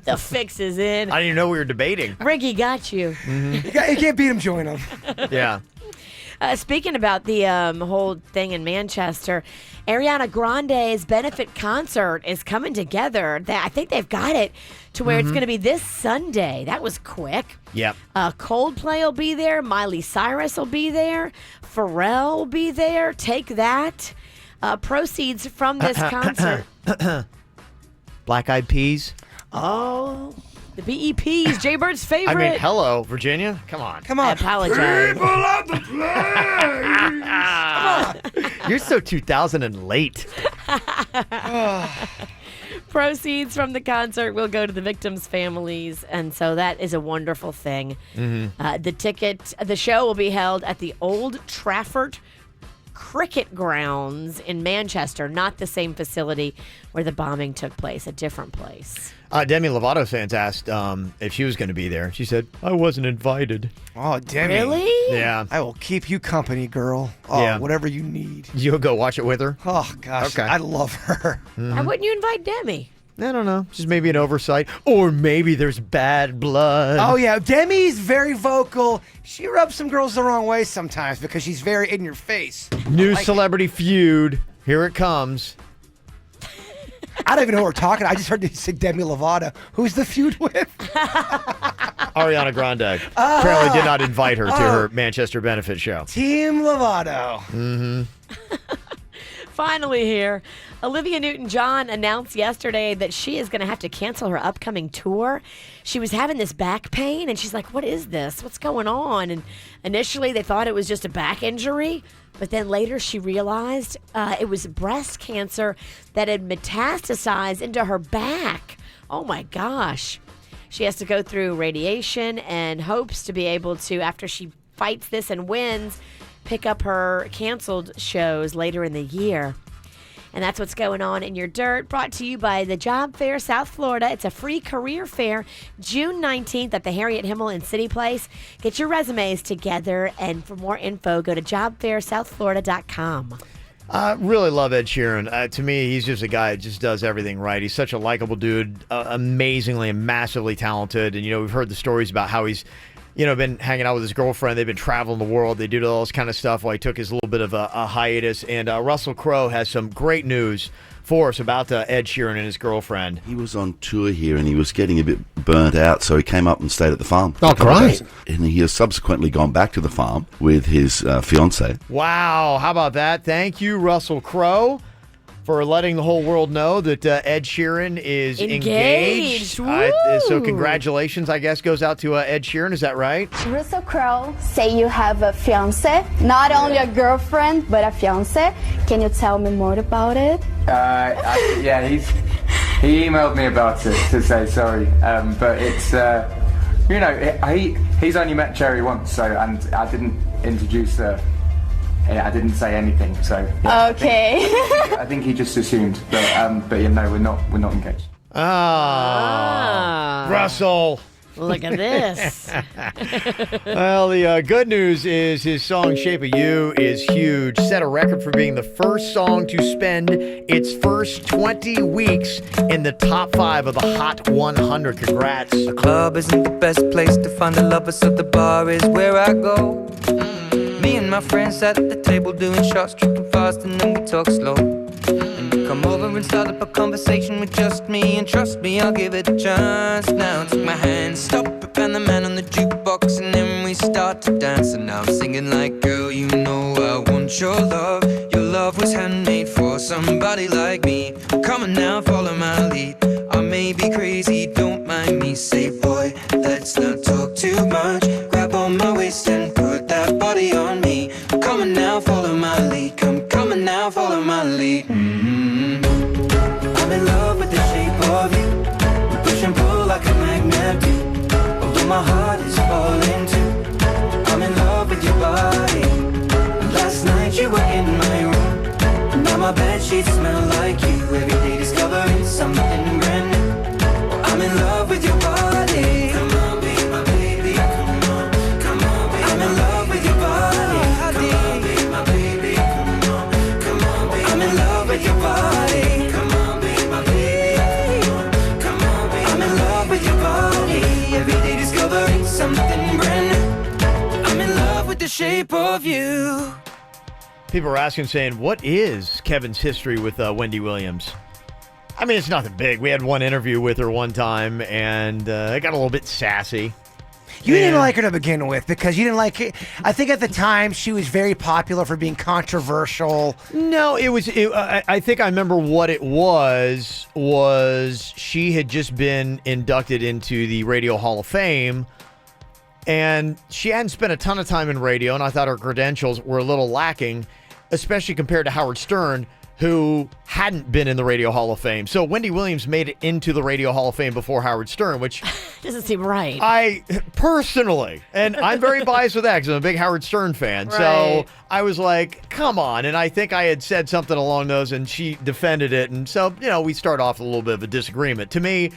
The fix is in. I didn't even know we were debating. Ricky got you. You can't beat him, join him. Yeah. Speaking about the whole thing in Manchester, Ariana Grande's benefit concert is coming together. I think they've got it to where it's going to be this Sunday. That was quick. Yep. Coldplay will be there. Miley Cyrus will be there. Pharrell will be there. Take that. Proceeds from this concert. Black Eyed Peas. Oh, the BEPs, Jay Bird's favorite. I mean, hello, Virginia. Come on. I apologize. People of the place. Come on. You're so 2000 and late. Proceeds from the concert will go to the victims' families, and so that is a wonderful thing. The show will be held at the Old Trafford Cricket Grounds in Manchester, not the same facility where the bombing took place, a different place. Demi Lovato fans asked if she was going to be there. She said, I wasn't invited. Oh, Demi. Really? Yeah. I will keep you company, girl. Oh, Yeah. whatever you need. You'll go watch it with her? Oh, gosh. Okay. I love her. Why wouldn't you invite Demi? I don't know. Just maybe an oversight. Or maybe there's bad blood. Oh, yeah. Demi's very vocal. She rubs some girls the wrong way sometimes because she's very in your face. New celebrity feud. Here it comes. I don't even know who we're talking. I just heard you say Demi Lovato. Who's the feud with? Ariana Grande. Apparently did not invite her to her Manchester benefit show. Team Lovato. Mm-hmm. Finally here, Olivia Newton-John announced yesterday that she is going to have to cancel her upcoming tour. She was having this back pain, and she's like, what is this? What's going on? And initially they thought it was just a back injury, but then later she realized it was breast cancer that had metastasized into her back. Oh, my gosh. She has to go through radiation and hopes to be able to, after she fights this and wins, pick up her canceled shows later in the year. And that's what's going on in your dirt, brought to you by the Job Fair South Florida. It's a free career fair, June 19th at the Harriet Himmel in City Place. Get your resumes together, and for more info, go to jobfairsouthflorida.com. I really love Ed Sheeran. To me, he's just a guy that just does everything right. He's such a likable dude, amazingly and massively talented. And, we've heard the stories about how he's been hanging out with his girlfriend. They've been traveling the world. They do all this kind of stuff while he took his little bit of a hiatus. And Russell Crowe has some great news for us about Ed Sheeran and his girlfriend. He was on tour here and he was getting a bit burnt out, so he came up and stayed at the farm. Oh, great. And he has subsequently gone back to the farm with his fiancée. Wow, how about that? Thank you, Russell Crowe, for letting the whole world know that Ed Sheeran is engaged. So congratulations, I guess, goes out to Ed Sheeran. Is that right? Russell Crowe say you have a fiancé, not only a girlfriend, but a fiancé. Can you tell me more about it? Yeah, he emailed me about it to say sorry, but it's he's only met Cherry once, and I didn't introduce her. I didn't say anything, so yeah, okay. I think he just assumed, but we're not engaged. Russell. Look at this. Well, the good news is his song Shape of You is huge. Set a record for being the first song to spend its first 20 weeks in the top 5 of the Hot 100. Congrats. The club isn't the best place to find the lovers, so the bar is where I go. Me and my friends at the table doing shots, tripping fast, and then we talk slow. And you come over and start up a conversation with just me, and trust me, I'll give it a chance. Now take my hand, stop it, and the man on the jukebox, and then we start to dance. And now I'm singing like, girl, you know I want your love. Your love was handmade for somebody like me. Come on now, follow my lead. I may be crazy, don't mind me. Say, boy, let's not talk too much. Grab on my waist and put that body on me. Come on now, follow my lead. Come on now, follow my lead. I'm in love with the shape of you. We push and pull like a magnet do. Although my heart is falling too. I'm in love with your body. Last night you were in my room. Now my bedsheets smell like you. Every day discovering something brand new. I'm in love with your body. Come on, be my baby. Come on, baby. I'm in love with your body. Come on, be my baby. Come on, baby. I'm in love with your body. Come on, be my baby. Come on, baby. I'm in love with your body. Every day discovering something brand new. I'm in love with the shape of you. People are asking, saying, what is Kevin's history with Wendy Williams? I mean, it's nothing big. We had one interview with her one time, and it got a little bit sassy. You didn't like her to begin with because you didn't like it. I think at the time she was very popular for being controversial. No, it was. I think I remember what it was she had just been inducted into the Radio Hall of Fame, and she hadn't spent a ton of time in radio, and I thought her credentials were a little lacking, especially compared to Howard Stern, who hadn't been in the Radio Hall of Fame. So Wendy Williams made it into the Radio Hall of Fame before Howard Stern, which doesn't seem right. I personally, and I'm very biased with that because I'm a big Howard Stern fan. Right. So I was like, come on. And I think I had said something along those, and she defended it. And so, we start off with a little bit of a disagreement. To me,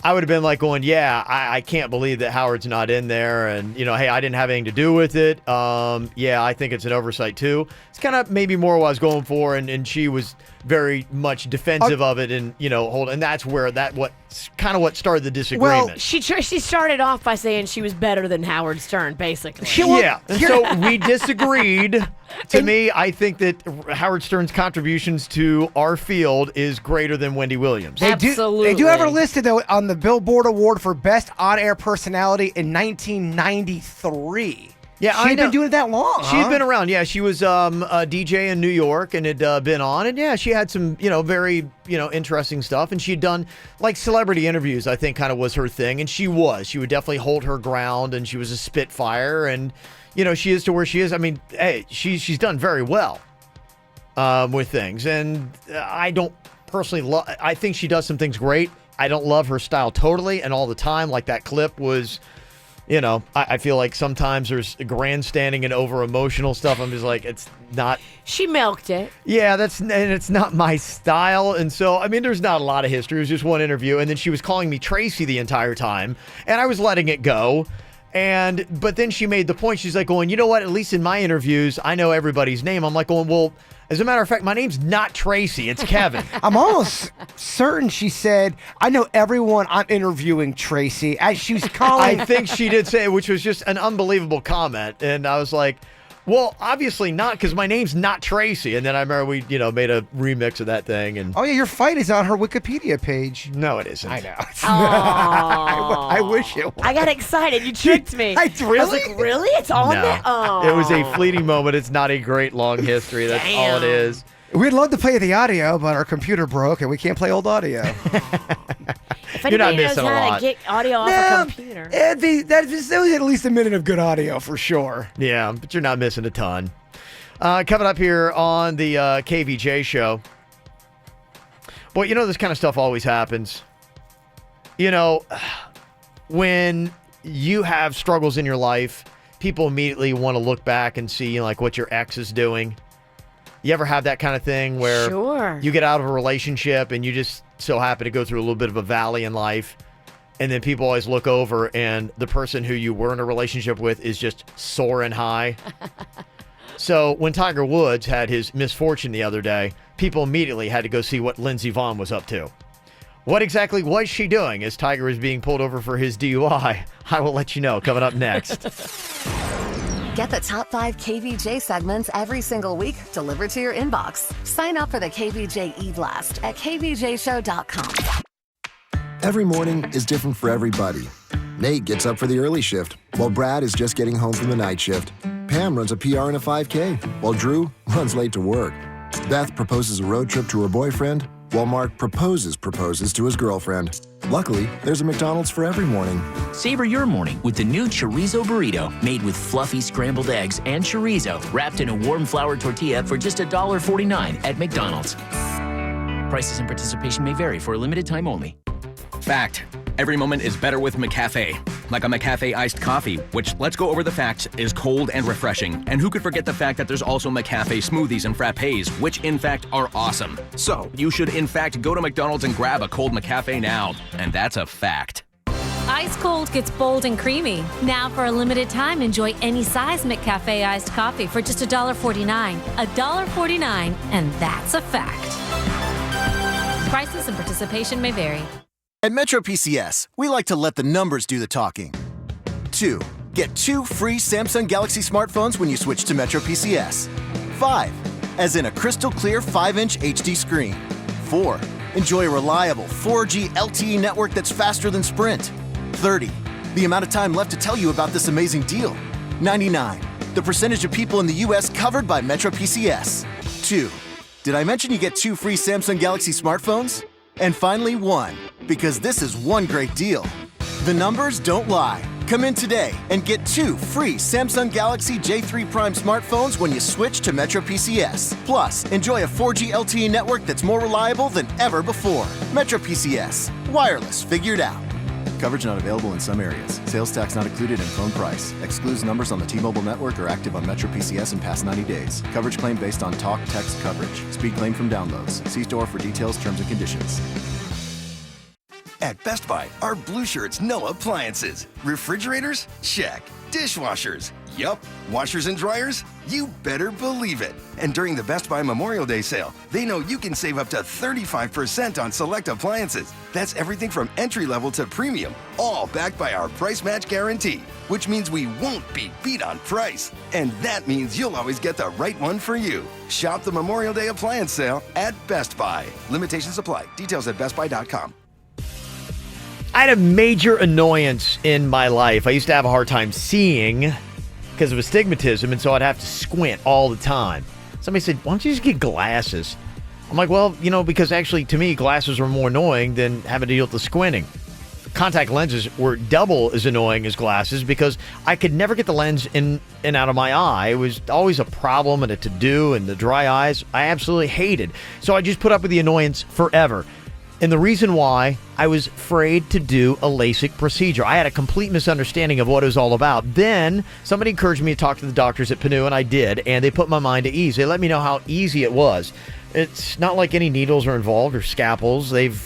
I would have been like going, yeah, I can't believe that Howard's not in there. And, hey, I didn't have anything to do with it. Yeah, I think it's an oversight too. It's kind of maybe more what I was going for. And she was very much defensive of it. And, and that's where what started the disagreement. Well, she started off by saying she was better than Howard Stern, basically. Yeah. So we disagreed. To me, I think that Howard Stern's contributions to our field is greater than Wendy Williams. They do have her listed, though, on the Billboard Award for Best On-Air Personality in 1993. Yeah, she'd been doing it that long. She'd been around. Yeah, she was a DJ in New York and had been on. And yeah, she had some, very, interesting stuff. And she'd done like celebrity interviews, I think kind of was her thing. And she would definitely hold her ground, and she was a spitfire. And, she is to where she is. I mean, hey, she's done very well with things. And I don't personally I think she does some things great. I don't love her style totally and all the time. Like that clip was... I feel like sometimes there's grandstanding and over-emotional stuff. I'm just like, it's not... She milked it. Yeah, it's not my style. And so, I mean, there's not a lot of history. It was just one interview. And then she was calling me Tracy the entire time. And I was letting it go. But then she made the point. She's like going, you know what? At least in my interviews, I know everybody's name. I'm like going, well... As a matter of fact, my name's not Tracy. It's Kevin. I'm almost certain she said, I know everyone I'm interviewing, Tracy. As she was calling. I think she did say it, which was just an unbelievable comment. And I was like, well, obviously not, because my name's not Tracy. And then I remember we, made a remix of that thing. And oh, yeah, your fight is on her Wikipedia page. No, it isn't. I know. I wish it was. I got excited. You tricked me. I was like, really? It's on there? Oh. It was a fleeting moment. It's not a great long history. That's all it is. We'd love to play the audio, but our computer broke and we can't play old audio. If anybody knows how to get audio off a computer. That was at least a minute of good audio for sure. Yeah, but you're not missing a ton. Coming up here on the KVJ show. Well, this kind of stuff always happens. When you have struggles in your life, people immediately want to look back and see like what your ex is doing. You ever have that kind of thing where you get out of a relationship and you just so happen to go through a little bit of a valley in life, and then people always look over and the person who you were in a relationship with is just soaring high. So when Tiger Woods had his misfortune the other day, people immediately had to go see what Lindsey Vonn was up to. What exactly was she doing as Tiger was being pulled over for his DUI? I will let you know coming up next. Get the top 5 KVJ segments every single week delivered to your inbox. Sign up for the KVJ e-blast at kvjshow.com. Every morning is different for everybody. Nate gets up for the early shift, while Brad is just getting home from the night shift. Pam runs a PR and a 5K, while Drew runs late to work. Beth proposes a road trip to her boyfriend, while Mark proposes to his girlfriend. Luckily, there's a McDonald's for every morning. Savor your morning with the new chorizo burrito, made with fluffy scrambled eggs and chorizo, wrapped in a warm flour tortilla for just $1.49 at McDonald's. Prices and participation may vary for a limited time only. Fact: every moment is better with McCafe. Like a McCafe iced coffee, which, let's go over the facts, is cold and refreshing. And who could forget the fact that there's also McCafe smoothies and frappes, which in fact are awesome. So you should in fact go to McDonald's and grab a cold McCafe now. And that's a fact. Ice Cold gets bold and creamy. Now for a limited time, enjoy any size McCafe iced coffee for just $1.49. $1.49, and that's a fact. Prices and participation may vary. At Metro PCS, we like to let the numbers do the talking. 2. Get 2 free Samsung Galaxy smartphones when you switch to Metro PCS. 5. As in a crystal clear 5-inch HD screen. 4. Enjoy a reliable 4G LTE network that's faster than Sprint. 30. The amount of time left to tell you about this amazing deal. 99. The percentage of people in the U.S. covered by Metro PCS. 2. Did I mention you get 2 free Samsung Galaxy smartphones? And finally 1, because this is one great deal. The numbers don't lie. Come in today and get 2 free Samsung Galaxy J3 Prime smartphones when you switch to Metro PCS. Plus, enjoy a 4G LTE network that's more reliable than ever before. Metro PCS. Wireless figured out. Coverage not available in some areas. Sales tax not included in phone price. Excludes numbers on the T-Mobile network or active on Metro PCS in past 90 days. Coverage claim based on talk, text coverage. Speed claim from downloads. See store for details, terms, and conditions. At Best Buy, our blue shirts know appliances. Refrigerators? Check. Dishwashers? Yup. Washers and dryers? You better believe it. And during the Best Buy Memorial Day sale, they know you can save up to 35% on select appliances. That's everything from entry level to premium, all backed by our price match guarantee, which means we won't be beat on price. And that means you'll always get the right one for you. Shop the Memorial Day appliance sale at Best Buy. Limitations apply. Details at bestbuy.com. I had a major annoyance in my life. I used to have a hard time seeing because of astigmatism, and so I'd have to squint all the time. Somebody said, why don't you just get glasses? I'm like, well, because actually to me, glasses were more annoying than having to deal with the squinting. Contact lenses were double as annoying as glasses because I could never get the lens in and out of my eye. It was always a problem and a to-do, and the dry eyes I absolutely hated. So I just put up with the annoyance forever. And the reason why, I was afraid to do a LASIK procedure. I had a complete misunderstanding of what it was all about. Then somebody encouraged me to talk to the doctors at Panu, and I did, and they put my mind at ease. They let me know how easy it was. It's not like any needles are involved or scalpels. They've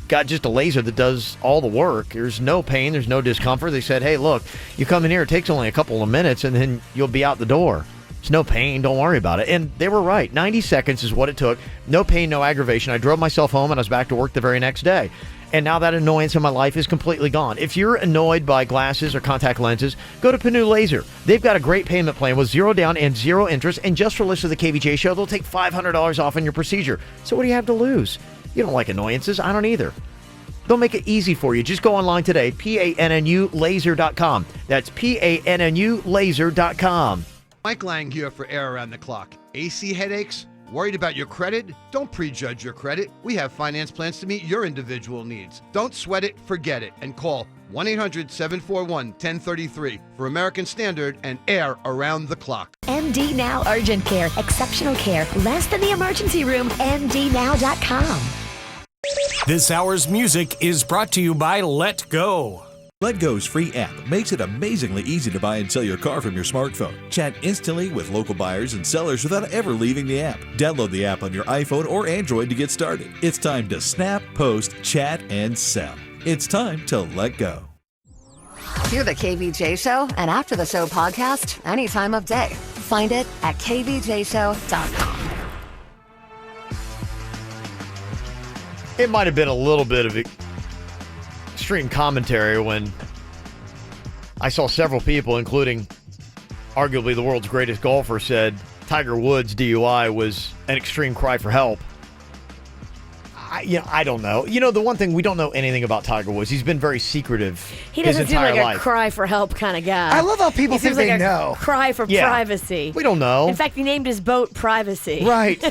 got just a laser that does all the work. There's no pain. There's no discomfort. They said, hey, look, you come in here, it takes only a couple of minutes, and then you'll be out the door. There's no pain. Don't worry about it. And they were right. 90 seconds is what it took. No pain, no aggravation. I drove myself home, and I was back to work the very next day. And now that annoyance in my life is completely gone. If you're annoyed by glasses or contact lenses, go to Panu Laser. They've got a great payment plan with 0 down and 0 interest. And just for listeners of the KVJ show, they'll take $500 off on your procedure. So what do you have to lose? You don't like annoyances. I don't either. They'll make it easy for you. Just go online today, PANNUlaser.com. That's PANNUlaser.com. Mike Lang here for Air Around the Clock. AC headaches? Worried about your credit? Don't prejudge your credit. We have finance plans to meet your individual needs. Don't sweat it, forget it, and call 1-800-741-1033 for American Standard and Air Around the Clock. MD Now Urgent Care. Exceptional care. Less than the emergency room. MDNow.com. This hour's music is brought to you by Let Go. Let Go's free app makes it amazingly easy to buy and sell your car from your smartphone. Chat instantly with local buyers and sellers without ever leaving the app. Download the app on your iPhone or Android to get started. It's time to snap, post, chat, and sell. It's time to let go. Hear the KVJ Show and After the Show podcast any time of day. Find it at kvjshow.com. It might have been a little bit of extreme commentary when I saw several people, including arguably the world's greatest golfer, said Tiger Woods DUI was an extreme cry for help. I don't know. The one thing, we don't know anything about Tiger Woods. He's been very secretive. He doesn't his seem entire like life. a cry for help kind of guy. I love how people he think seems like they a know. Cry for Yeah. privacy. We don't know. In fact, he named his boat Privacy. Right.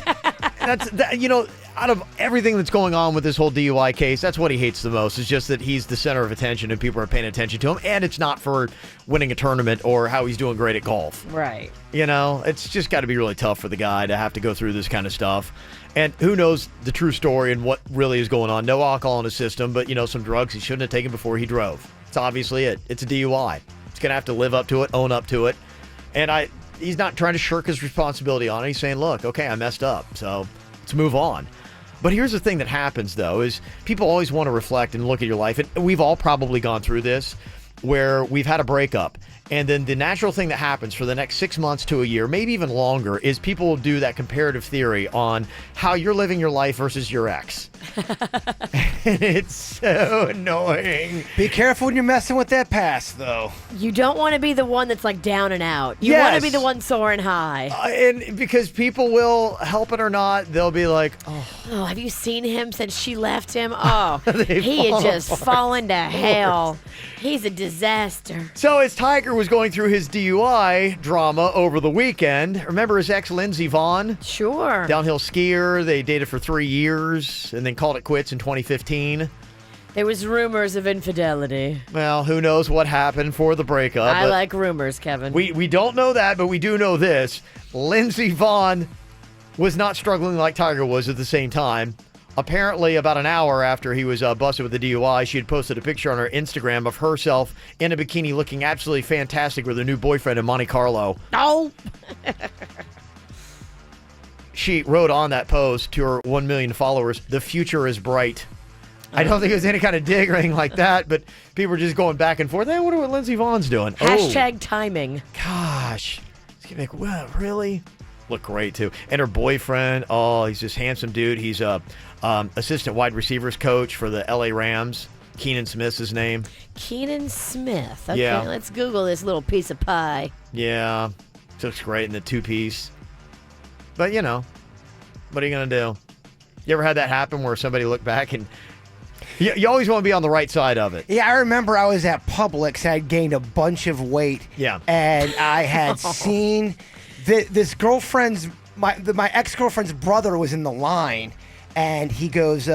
Out of everything that's going on with this whole DUI case, that's what he hates the most. It's just that he's the center of attention and people are paying attention to him. And it's not for winning a tournament or how he's doing great at golf. Right. It's just got to be really tough for the guy to have to go through this kind of stuff. And who knows the true story and what really is going on. No alcohol in his system, but, some drugs he shouldn't have taken before he drove. It's obviously it. It's a DUI. He's going to have to live up to it, own up to it. And he's not trying to shirk his responsibility on it. He's saying, look, okay, I messed up, so let's move on. But here's the thing that happens, though, is people always want to reflect and look at your life. And we've all probably gone through this, where we've had a breakup. And then the natural thing that happens for the next 6 months to a year, maybe even longer, is people will do that comparative theory on how you're living your life versus your ex. And it's so annoying. Be careful when you're messing with that past, though. You don't want to be the one that's like down and out. You want to be the one soaring high. And because people will, help it or not, they'll be like, Oh, have you seen him since she left him? Oh, he fall had just fallen to hell. He's a disaster. So as Tiger was going through his DUI drama over the weekend, remember his ex, Lindsey Vonn? Sure. Downhill skier. They dated for 3 years and then called it quits in 2015. There was rumors of infidelity. Well, who knows what happened for the breakup. I like rumors, Kevin. We don't know that, but we do know this. Lindsey Vonn was not struggling like Tiger was at the same time. Apparently, about an hour after he was busted with the DUI, she had posted a picture on her Instagram of herself in a bikini looking absolutely fantastic with her new boyfriend in Monte Carlo. Oh! She wrote on that post to her 1 million followers, "The future is bright." I don't think it was any kind of dig or anything like that, but people were just going back and forth. Hey, I wonder what Lindsey Vonn's doing. Hashtag timing. Gosh. It's like, well, really? Look great, too. And her boyfriend, he's this handsome dude. He's a assistant wide receivers coach for the LA Rams. Keenan Smith's his name. Keenan Smith. Okay, Yeah. let's Google this little piece of pie. Yeah. Looks great in the two-piece. But, what are you going to do? You ever had that happen where somebody looked back and you always want to be on the right side of it? Yeah, I remember I was at Publix. I had gained a bunch of weight. Yeah. And I had seen this girlfriend's, my ex-girlfriend's brother was in the line. And he goes,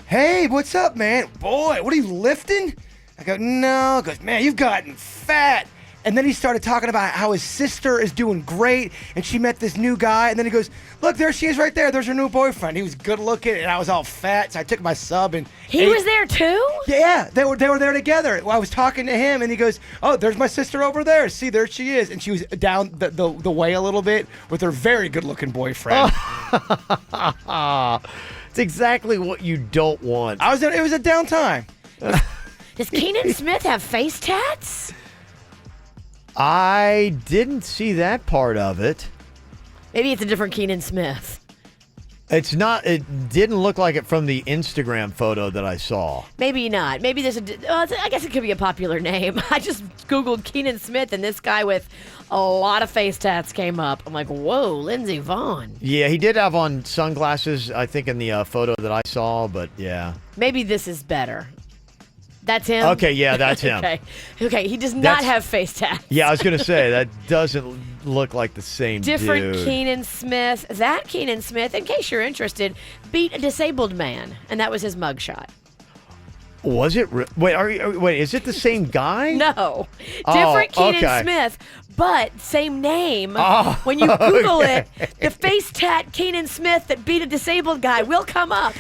hey, what's up, man? Boy, what are you lifting? I go, no. He goes, man, you've gotten fat. And then he started talking about how his sister is doing great, and she met this new guy. And then he goes, look, there she is right there. There's her new boyfriend. He was good looking, and I was all fat, so I took my sub and He was there too? Yeah, they were there together. I was talking to him, and he goes, oh, there's my sister over there. See, there she is. And she was down the way a little bit with her very good-looking boyfriend. It's exactly what you don't want. It was a downtime. Does Keenan Smith have face tats? I didn't see that part of it. Maybe it's a different Keenan Smith. It's not. It didn't look like it from the Instagram photo that I saw. Maybe not. Maybe there's I guess it could be a popular name. I just Googled Keenan Smith, and this guy with a lot of face tats came up. I'm like, whoa, Lindsey Vonn. Yeah, he did have on sunglasses, I think, in the photo that I saw, but yeah. Maybe this is better. That's him? Okay, yeah, that's him. Okay, he does not have face tats. Yeah, I was going to say, that doesn't look like the same Different dude. Keenan Smith. That Keenan Smith, in case you're interested, beat a disabled man, and that was his mugshot. Was it? Wait, is it the same guy? No. Different Keenan Smith, but same name. When you Google it, the face tat Keenan Smith that beat a disabled guy will come up.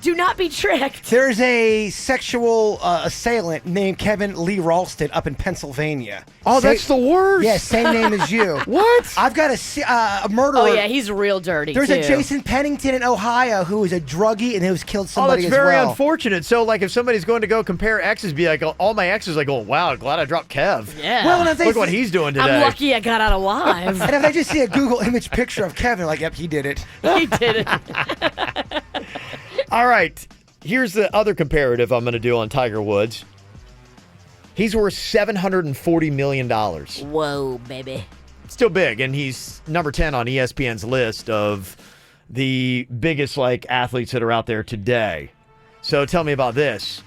Do not be tricked. There's a sexual assailant named Kevin Lee Ralston up in Pennsylvania. Oh, that's the worst. Yeah, same name as you. What? I've got a murderer. Oh, yeah, he's real dirty, There's too. a Jason Pennington in Ohio who is a druggie and who's killed Oh, somebody that's as very well. unfortunate. So, like, if somebody's going to go compare exes, be like, all my exes, like, oh, wow, glad I dropped Kev. Yeah. Well, and if they Look what he's doing today. I'm lucky I got out alive. And if they just see a Google image picture of Kevin, like, yep, he did it. He did it. All right. Here's the other comparative I'm going to do on Tiger Woods. He's worth $740 million. Whoa, baby. Still big, and he's number 10 on ESPN's list of the biggest, like, athletes that are out there today. So tell me about this.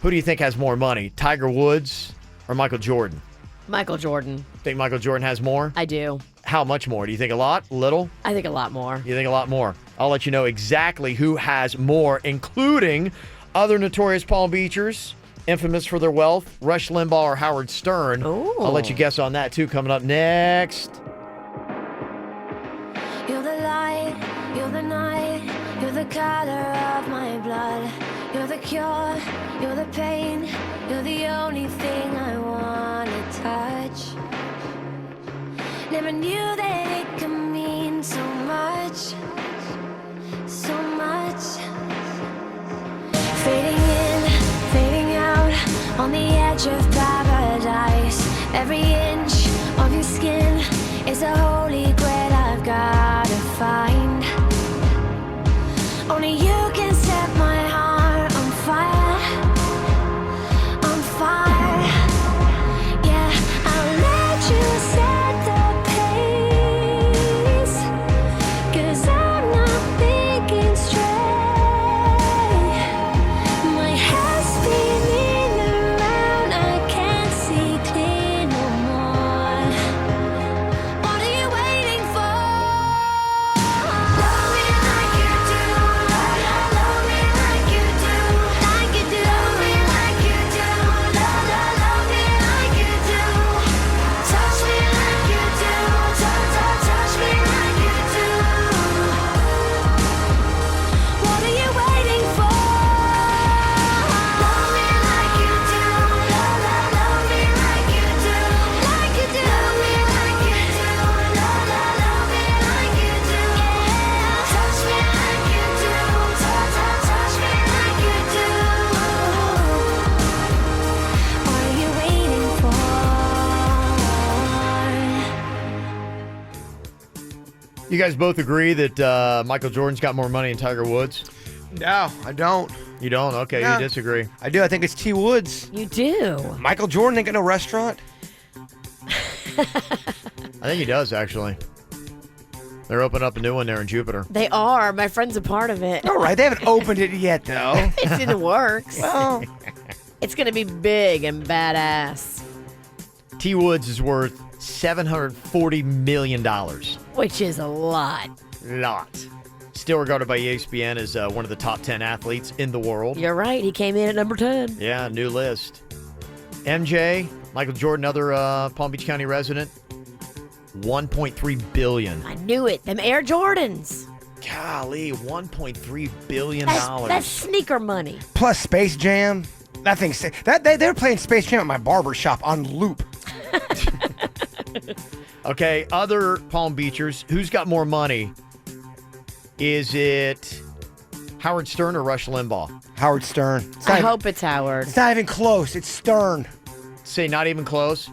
Who do you think has more money, Tiger Woods or Michael Jordan? Michael Jordan. Think Michael Jordan has more? I do. How much more? Do you think a lot? Little? I think a lot more. You think a lot more? I'll let you know exactly who has more, including other notorious Palm Beachers, infamous for their wealth, Rush Limbaugh or Howard Stern. Ooh. I'll let you guess on that, too, coming up next. You're the light, you're the night, you're the color of my blood. You're the cure, you're the pain, you're the only thing I wanna touch. Never knew that it could mean so much, so much. Fading in, fading out, on the edge of paradise. Every inch of your skin is a holy grail I've gotta find. Only you can set my heart on fire, on fire. Yeah, I'll let you set the pace, 'cause I'm not thinking straight. My head's spinning around, I can't see clear no more. What are you waiting for? Love me like you do, love me like you do, like you do. Love me like you do, love me like you do. Touch me like you do, touch me like you do. What are you waiting for? Love me like you do, love me like you do, like you do. Love me like you do, love me like you do. Touch me like you do, touch me like you do. What are you waiting for? You guys both agree that Michael Jordan's got more money than Tiger Woods? No, I don't. You don't? Okay, No. you disagree. I do. I think it's T. Woods. You do. Michael Jordan ain't got no restaurant. I think he does, actually. They're opening up a new one there in Jupiter. They are. My friend's a part of it. All right, they haven't opened it yet, though. It's in the works. Well, It's going to be big and badass, T. Woods is worth $740 million. which is a lot. Lot. Still regarded by ESPN as one of the top 10 athletes in the world. You're right. He came in at number 10. Yeah, new list. MJ, Michael Jordan, other Palm Beach County resident, $1.3 billion. I knew it. Them Air Jordans. Golly, $1.3 billion. That's sneaker money. plus Space Jam. That thing. They're playing Space Jam at my barber shop on loop. Okay, other Palm Beachers, who's got more money? Is it Howard Stern or Rush Limbaugh? Howard Stern. I hope it's Howard. It's not even close. It's Stern. Say not even close?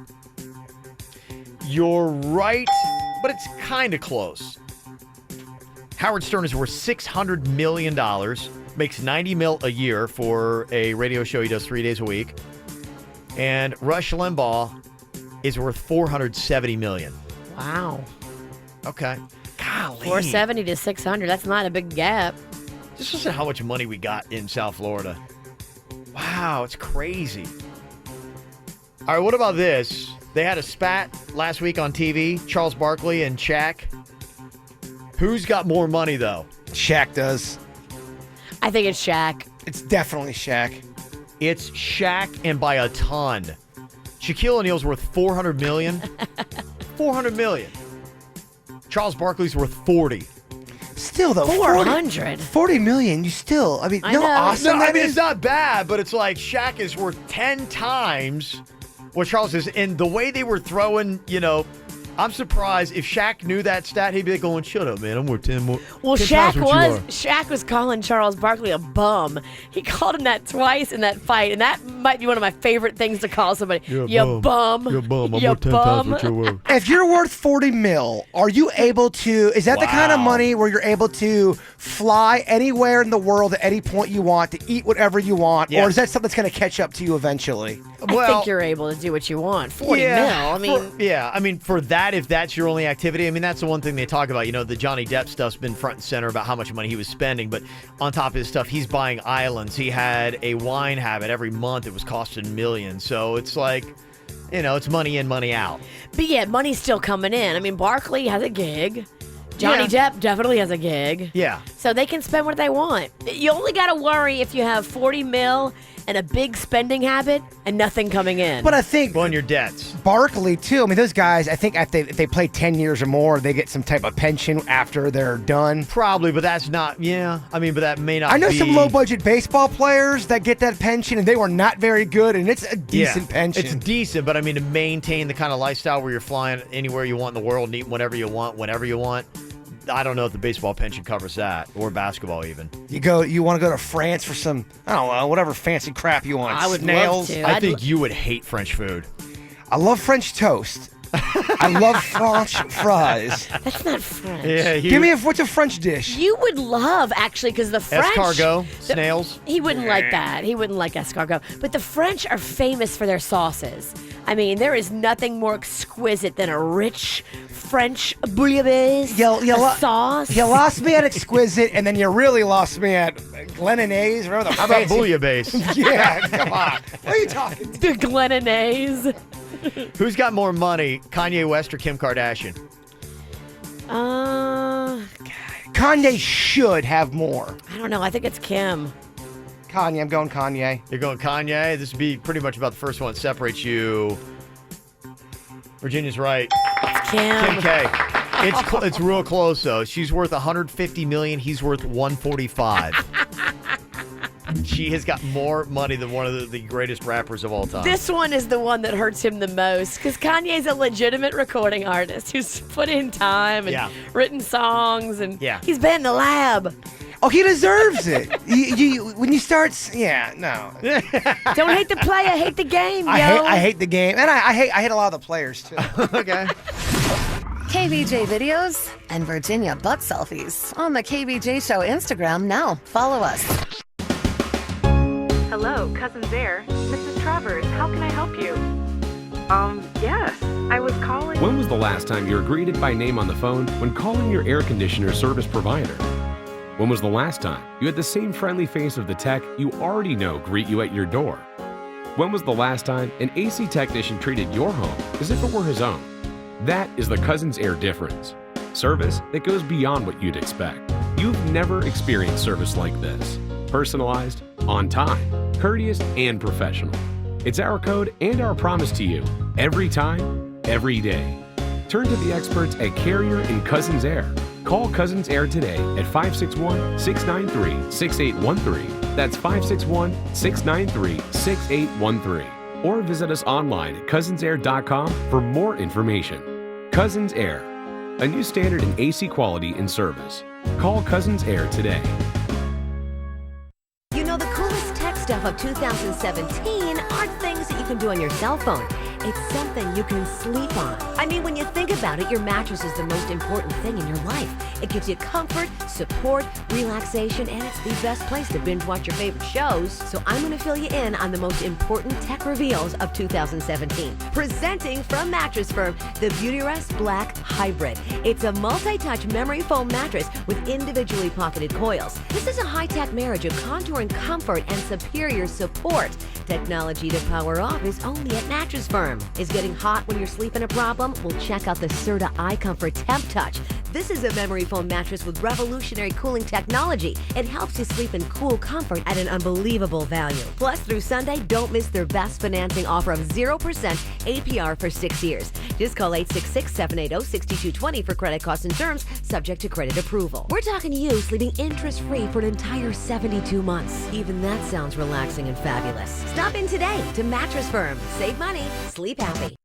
You're right, but it's kind of close. Howard Stern is worth $600 million, makes $90 million a year for a radio show he does 3 days a week. And Rush Limbaugh is worth $470 million. Wow. Okay. Golly. 470 to 600. That's not a big gap. Just listen to how much money we got in South Florida. Wow, it's crazy. All right, what about this? They had a spat last week on TV, Charles Barkley and Shaq. Who's got more money, though? Shaq does. I think it's Shaq. It's definitely Shaq. It's Shaq, and by a ton. Shaquille O'Neal's worth $400 million. $400 million. Charles Barkley's worth 40. Still, though. 400. 40 million. You still. I mean, I no know. awesome. No, I that mean, is? it's not bad, but it's like Shaq is worth 10 times Well, Charles is, and the way they were throwing, I'm surprised if Shaq knew that stat, he'd be like going, "Shut up, man! I'm worth 10 more." Well, 10 times what you are." Shaq was calling Charles Barkley a bum. He called him that twice in that fight, and that might be one of my favorite things to call somebody. You're a You bum. You're a bum. I'm You worth 10 bum. times what you're worth. If you're worth 40 mil, are you able to, is that the kind of money where you're able to fly anywhere in the world at any point you want, to eat whatever you want, Yes. or is that something that's going to catch up to you eventually? I think you're able to do what you want. 40 mil. I mean, for that, if that's your only activity, I mean, that's the one thing they talk about. The Johnny Depp stuff's been front and center about how much money he was spending. But on top of his stuff, he's buying islands. He had a wine habit every month. It was costing millions. So it's like, it's money in, money out. But yeah, money's still coming in. I mean, Barkley has a gig. Johnny Depp definitely has a gig. Yeah. So they can spend what they want. You only got to worry if you have 40 mil and a big spending habit and nothing coming in. But I think on your debts. Barkley too. I mean, those guys. I think if they play 10 years or more, they get some type of pension after they're done. Probably, but that's not. Yeah, I mean, but that may not. I know be... some low-budget baseball players that get that pension, and they were not very good, and it's a decent pension. It's decent, but I mean, to maintain the kind of lifestyle where you're flying anywhere you want in the world and eating whatever you want, whenever you want. I don't know if the baseball pension covers that, or basketball even. You want to go to France for some, I don't know, whatever fancy crap you want. I would Snails. love to. I think you would hate French food. I love French toast. I love French fries. That's not French. Yeah, Give me what's a French dish? You would love, actually, because the French... Escargot, snails. He wouldn't like that. He wouldn't like escargot. But the French are famous for their sauces. I mean, there is nothing more exquisite than a rich French bouillabaisse sauce. You lost me at exquisite, and then you really lost me at Glenanaise. How about bouillabaisse? Yeah, come on. What are you talking to? The Glenanaise. Who's got more money, Kanye West or Kim Kardashian? Kanye should have more. I don't know. I think it's Kim. Kanye. I'm going Kanye. You're going Kanye? This would be pretty much about the first one that separates you. Virginia's right. It's Kim. Kim K. It's real close, though. She's worth $150 million. He's worth $145. She has got more money than one of the greatest rappers of all time. This one is the one that hurts him the most because Kanye's a legitimate recording artist who's put in time and written songs, and he's been in the lab. Oh, he deserves it. When you start, no. Don't hate the player, hate the game, yo. I hate the game, and I hate a lot of the players too. Okay. KVJ videos and Virginia butt selfies on the KVJ Show Instagram now. Follow us. Hello, Cousins Air. Mrs. Travers, how can I help you? Yes, I was calling. When was the last time you were greeted by name on the phone when calling your air conditioner service provider? When was the last time you had the same friendly face of the tech you already know greet you at your door? When was the last time an AC technician treated your home as if it were his own? That is the Cousins Air difference. Service that goes beyond what you'd expect. You've never experienced service like this. Personalized, on time, courteous, and professional. It's our code and our promise to you. Every time, every day. Turn to the experts at Carrier and Cousins Air. Call Cousins Air today at 561-693-6813. That's 561-693-6813. Or visit us online at cousinsair.com for more information. Cousins Air, a new standard in AC quality and service. Call Cousins Air today. You know, the coolest tech stuff of 2017 aren't things that you can do on your cell phone. It's something you can sleep on. I mean, when you think about it, your mattress is the most important thing in your life. It gives you comfort, support, relaxation, and it's the best place to binge watch your favorite shows. So I'm going to fill you in on the most important tech reveals of 2017. Presenting from Mattress Firm, the Beautyrest Black Hybrid. It's a multi-touch memory foam mattress with individually pocketed coils. This is a high-tech marriage of contouring comfort and superior support. Technology to power off is only at Mattress Firm. Is getting hot when you're sleeping a problem? Well, check out the Serta Eye Comfort Temp Touch. This is a memory foam mattress with revolutionary cooling technology. It helps you sleep in cool comfort at an unbelievable value. Plus, through Sunday, don't miss their best financing offer of 0% APR for 6 years. Just call 866-780-6220 for credit costs and terms, subject to credit approval. We're talking to you sleeping interest-free for an entire 72 months. Even that sounds relaxing and fabulous. Stop in today to Mattress Firm. Save money, sleep happy.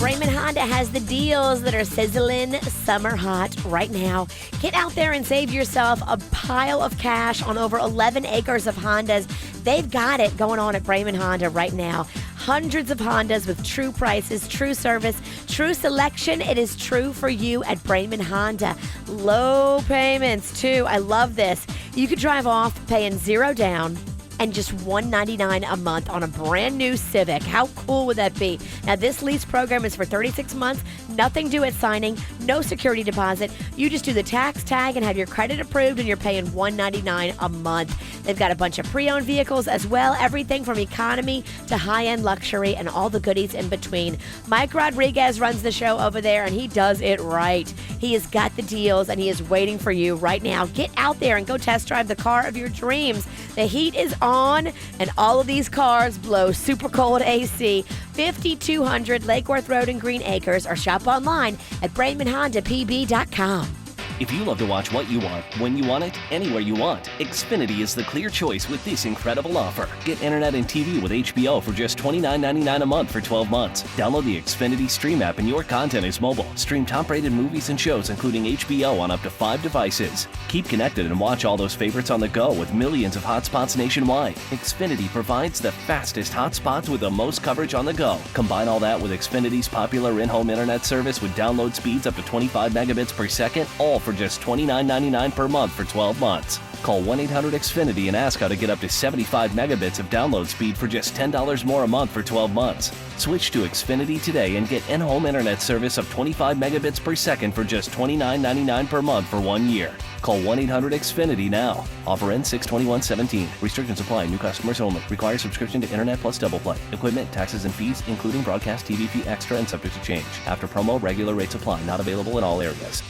Raymond Honda has the deals that are sizzling summer hot right now. Get out there and save yourself a pile of cash on over 11 acres of Hondas. They've got it going on at Raymond Honda right now. Hundreds of Hondas with true prices, true service, true selection. It is true for you at Raymond Honda. Low payments, too. I love this. You could drive off paying $0 down and just $199 a month on a brand new Civic. How cool would that be? Now, this lease program is for 36 months, nothing due at signing, no security deposit. You just do the tax tag and have your credit approved, and you're paying $199 a month. They've got a bunch of pre-owned vehicles as well, everything from economy to high-end luxury and all the goodies in between. Mike Rodriguez runs the show over there, and he does it right. He has got the deals, and he is waiting for you right now. Get out there and go test drive the car of your dreams. The heat is on, and all of these cars blow super cold AC. 5200 Lake Worth Road in Green Acres, or shop online at BrainmanHondaPB.com. If you love to watch what you want, when you want it, anywhere you want, Xfinity is the clear choice with this incredible offer. Get internet and TV with HBO for just $29.99 a month for 12 months. Download the Xfinity Stream app and your content is mobile. Stream top-rated movies and shows, including HBO, on up to 5 devices. Keep connected and watch all those favorites on the go with millions of hotspots nationwide. Xfinity provides the fastest hotspots with the most coverage on the go. Combine all that with Xfinity's popular in-home internet service with download speeds up to 25 megabits per second, all for just $29.99 per month for 12 months. Call 1-800-XFINITY and ask how to get up to 75 megabits of download speed for just $10 more a month for 12 months. Switch to Xfinity today and get in-home internet service of 25 megabits per second for just $29.99 per month for 1 year. Call 1-800-XFINITY now. Offer ends 6/21/17. Restrictions apply. New customers only. Requires subscription to Internet Plus Double Play. Equipment, taxes, and fees, including broadcast TV fee extra and subject to change. After promo, regular rates apply. Not available in all areas.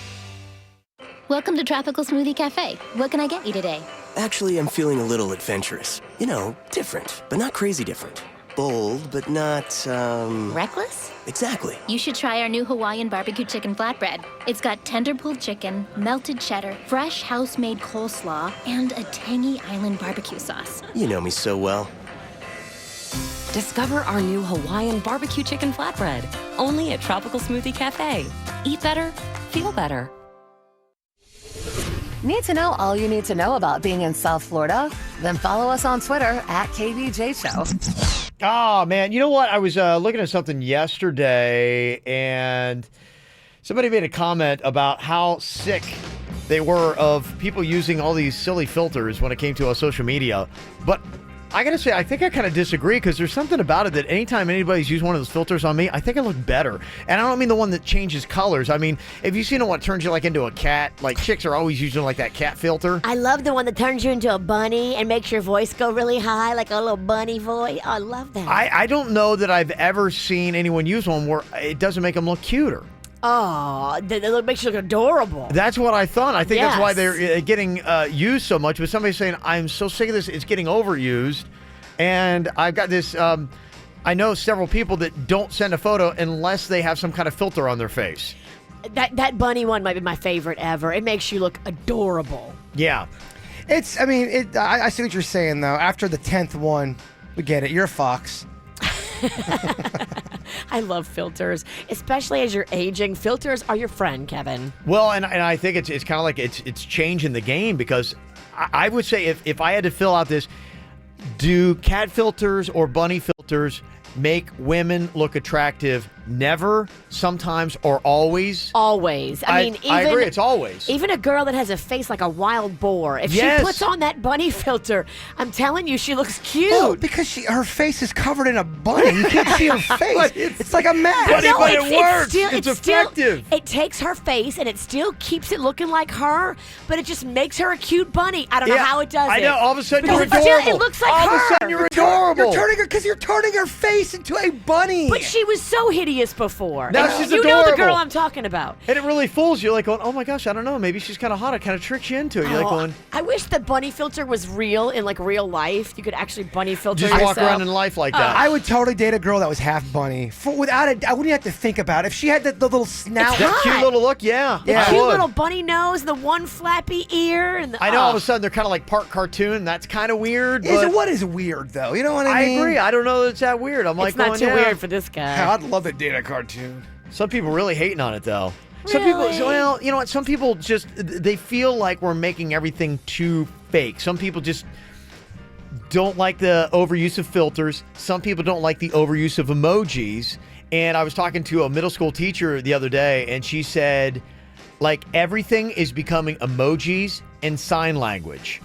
Welcome to Tropical Smoothie Cafe. What can I get you today? Actually, I'm feeling a little adventurous. You know, different, but not crazy different. Bold, but not, Reckless? Exactly. You should try our new Hawaiian barbecue chicken flatbread. It's got tender pulled chicken, melted cheddar, fresh house-made coleslaw, and a tangy island barbecue sauce. You know me so well. Discover our new Hawaiian barbecue chicken flatbread, only at Tropical Smoothie Cafe. Eat better, feel better. Need to know all you need to know about being in South Florida? Then follow us on Twitter at KVJ Show. Oh, man. You know what? I was looking at something yesterday, and somebody made a comment about how sick they were of people using all these silly filters when it came to social media. But I got to say, I think I kind of disagree, because there's something about it that anytime anybody's used one of those filters on me, I think I look better. And I don't mean the one that changes colors. I mean, if you've seen what turns you like into a cat, like chicks are always using like that cat filter. I love the one that turns you into a bunny and makes your voice go really high, like a little bunny voice. Oh, I love that. I don't know that I've ever seen anyone use one where it doesn't make them look cuter. Oh, that makes you look adorable. That's what I thought. I think that's why Yes. they're getting used so much. But somebody's saying, I'm so sick of this, it's getting overused. And I've got this, I know several people that don't send a photo unless they have some kind of filter on their face. That bunny one might be my favorite ever. It makes you look adorable. Yeah. I see what you're saying, though. After the 10th one, we get it. You're a fox. I love filters, especially as you're aging. Filters are your friend, Kevin. Well, and I think it's kind of like it's changing the game, because I would say if I had to fill out this, do cat filters or bunny filters make women look attractive? Never, sometimes, or always? Always. I mean, I agree, it's always. Even a girl that has a face like a wild boar, if Yes. she puts on that bunny filter, I'm telling you, she looks cute. Well, because her face is covered in a bunny. You can't see her face. It's like a mask. But it works. It's effective. It takes her face and it still keeps it looking like her, but it just makes her a cute bunny. I don't know how it does it. I know. All of a sudden, But you're it still- adorable. It looks like all her. of a sudden, you're adorable. You're turning her face into a bunny. But she was so hideous hideous before. Now And she's you know the girl adorable. I'm talking about. And it really fools you. Like, going, oh my gosh, I don't know. Maybe she's kind of hot. It kind of tricks you into it. You're like going, I wish the bunny filter was real in like real life. You could actually bunny filter just yourself. walk around in life like that. I would totally date a girl that was half bunny. I wouldn't have to think about it. If she had the little snout. that cute little look, yeah. The I cute would. little bunny nose, the one flappy ear, and the, I know all of a sudden they're kind of like part cartoon. That's kind of weird. What is weird, though? You know what I mean? I agree. I don't know that it's that weird. I'm like, it's not going, too yeah. weird for this guy. I'd love to date a cartoon. Some people really hating on it, though. Some people, well, you know what? Some people just, they feel like we're making everything too fake. Some people just don't like the overuse of filters. Some people don't like the overuse of emojis. And I was talking to a middle school teacher the other day, and she said, like, everything is becoming emojis and sign language.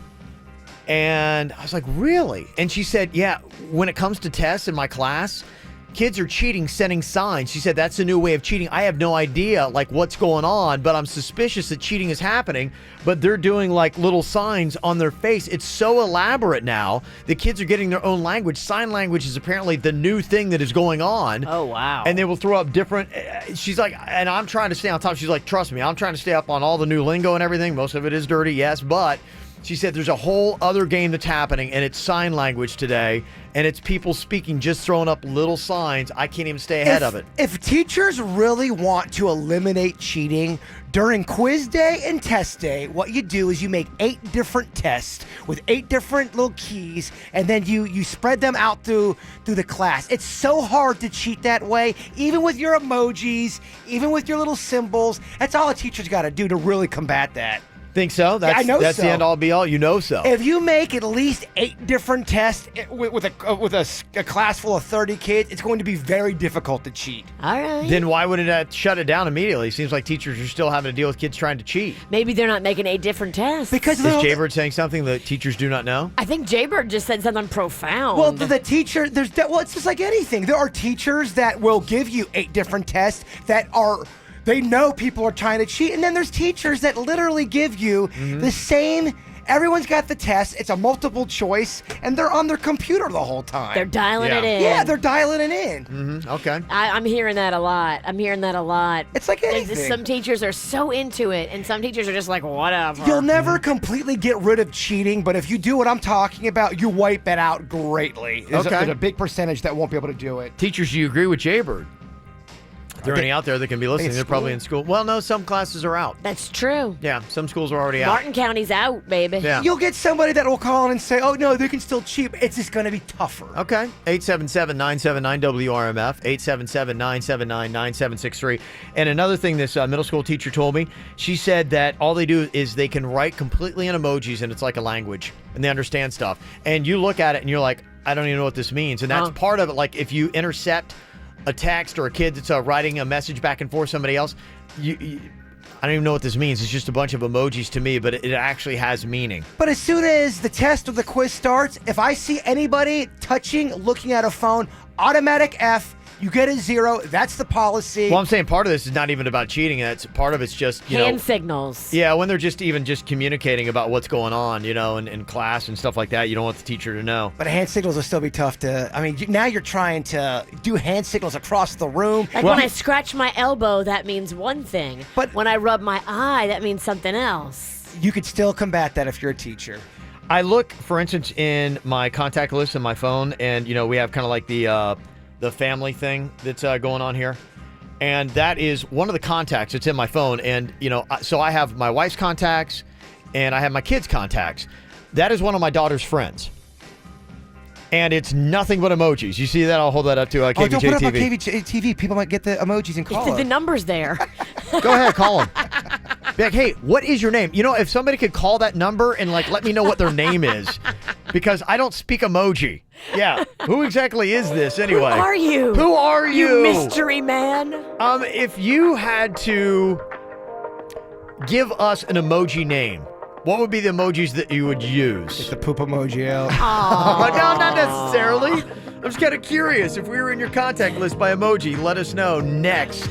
And I was like, really? And she said, yeah, when it comes to tests in my class, kids are cheating, sending signs. She said, that's a new way of cheating. I have no idea, like, what's going on, but I'm suspicious that cheating is happening. But they're doing, like, little signs on their face. It's so elaborate now. The kids are getting their own language. Sign language is apparently the new thing that is going on. Oh, wow. And they will throw up different... She's like, and I'm trying to stay on top. She's like, trust me, I'm trying to stay up on all the new lingo and everything. Most of it is dirty, yes, but... She said there's a whole other game that's happening, and it's sign language today, and it's people speaking, just throwing up little signs. I can't even stay ahead of it. If teachers really want to eliminate cheating during quiz day and test day, what you do is you make 8 different tests with 8 different little keys, and then you spread them out through the class. It's so hard to cheat that way, even with your emojis, even with your little symbols. That's all a teacher's got to do to really combat that. Think so? That's, I know that's so. the end all be all. You know so. If you make at least 8 different tests with a class full of 30 kids, it's going to be very difficult to cheat. All right. Then why wouldn't that shut it down immediately? Seems like teachers are still having to deal with kids trying to cheat. Maybe they're not making 8 different tests. Because Is Jaybird saying something that teachers do not know? I think Jaybird just said something profound. Well, the teacher, it's just like anything. There are teachers that will give you 8 different tests that are... They know people are trying to cheat. And then there's teachers that literally give you the same... Everyone's got the test. It's a multiple choice. And they're on their computer the whole time. They're dialing it in. Yeah, they're dialing it in. Mm-hmm. Okay. I'm hearing that a lot. It's like anything. Some teachers are so into it, and some teachers are just like, whatever. You'll never completely get rid of cheating, but if you do what I'm talking about, you wipe it out greatly. There's a big percentage that won't be able to do it. Teachers, do you agree with Jaybird? If there are any out there that can be listening, they're probably in school. Well, no, some classes are out. That's true. Yeah, some schools are already out. Martin County's out, baby. Yeah. You'll get somebody that will call in and say, oh, no, they can still cheat. It's just going to be tougher. Okay. 877-979-WRMF, 877-979-9763. And another thing this middle school teacher told me, she said that all they do is they can write completely in emojis, and it's like a language, and they understand stuff. And you look at it, and you're like, I don't even know what this means. And that's part of it. Like, if you intercept a text or a kid that's writing a message back and forth somebody else, I don't even know what this means. It's just a bunch of emojis to me, but it actually has meaning. But as soon as the test or the quiz starts, if I see anybody touching, looking at a phone, automatic F, you get a 0. That's the policy. Well, I'm saying part of this is not even about cheating. That's part of it's just, hand signals. Yeah, when they're just communicating about what's going on, in class and stuff like that, you don't want the teacher to know. But hand signals will still be tough to... I mean, now you're trying to do hand signals across the room. Like when I scratch my elbow, that means one thing. But when I rub my eye, that means something else. You could still combat that if you're a teacher. I look, for instance, in my contact list on my phone, and, we have kind of like the family thing that's going on here. And that is one of the contacts that's in my phone. And, so I have my wife's contacts and I have my kids' contacts. That is one of my daughter's friends. And it's nothing but emojis. You see that? I'll hold that up to KVJ don't put it TV. up on KVJ TV. People might get the emojis and call The number's there. Go ahead, call them. Be like, hey, what is your name? If somebody could call that number and let me know what their name is, because I don't speak emoji. Yeah, who exactly is this anyway? Who are you? Who are you? You mystery man. If you had to give us an emoji name, what would be the emojis that you would use? It's the poop emoji out. No, not necessarily. I'm just kind of curious. If we were in your contact list by emoji, let us know next.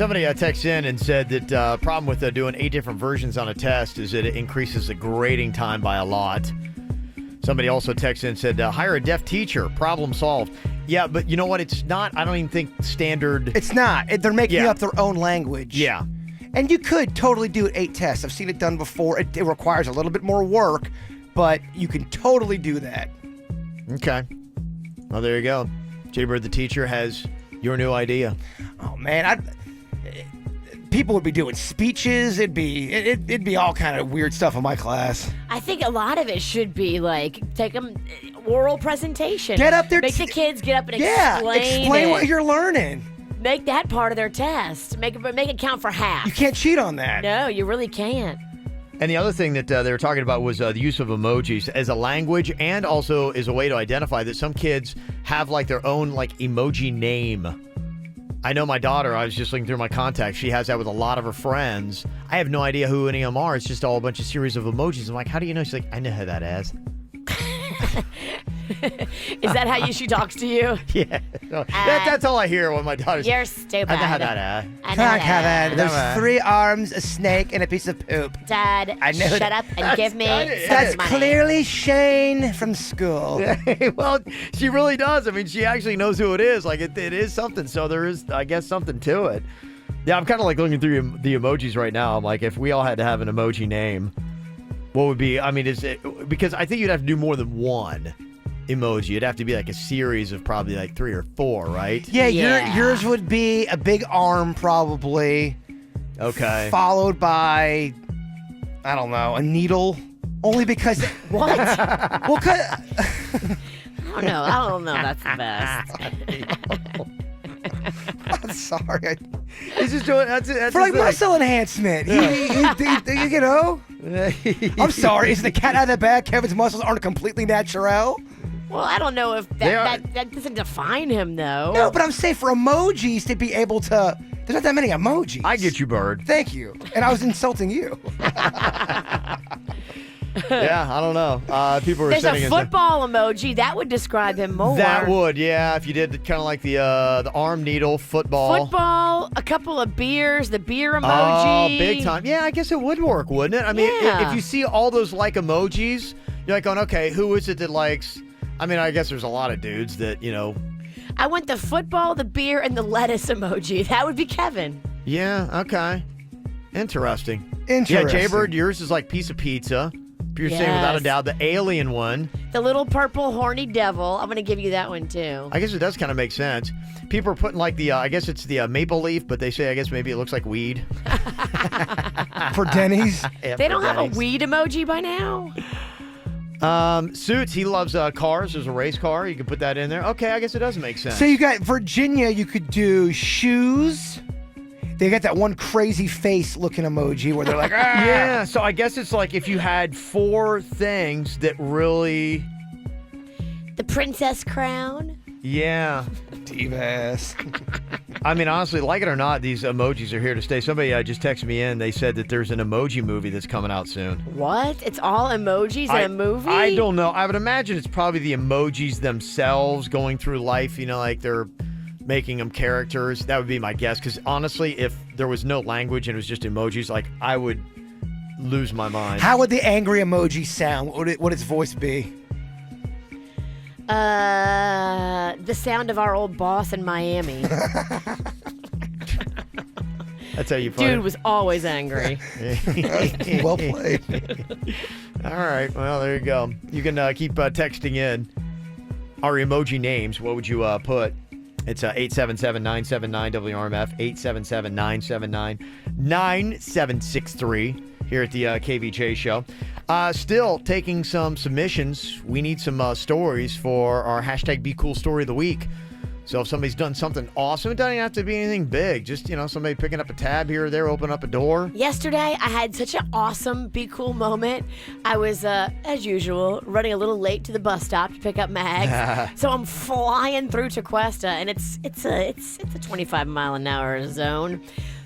Somebody texted in and said that problem with doing 8 different versions on a test is that it increases the grading time by a lot. Somebody also texted in and said, hire a deaf teacher. Problem solved. Yeah, but you know what? It's not, I don't even think standard. It's not. They're making up their own language. Yeah. And you could totally do 8 tests. I've seen it done before. It requires a little bit more work, but you can totally do that. Okay. Well, there you go. Jaybird the teacher has your new idea. Oh, man. People would be doing speeches. It'd be all kind of weird stuff in my class. I think a lot of it should be like take them oral presentation. Get up there. Make the kids get up and explain what you're learning. Make that part of their test. Make it count for half. You can't cheat on that. No, you really can't. And the other thing that they were talking about was the use of emojis as a language and also as a way to identify that some kids have like their own like emoji name. I know my daughter, I was just looking through my contacts. She has that with a lot of her friends. I have no idea who any of them are. It's just all a bunch of series of emojis. I'm like, how do you know? She's like, I know who that is. Is that how she talks to you? Yeah. That's all I hear when my daughter's. You're stupid. I know how that is. I know how that is. There's 3 arms, a snake, and a piece of poop. Dad, I know shut up and give me That's money. clearly Shane from school. Well, she really does. I mean, she actually knows who it is. Like, it is something. So there is, I guess, something to it. Yeah, I'm kind of like looking through the emojis right now. I'm like, if we all had to have an emoji name, what would be, I mean, is it, because I think you'd have to do more than one emoji. It'd have to be like a series of probably like 3 or 4, right? Yeah, yours would be a big arm probably. Okay. Followed by, I don't know, a needle. Only because... What? Well, I don't know. That's the best. I'm sorry. He's just doing that's for like muscle enhancement. You know? I'm sorry. Is the cat out of the bag? Kevin's muscles aren't completely natural. Well, I don't know if that doesn't define him, though. No, but I'm saying for emojis to be able to... There's not that many emojis. I get you, Bird. Thank you. And I was insulting you. Yeah, I don't know. People were There's sending a us football emoji. That would describe him more. That would, yeah. If you did kind of like the arm needle football. Football, a couple of beers, the beer emoji. Oh, big time. Yeah, I guess it would work, wouldn't it? I mean, if you see all those like emojis, you're like going, okay, who is it that likes... I mean, I guess there's a lot of dudes that, you know... I want the football, the beer, and the lettuce emoji. That would be Kevin. Yeah, okay. Interesting. Yeah, Jaybird, yours is like piece of pizza. You're saying without a doubt the alien one. The little purple horny devil. I'm going to give you that one, too. I guess it does kind of make sense. People are putting like the, I guess it's the maple leaf, but they say, I guess maybe it looks like weed. For Denny's? Yeah, they for don't have a Denny's. weed emoji by now? Suits, he loves cars. There's a race car. You can put that in there. Okay, I guess it does make sense. So you got Virginia, you could do shoes. They got that one crazy face looking emoji where they're like, ah! Yeah, so I guess it's like if you had 4 things that really... The princess crown. Yeah. Divas. I mean, honestly, like it or not, these emojis are here to stay. Somebody just texted me in. They said that there's an emoji movie that's coming out soon. What? It's all emojis in a movie? I don't know. I would imagine it's probably the emojis themselves going through life, you know, like they're making them characters. That would be my guess. Because honestly, if there was no language and it was just emojis, like I would lose my mind. How would the angry emoji sound? What would its voice be? The sound of our old boss in Miami. That's how you put it. Dude was always angry. Well played. All right. Well, there you go. You can keep texting in our emoji names. What would you put? It's 877-979-WRMF, 877-979-9763 here at the KVJ show. Still taking some submissions. We need some stories for our hashtag Be Cool Story of the Week. So if somebody's done something awesome, it doesn't have to be anything big. Just, you know, somebody picking up a tab here or there, open up a door. Yesterday, I had such an awesome Be Cool moment. I was, as usual, running a little late to the bus stop to pick up Mags. So I'm flying through Tequesta, and it's a 25-mile-an-hour zone.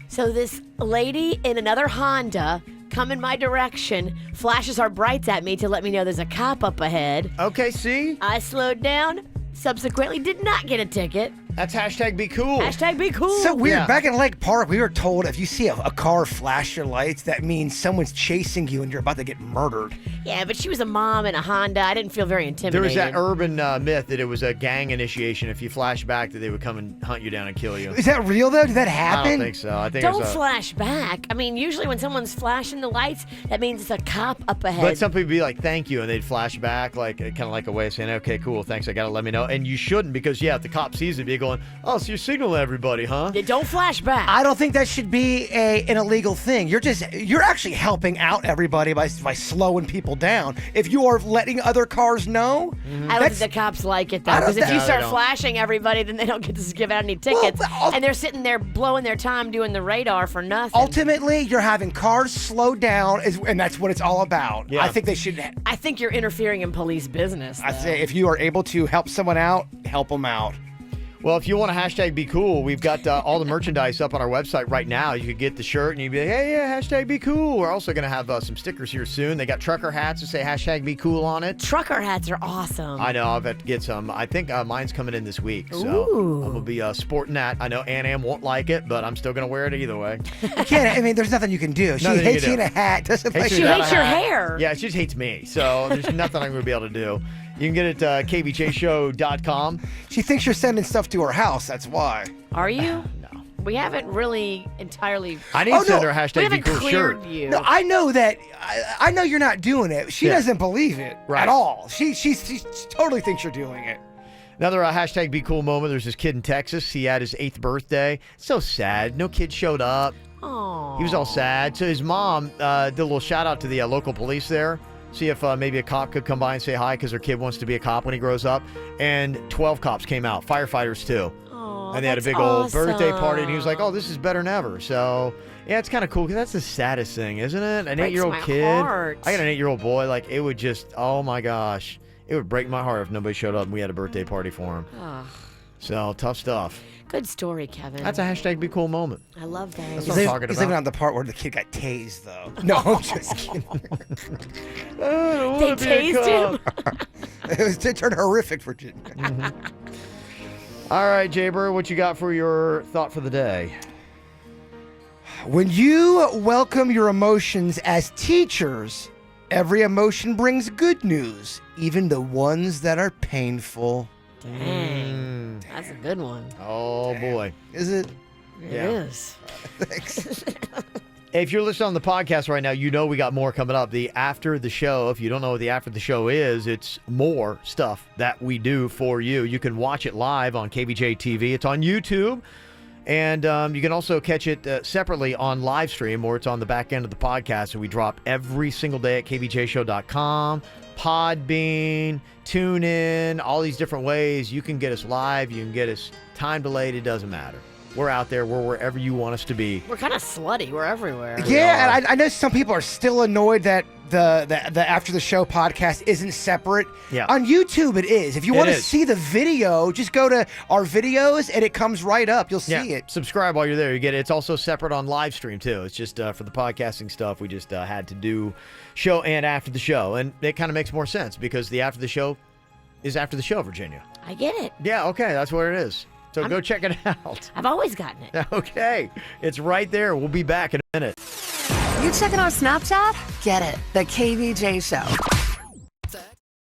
So this lady in another Honda come in my direction, flashes our brights at me to let me know there's a cop up ahead. Okay, see? I slowed down. Subsequently did not get a ticket. That's hashtag be cool. Hashtag be cool. So weird. Yeah. Back in Lake Park, we were told if you see a car flash your lights, that means someone's chasing you and you're about to get murdered. Yeah, but she was a mom in a Honda. I didn't feel very intimidated. There was that urban myth that it was a gang initiation. If you flash back, that they would come and hunt you down and kill you. Is that real, though? Did that happen? I don't think so. I think Don't it's flash back. I mean, usually when someone's flashing the lights, that means it's a cop up ahead. But some people would be like, thank you, and they'd flash back, like kind of like a way of saying, okay, cool, thanks, I got to let me know. And you shouldn't, because, if the cop sees it, be going, oh, so you're signaling everybody, huh? Yeah, don't flash back. I don't think that should be an illegal thing. You're actually helping out everybody by slowing people down. If you are letting other cars know, I don't think the cops like it, though, because if you start don't. flashing everybody, then they don't get to give out any tickets. And they're sitting there blowing their time doing the radar for nothing. ultimately, you're having cars slow down, and that's what it's all about. Yeah. I think they should. I think you're interfering in police business. I say if you are able to help someone out, help them out. Well, if you want to hashtag be cool, we've got all the merchandise up on our website right now. You could get the shirt and you'd be like, hey, yeah, hashtag be cool. We're also going to have some stickers here soon. They got trucker hats that say hashtag be cool on it. Trucker hats are awesome. I know. I've had to get some. I think mine's coming in this week. So Ooh. I'm going to be sporting that. I know Ann won't like it, but I'm still going to wear it either way. You can't. I mean, there's nothing you can do. She Nothing you hates can you do. in a hat. Doesn't like She hates your hair. Yeah, she just hates me. So there's nothing I'm going to be able to do. You can get it at kvjshow.com. She thinks you're sending stuff to her house. That's why. Are you? No. We haven't really entirely. I need to send her a we hashtag be haven't cool cleared shirt. you. No, I know that. I know you're not doing it. She Yeah. doesn't believe it Right. at all. She totally thinks you're doing it. Another hashtag be cool moment. There's this kid in Texas. He had his 8th birthday. So sad. No kid showed up. Aww. He was all sad. So his mom did a little shout out to the local police there. See if maybe a cop could come by and say hi because her kid wants to be a cop when he grows up. And 12 cops came out, firefighters too. Aw, And they had a that's big old birthday party. And he was like, awesome. oh, this is better than ever. So, yeah, it's kind of cool because that's the saddest thing, isn't it? An Breaks 8-year-old my kid. heart. I got an 8-year-old boy. Like, it would just, oh my gosh. It would break my heart if nobody showed up and we had a birthday party for him. Ugh. So, tough stuff. Good story, Kevin. That's a hashtag be cool moment. I love that. That's what I'm talking He's about. leaving out the part where the kid got tased, though. No, I'm just kidding. They tased him. It turned horrific for Virginia. All right, Jaber, what you got for your thought for the day? When you welcome your emotions as teachers, every emotion brings good news, even the ones that are painful. Dang. That's a good one. Oh, boy. Is it? It Yeah. is. Thanks. If you're listening on the podcast right now, you know we got more coming up. The After the Show. If you don't know what the After the Show is, it's more stuff that we do for you. You can watch it live on KVJ TV. It's on YouTube. And you can also catch it separately on live stream, or it's on the back end of the podcast. And we drop every single day at kvjshow.com, Podbean, TuneIn, all these different ways. You can get us live. You can get us time delayed. It doesn't matter. We're out there. We're wherever you want us to be. We're kind of slutty. We're everywhere. Yeah, and I know some people are still annoyed that the After the Show podcast isn't separate. Yeah. On YouTube, it is. If you want to is. see the video, just go to our videos, and it comes right up. You'll see Yeah, it. subscribe while you're there. You get it. It's also separate on live stream, too. It's just for the podcasting stuff, we just had to do show and after the show. And it kind of makes more sense because the after the show is after the show, Virginia. I get it. Yeah, okay, that's what it is. So go check it out. I've always gotten it. Okay, it's right there. We'll be back in a minute. You checking our Snapchat? Get it. The KVJ Show.